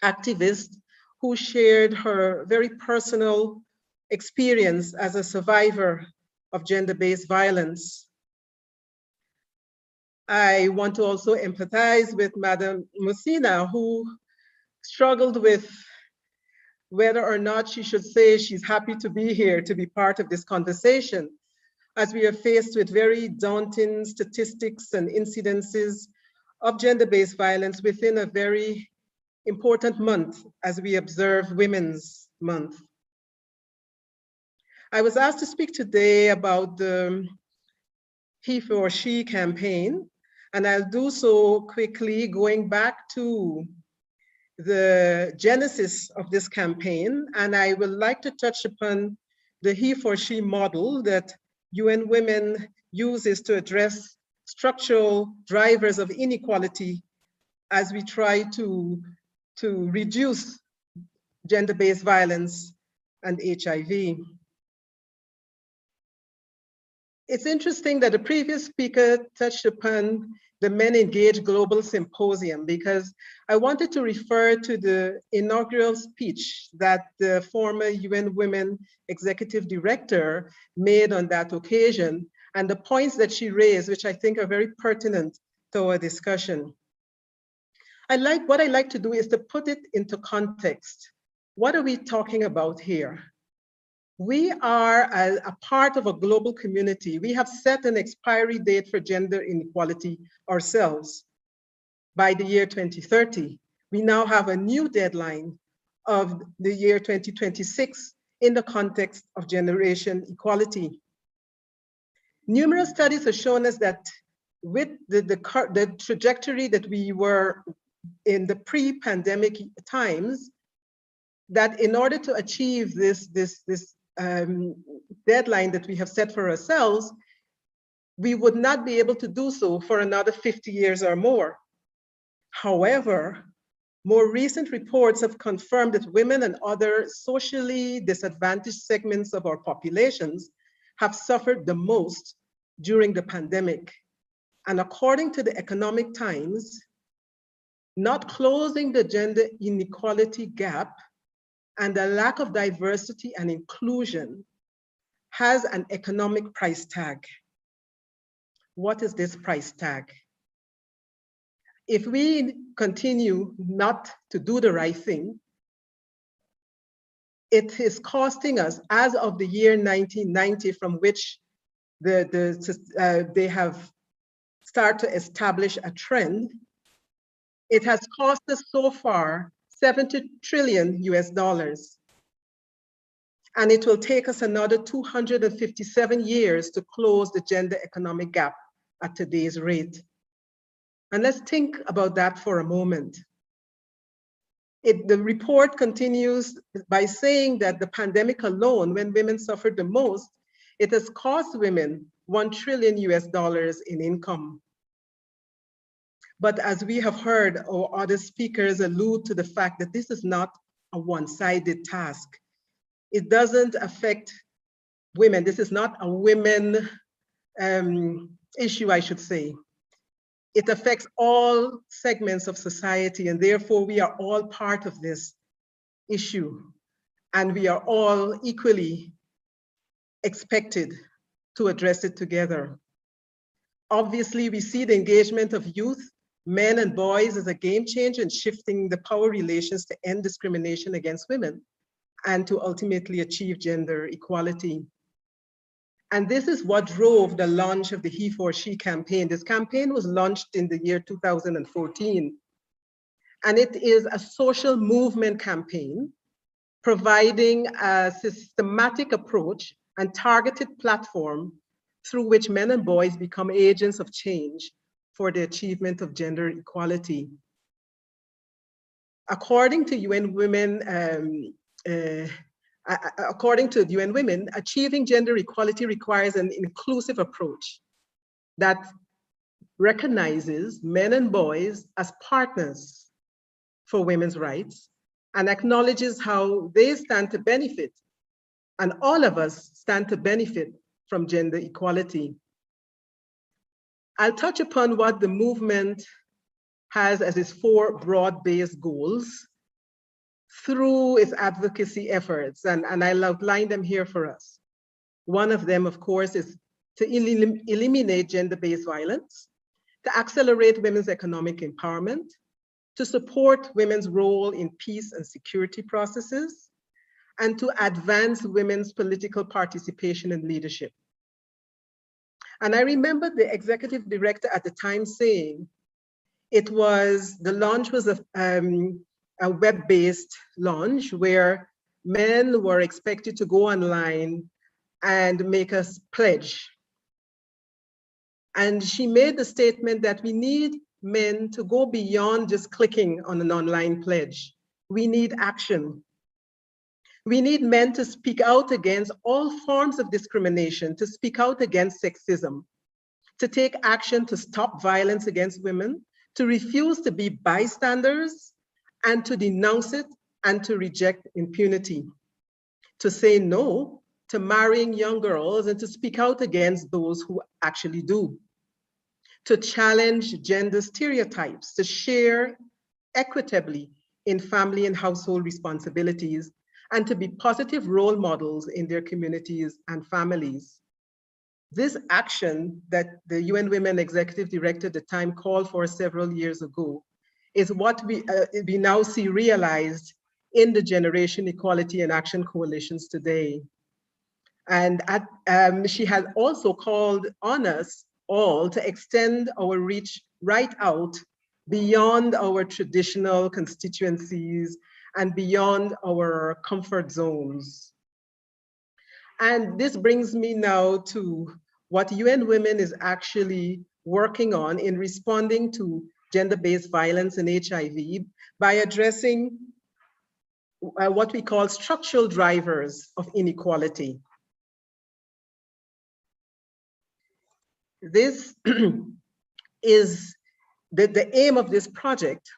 activist, who shared her very personal experience as a survivor of gender-based violence. I want to also empathize with Madam Musina, who struggled with whether or not she should say she's happy to be here to be part of this conversation, as we are faced with very daunting statistics and incidences of gender-based violence within a very important month as we observe Women's Month. I was asked to speak today about the Heforshe Campaign, and I'll do so quickly going back to the genesis of this campaign, and I would like to touch upon the Heforshe model that UN Women uses to address structural drivers of inequality as we try to reduce gender-based violence and HIV. It's interesting that the previous speaker touched upon the Men Engage Global Symposium, because I wanted to refer to the inaugural speech that the former UN Women Executive Director made on that occasion, and the points that she raised, which I think are very pertinent to our discussion. What I like to do is to put it into context. What are we talking about here? We are a part of a global community. We have set an expiry date for gender inequality ourselves by the year 2030. We now have a new deadline of the year 2026 in the context of generation equality. Numerous studies have shown us that with the trajectory that we were in the pre-pandemic times, that in order to achieve this deadline that we have set for ourselves, we would not be able to do so for another 50 years or more. However, more recent reports have confirmed that women and other socially disadvantaged segments of our populations have suffered the most during the pandemic. And according to the Economic Times, not closing the gender inequality gap and the lack of diversity and inclusion has an economic price tag. What is this price tag? If we continue not to do the right thing, it is costing us, as of the year 1990, from which they have started to establish a trend, it has cost us so far $70 trillion US. And it will take us another 257 years to close the gender economic gap at today's rate. And let's think about that for a moment. The report continues by saying that the pandemic alone, when women suffered the most, it has cost women $1 trillion US in income. But as we have heard, or other speakers allude to the fact that this is not a one-sided task. It doesn't affect women. This is not a women issue, I should say. it affects all segments of society, and therefore we are all part of this issue, and we are all equally expected to address it together. Obviously, we see the engagement of youth, men and boys as a game changer in shifting the power relations to end discrimination against women and to ultimately achieve gender equality. And this is what drove the launch of the Heforshe Campaign. This campaign was launched in the year 2014, and it is a social movement campaign providing a systematic approach and targeted platform through which men and boys become agents of change for the achievement of gender equality. According to UN Women, achieving gender equality requires an inclusive approach that recognizes men and boys as partners for women's rights and acknowledges how they stand to benefit, and all of us stand to benefit from gender equality. I'll touch upon what the movement has as its 4 broad-based goals through its advocacy efforts, and I'll outline them here for us. One of them, of course, is to eliminate gender-based violence, to accelerate women's economic empowerment, to support women's role in peace and security processes, and to advance women's political participation and leadership. And I remember the executive director at the time saying the launch was a web-based launch where men were expected to go online and make a pledge. And she made the statement that we need men to go beyond just clicking on an online pledge. We need action. We need men to speak out against all forms of discrimination, to speak out against sexism, to take action to stop violence against women, to refuse to be bystanders, and to denounce it and to reject impunity, to say no to marrying young girls and to speak out against those who actually do, to challenge gender stereotypes, to share equitably in family and household responsibilities, and to be positive role models in their communities and families. This action that the UN Women Executive Director at the time called for several years ago is what we now see realized in the Generation Equality and Action Coalitions today. And she has also called on us all to extend our reach right out beyond our traditional constituencies and beyond our comfort zones. And this brings me now to what UN Women is actually working on in responding to gender-based violence and HIV by addressing what we call structural drivers of inequality. This is the aim of this project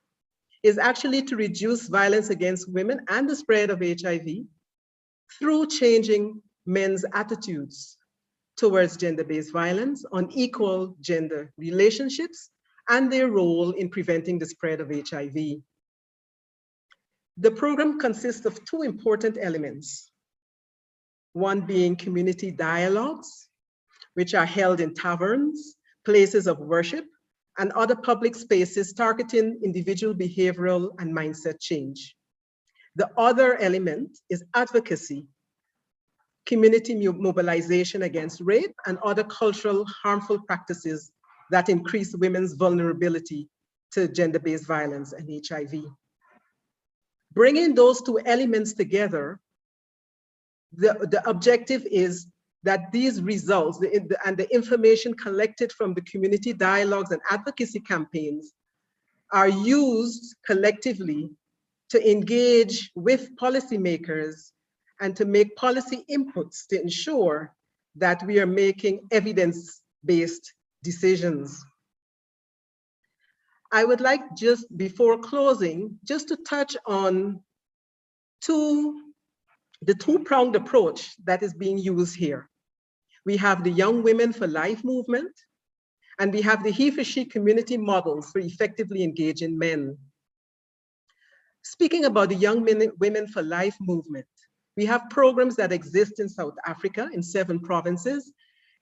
is actually to reduce violence against women and the spread of HIV through changing men's attitudes towards gender-based violence, on equal gender relationships, and their role in preventing the spread of HIV. The program consists of 2 important elements. One being community dialogues, which are held in taverns, places of worship, and other public spaces targeting individual behavioral and mindset change. The other element is advocacy, community mobilization against rape and other cultural harmful practices that increase women's vulnerability to gender-based violence and HIV. Bringing those 2 elements together, the objective is that these results and the information collected from the community dialogues and advocacy campaigns are used collectively to engage with policymakers and to make policy inputs to ensure that we are making evidence-based decisions. I would like, just before closing, just to touch on the 2-pronged approach that is being used here. We have the Young Women for Life movement, And we have the Heforshe community models for effectively engaging men. Speaking about the Young Women for Life movement, we have programs that exist in South Africa in 7 provinces,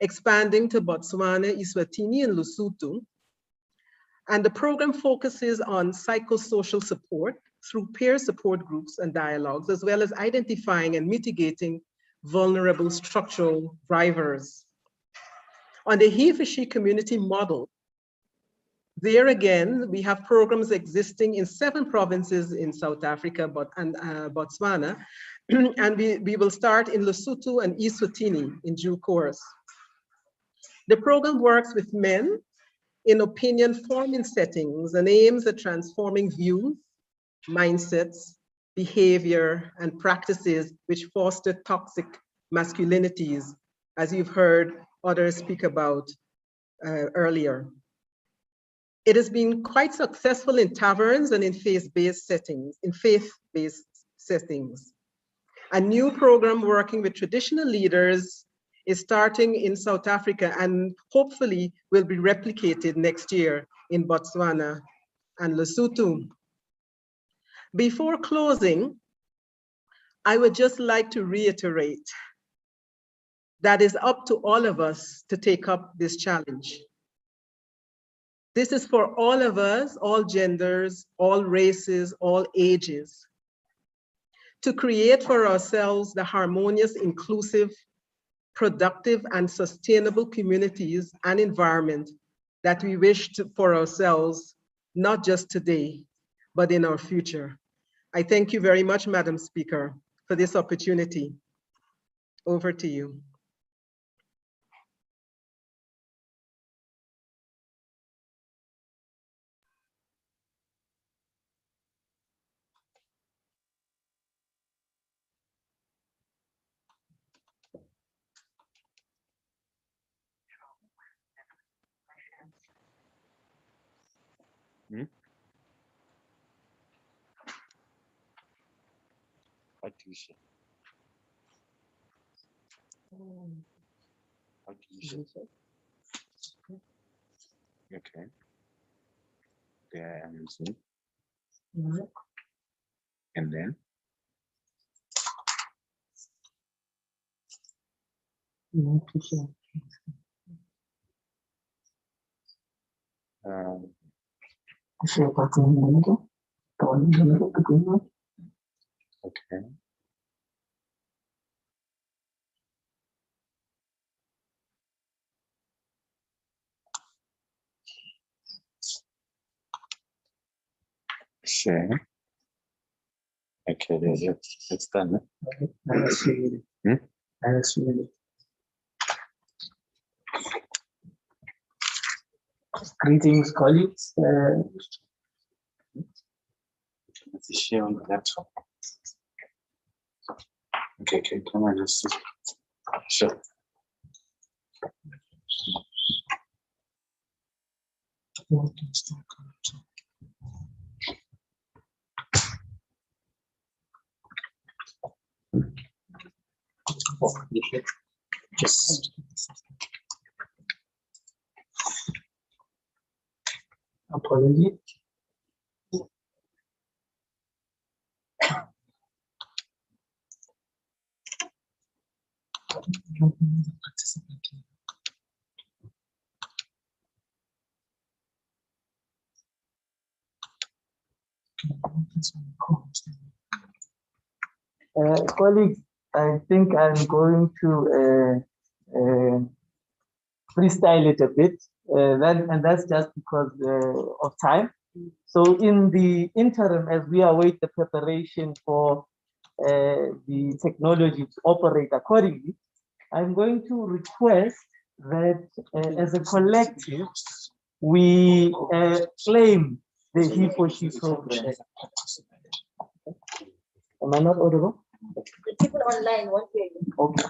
expanding to Botswana, Eswatini, and Lesotho. And the program focuses on psychosocial support through peer support groups and dialogues, as well as identifying and mitigating vulnerable structural drivers. On the Heforshe community model, there again, we have programs existing in 7 provinces in South Africa and Botswana, and we will start in Lesotho and Eswatini in due course. The program works with men in opinion-forming settings and aims at transforming views, mindsets, behavior, and practices which foster toxic masculinities, as you've heard others speak about earlier. It has been quite successful in taverns and in faith-based settings, A new program working with traditional leaders is starting in South Africa and hopefully will be replicated next year in Botswana and Lesotho. Before closing, I would just like to reiterate that it's up to all of us to take up this challenge. This is for all of us, all genders, all races, all ages, to create for ourselves the harmonious, inclusive, productive, and sustainable communities and environment that we wish for ourselves, not just today, but in our future. I thank you very much, Madam Speaker, for this opportunity. Over to you. What do you say? What do you say? Okay. There I am seeing. And then? Okay. Share. Okay, it's done. Greetings, colleagues. Let's share on the laptop. Okay, come on, let's see. Sure. Just Apology. Colleagues, I think I'm going to freestyle it a bit, and that's just because of time. So in the interim, as we await the preparation for the technology to operate accordingly, I'm going to request that as a collective, we claim the Heforshe program. Am I not audible? The people online won't hear you. Okay.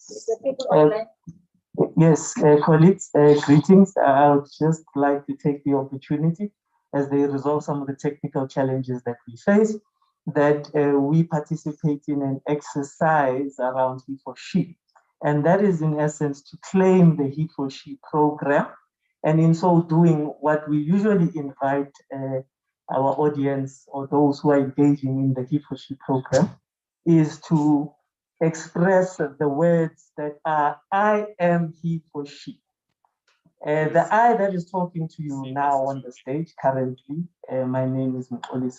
The people online. Yes, colleagues, greetings. I would just like to take the opportunity as they resolve some of the technical challenges that we face, that we participate in an exercise around Heforshe. And that is in essence to claim the Heforshe program. And in so doing, what we usually invite our audience or those who are engaging in the Heforshe program is to express the words that are I am Heforshe. The I that is talking to you now on the stage currently, my name is Mkoli,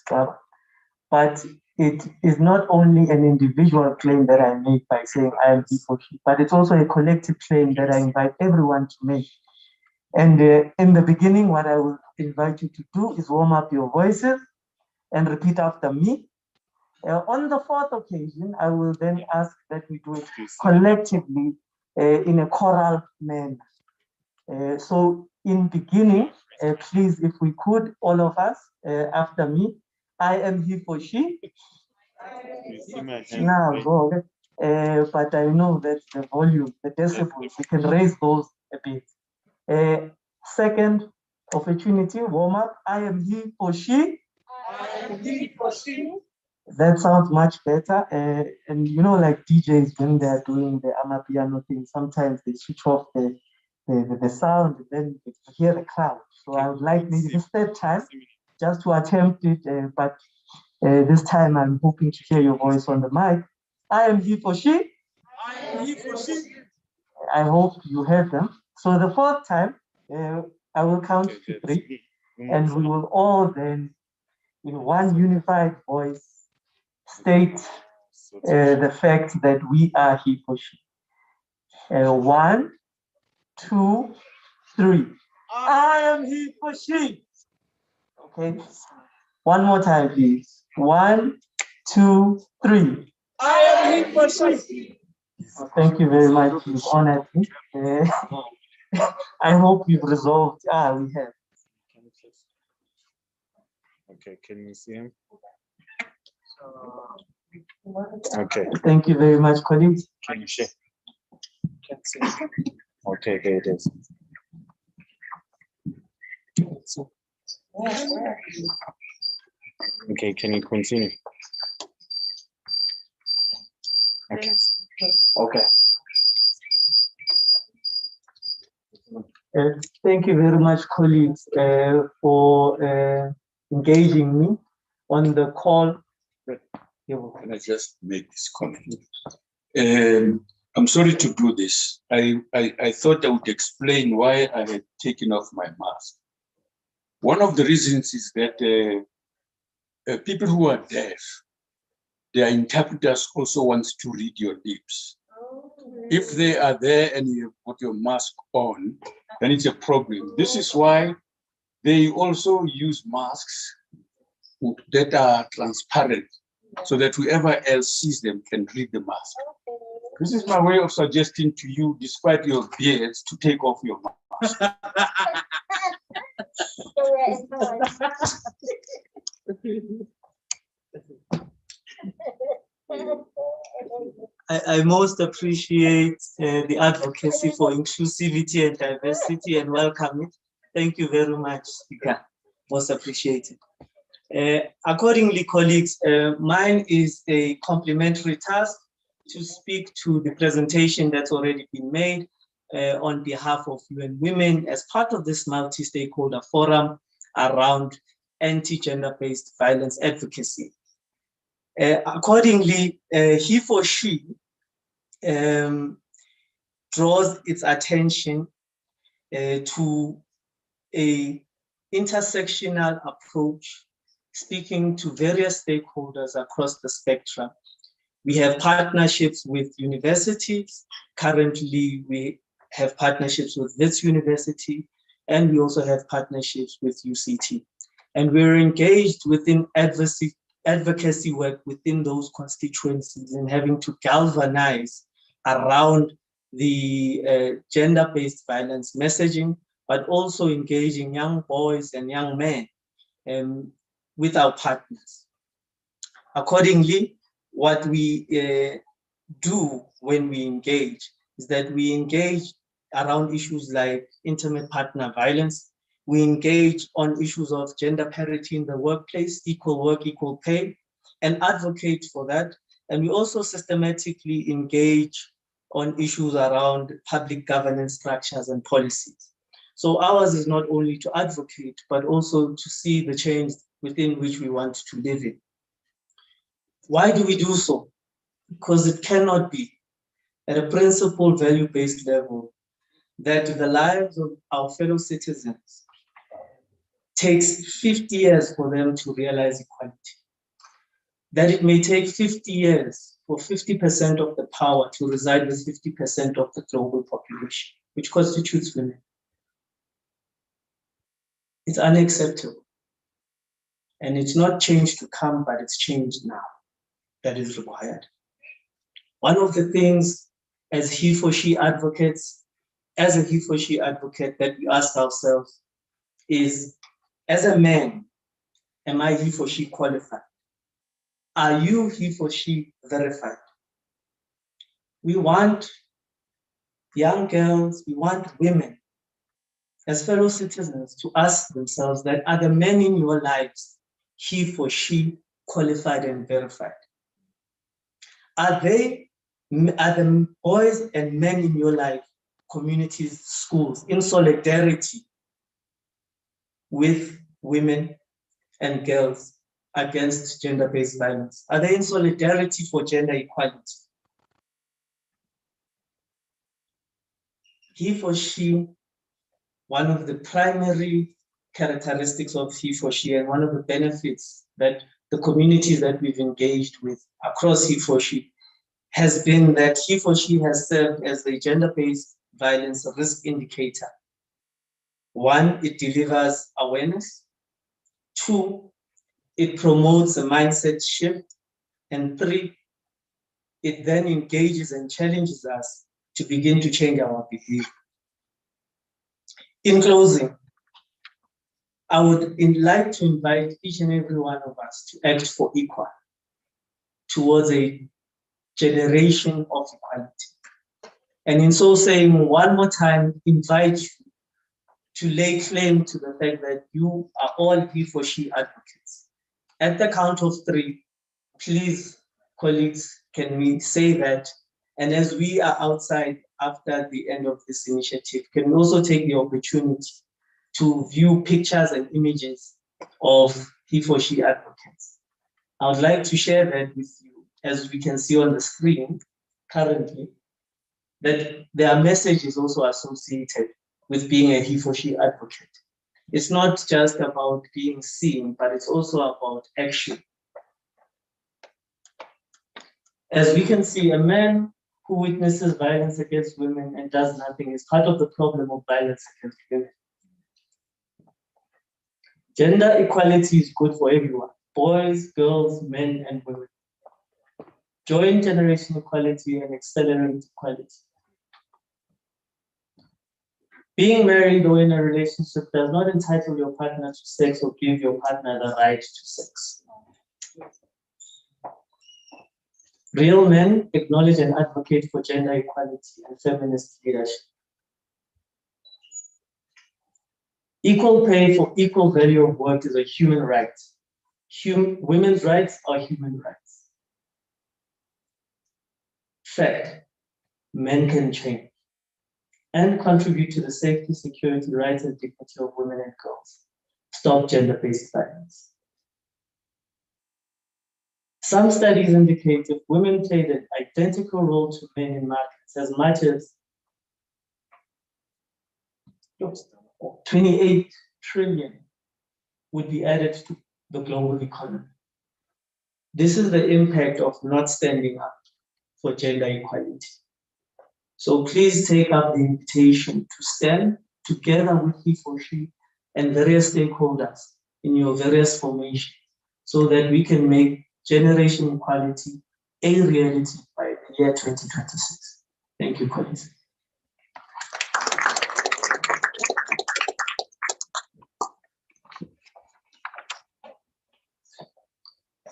but it is not only an individual claim that I make by saying I am Heforshe, but it's also a collective claim that I invite everyone to make. And in the beginning, what I will invite you to do is warm up your voices and repeat after me. On the fourth occasion, I will then ask that we do it collectively in a choral manner. So in beginning, please, if we could, all of us, after me, I am Heforshe. Now, go. But I know that the volume, the decibels, we can raise those a bit. Second opportunity, warm up. I am Heforshe. That sounds much better. And you know, like DJs, when they're doing the amapiano thing, sometimes they switch off the sound, and then you hear the crowd. So I would like maybe this third time just to attempt it, but this time I'm hoping to hear your voice on the mic. I am Heforshe. I hope you heard them. So the fourth time, I will count to 3, and we will all then, in one unified voice, state the fact that we are Heforshe. 1, 2, 3. I am Heforshe. Okay. One more time, please. 1, 2, 3. I am Heforshe. Thank you very much. You've honored me. I hope you've resolved. We have. Okay, can you see him? Okay. Thank you very much, colleagues. Can you share? Okay, there it is. Okay, can you continue? Okay. Okay. Thank you very much, colleagues, for engaging me on the call. Can I just make this comment? I'm sorry to do this. I thought I would explain why I had taken off my mask. One of the reasons is that people who are deaf, their interpreters also want to read your lips. If they are there and you put your mask on, then it's a problem. This is why they also use masks that are transparent, so that whoever else sees them can read the mask. This is my way of suggesting to you, despite your beards, to take off your mask. I most appreciate the advocacy for inclusivity and diversity and welcome it. Thank you very much, Speaker. Most appreciated. Accordingly, colleagues, mine is a complementary task to speak to the presentation that's already been made on behalf of UN Women as part of this multi-stakeholder forum around anti-gender-based violence advocacy. Accordingly, Heforshe draws its attention to a intersectional approach, speaking to various stakeholders across the spectrum. We have partnerships with universities. Currently, we have partnerships with this university, and we also have partnerships with UCT. And we're engaged within advocacy work within those constituencies and having to galvanize around the gender-based violence messaging, but also engaging young boys and young men with our partners. Accordingly, what we do when we engage is that we engage around issues like intimate partner violence. We engage on issues of gender parity in the workplace, equal work, equal pay, and advocate for that. And we also systematically engage on issues around public governance structures and policies. So ours is not only to advocate, but also to see the change within which we want to live in. Why do we do so? Because it cannot be at a principle value-based level that the lives of our fellow citizens takes 50 years for them to realize equality. That it may take 50 years for 50% of the power to reside with 50% of the global population, which constitutes women. It's unacceptable. And it's not change to come, but it's change now that is required. One of the things as he for she advocates, as a he for she advocate that we ask ourselves is, as a man, am I he for she qualified? Are you he for she verified? We want young girls, we want women as fellow citizens to ask themselves that, are the men in your lives he for she qualified and verified? Are the boys and men in your life, communities, schools, in solidarity with women and girls against gender-based violence? Are they in solidarity for gender equality? He for she, one of the primary characteristics of he for she and one of the benefits that the communities that we've engaged with across he for she has been that he for she has served as the gender-based violence risk indicator. One, it delivers awareness. Two, it promotes a mindset shift. And three, it then engages and challenges us to begin to change our behavior. In closing, I would like to invite each and every one of us to act for equal towards a generation of equality. And in so saying, one more time, invite you to lay claim to the fact that you are all he for she advocates. At the count of three, please, colleagues, can we say that? And as we are outside after the end of this initiative, can we also take the opportunity to view pictures and images of he for she advocates? I would like to share that with you, as we can see on the screen currently, that there are messages also associated with being a he for she advocate. It's not just about being seen, but it's also about action. As we can see, a man who witnesses violence against women and does nothing is part of the problem of violence against women. Gender equality is good for everyone, boys, girls, men, and women. Join generation equality and accelerate equality. Being married or in a relationship does not entitle your partner to sex or give your partner the right to sex. Real men acknowledge and advocate for gender equality and feminist leadership. Equal pay for equal value of work is a human right. Women's rights are human rights. Fact, men can change and contribute to the safety, security, rights, and dignity of women and girls. Stop gender-based violence. Some studies indicate if women played an identical role to men in markets, as much as 28 trillion would be added to the global economy. This is the impact of not standing up for gender equality. So please take up the invitation to stand together with he for she and various stakeholders in your various formations so that we can make generation equality a reality by the year 2026. Thank you, colleagues.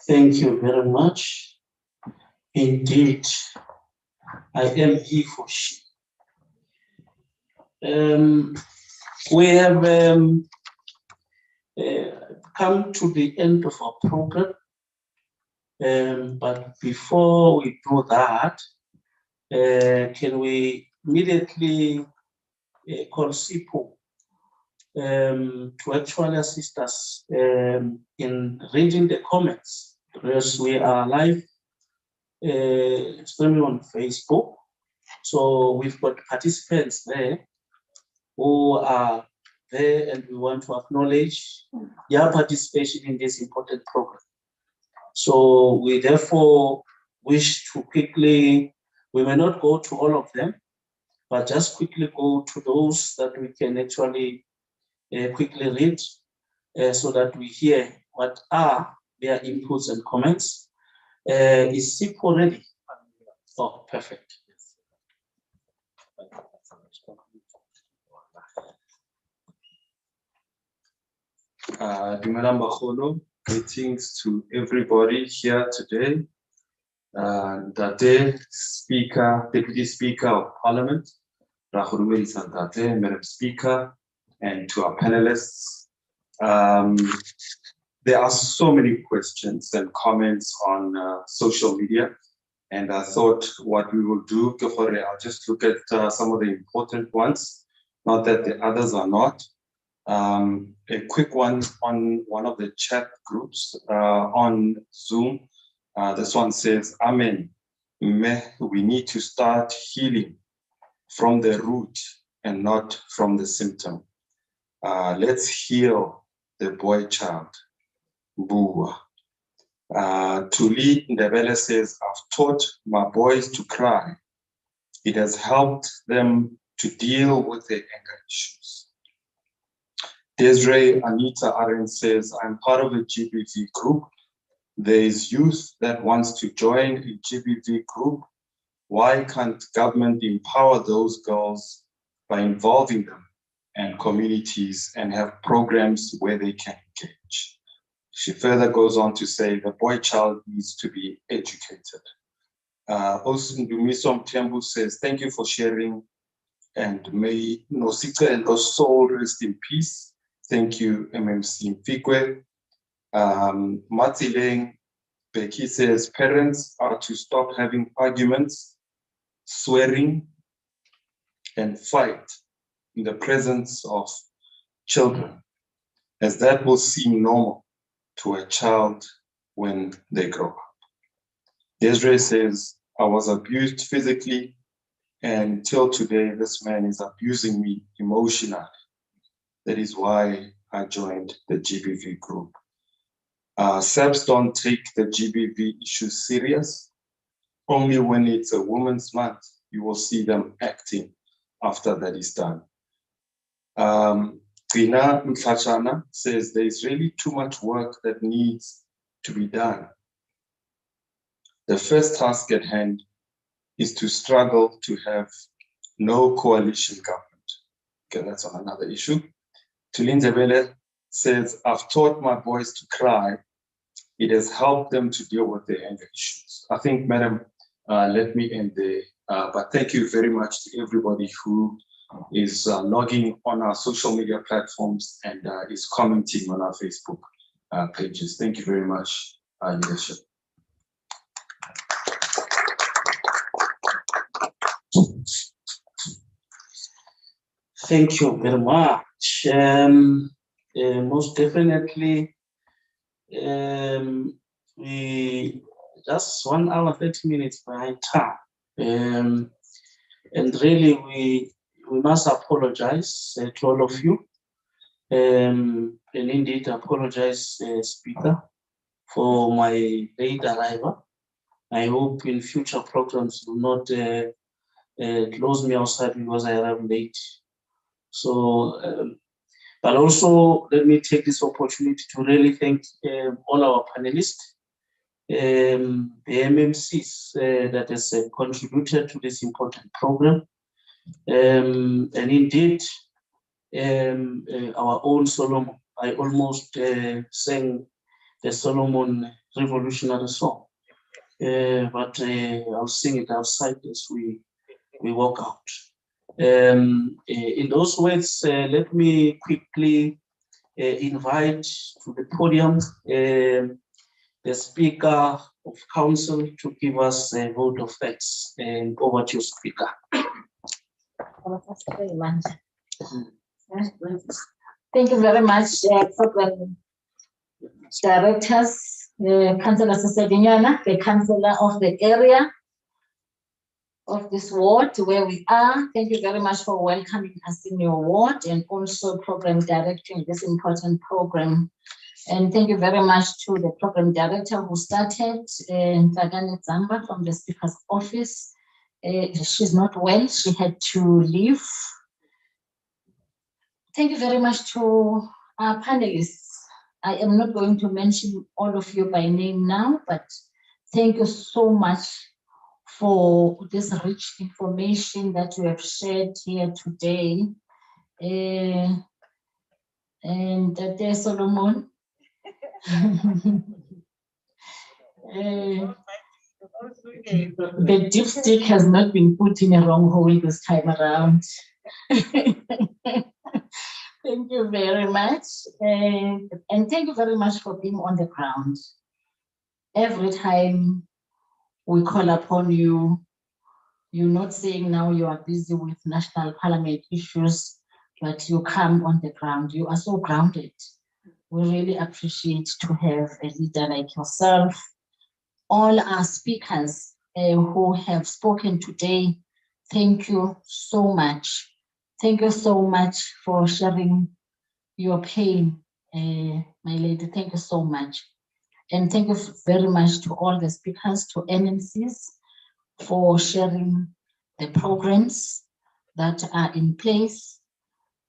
Thank you very much. Indeed, I am he for she. We have come to the end of our program. But before we do that, can we immediately call SIPO to actually assist us in reading the comments, because we are live streaming on Facebook. So we've got participants there who are there, and we want to acknowledge their participation in this important program. So we therefore wish to quickly, we may not go to all of them, but just quickly go to those that we can actually quickly read so that we hear what are their inputs and comments. Is SIPO ready? Oh, perfect. Dumelang bagolo, greetings to everybody here today. Ntate Speaker, Deputy Speaker of Parliament, Rahulumeli Santate, Madam Speaker, and to our panelists. There are so many questions and comments on social media, and I thought what we will do, I'll just look at some of the important ones, not that the others are not. A quick one on one of the chat groups on Zoom. This one says, Amen. We need to start healing from the root and not from the symptom. Let's heal the boy child. Bua. Tuli Ndebele says, I've taught my boys to cry. It has helped them to deal with their anger issues. Desiree Anita Aren says, I'm part of a GBV group. There is youth that wants to join a GBV group. Why can't government empower those girls by involving them and communities and have programs where they can engage? She further goes on to say the boy child needs to be educated. Osundumiso Mtembu says, thank you for sharing, and may Nosika and Lost Soul rest in peace. Thank you, MMC Mfikwe. Matileng Becky says, parents are to stop having arguments, swearing, and fight in the presence of children, as that will seem normal to a child when they grow up. Desiree says, I was abused physically, and till today, this man is abusing me emotionally. That is why I joined the GBV group. SAPs don't take the GBV issue serious. Only when it's a women's month, you will see them acting after that is done. Rina Mtlachana says there's really too much work that needs to be done. The first task at hand is to struggle to have no coalition government. Okay, that's on another issue. Tulindebele says, I've taught my boys to cry. It has helped them to deal with their anger issues. I think, Madam, let me end there. But thank you very much to everybody who is logging on our social media platforms and is commenting on our Facebook pages. Thank you very much, leadership. Thank you very much. Most definitely, we just 1 hour, 30 minutes behind time. And really, we must apologize to all of you. And indeed, apologize, Speaker, for my late arrival. I hope in future programs will not close me outside because I arrived late. So, but also let me take this opportunity to really thank all our panelists, the MMCs that has contributed to this important program, and indeed our own Solomon. I almost sang the Solomon revolutionary song, but I'll sing it outside as we walk out. In those words, let me quickly invite to the podium the Speaker of Council to give us a vote of thanks. And over to you, Speaker. Thank you very much, program directors, Councillor Sesedinyana, the councillor of the area of this ward where we are. Thank you very much for welcoming us in your ward and also program directing this important program. And thank you very much to the program director who started, Tadane Zamba from the Speaker's office. She's not well, she had to leave. Thank you very much to our panelists. I am not going to mention all of you by name now, but thank you so much for this rich information that you have shared here today. And there's Solomon. The dipstick has not been put in a wrong hole this time around. Thank you very much. And thank you very much for being on the ground. Every time we call upon you, you're not saying now you are busy with national parliament issues, but you come on the ground. You are so grounded. We really appreciate to have a leader like yourself. All our speakers who have spoken today, thank you so much. Thank you so much for sharing your pain, my lady. Thank you so much. And thank you very much to all the speakers, to MMCs, for sharing the programs that are in place.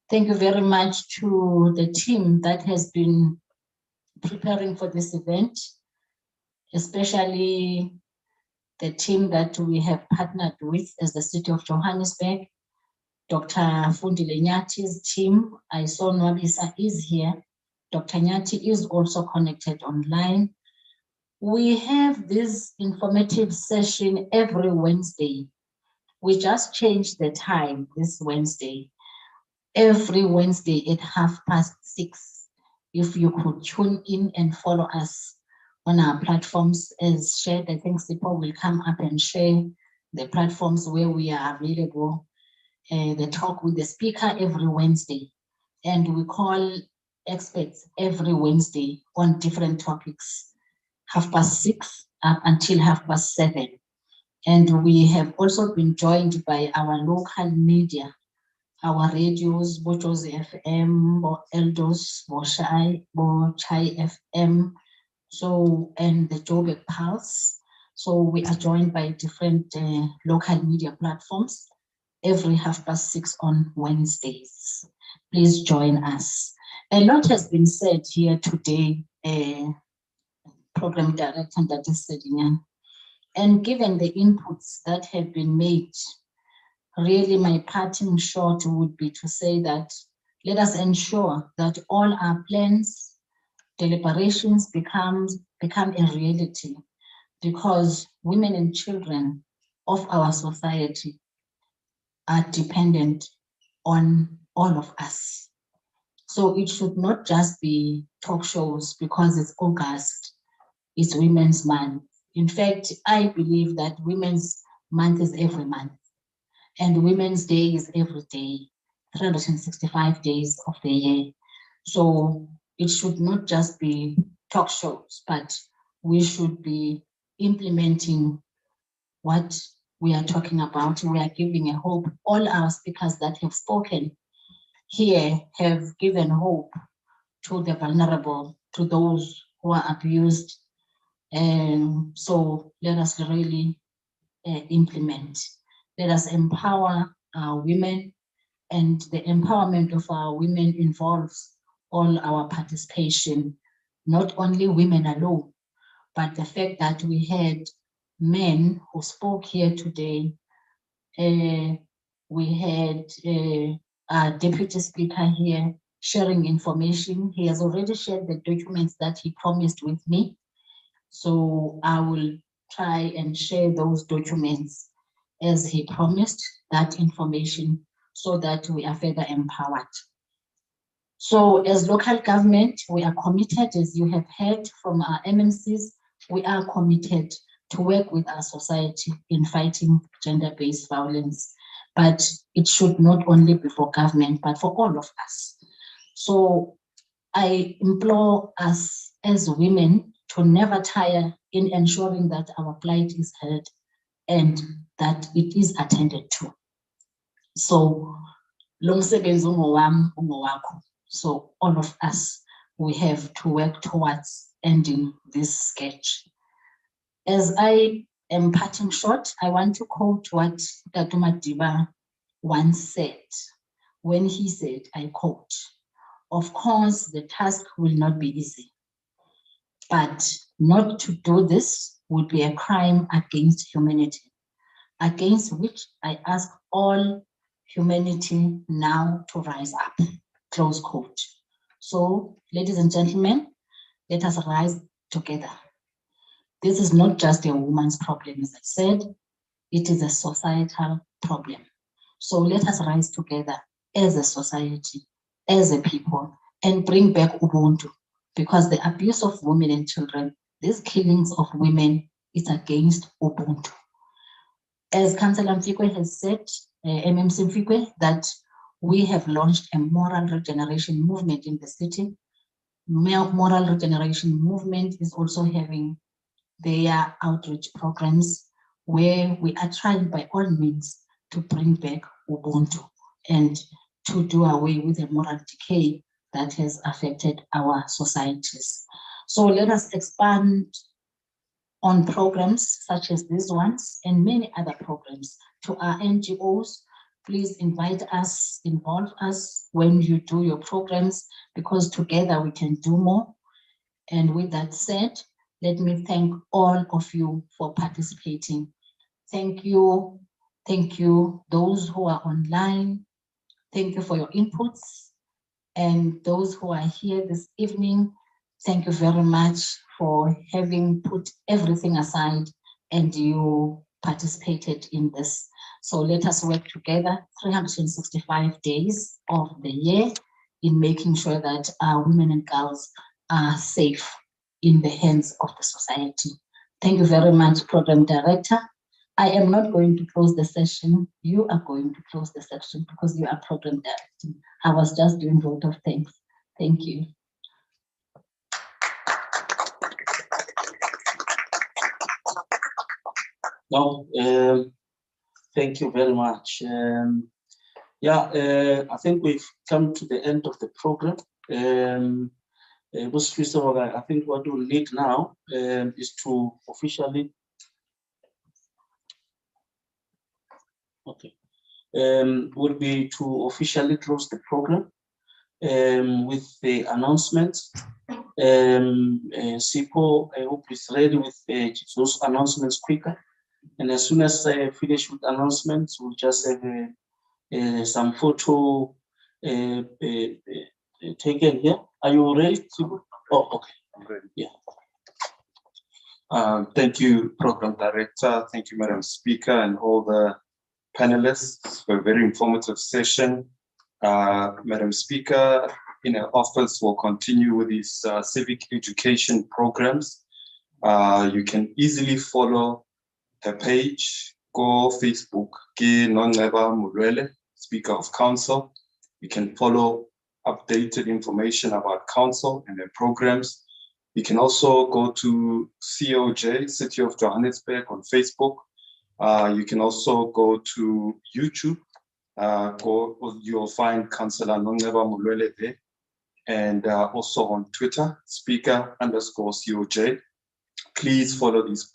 Thank you very much to the team that has been preparing for this event, especially the team that we have partnered with as the City of Johannesburg. Dr. Fundile Nyati's team, I saw Nwabisa is here. Dr. Nyati is also connected online. We have this informative session every Wednesday. We just changed the time this Wednesday. Every Wednesday at 6:30. If you could tune in and follow us on our platforms as shared, I think Sipo will come up and share the platforms where we are available. The talk with the speaker every Wednesday. And we call experts every Wednesday on different topics, 6:30 up until 7:30. And we have also been joined by our local media, our radios, Bojo's FM, Eldos, Chai FM, so, and the Joburg Pulse. So we are joined by different local media platforms every 6:30 on Wednesdays. Please join us. A lot has been said here today, Program Director Dr. Sedinyana. And given the inputs that have been made, really my parting shot would be to say that let us ensure that all our plans, deliberations become a reality, because women and children of our society are dependent on all of us. So it should not just be talk shows because it's August, it's Women's Month. In fact, I believe that Women's Month is every month and Women's Day is every day, 365 days of the year. So it should not just be talk shows, but we should be implementing what we are talking about. We are giving a hope. All our speakers that have spoken here have given hope to the vulnerable, to those who are abused. And so let us really implement. Let us empower our women, and the empowerment of our women involves all our participation, not only women alone, but the fact that we had men who spoke here today. We had our deputy speaker here sharing information. He has already shared the documents that he promised with me. So I will try and share those documents as he promised, that information, so that we are further empowered. So as local government, we are committed, as you have heard from our MMCs, we are committed to work with our society in fighting gender-based violence, but it should not only be for government, but for all of us. So I implore us as women to never tire in ensuring that our plight is heard and that it is attended to. So, so all of us, we have to work towards ending this sketch. As I am parting short, I want to quote what Dr. Madiba once said when he said, I quote, "Of course, the task will not be easy, but not to do this would be a crime against humanity, against which I ask all humanity now to rise up," close quote. So, ladies and gentlemen, let us rise together. This is not just a woman's problem, as I said, it is a societal problem. So let us rise together as a society, as a people, and bring back Ubuntu, because the abuse of women and children, these killings of women, is against Ubuntu. As Councillor Mfikwe has said, MMC Mfikwe, that we have launched a moral regeneration movement in the city. Moral regeneration movement is also having their outreach programs where we are trying by all means to bring back Ubuntu and to do away with the moral decay that has affected our societies. So let us expand on programs such as these ones and many other programs to our NGOs. Please invite us, involve us when you do your programs, because together we can do more. And with that said, let me thank all of you for participating. Thank you, those who are online. Thank you for your inputs. And those who are here this evening, thank you very much for having put everything aside and you participated in this. So let us work together 365 days of the year in making sure that our women and girls are safe in the hands of the society. Thank you very much, Program Director. I am not going to close the session. You are going to close the session because you are Program Director. I was just doing vote of thanks. Thank you. No, thank you very much. I think we've come to the end of the program. I think what we'll need now is to officially would be to officially close the program with the announcements. Sipo, I hope is ready with those announcements quicker. And as soon as I finish with announcements, we'll just have some photo taken here. Are you ready, Sipo? Oh, okay. I'm ready. Yeah. Thank you, Program Director. Thank you, Madam Speaker, and all the panelists for a very informative session. Madam Speaker, in her office, will continue with these civic education programs. You can easily follow her page, go Facebook, Ke Noneba Mulwele, Speaker of Council. You can follow updated information about Council and their programs. You can also go to COJ, City of Johannesburg, on Facebook. You can also go to YouTube. You'll find Councillor Noneba Mulwele there. And also on Twitter, Speaker_COJ. Please follow these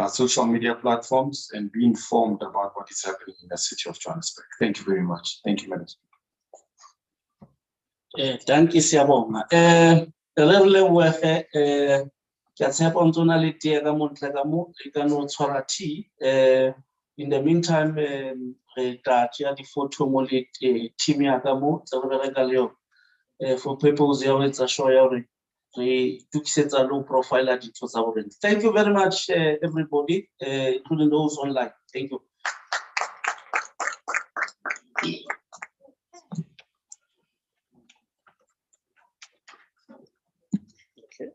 social media platforms and be informed about what is happening in the City of Johannesburg. Thank you very much. Thank you, Madam Speaker. Thank you, Siabonga. In the meantime, for people who low profile. Thank you very much, everybody, including those online. Thank you. Okay.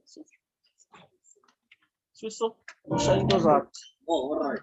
Siso, usha into zakho. Oh, all right.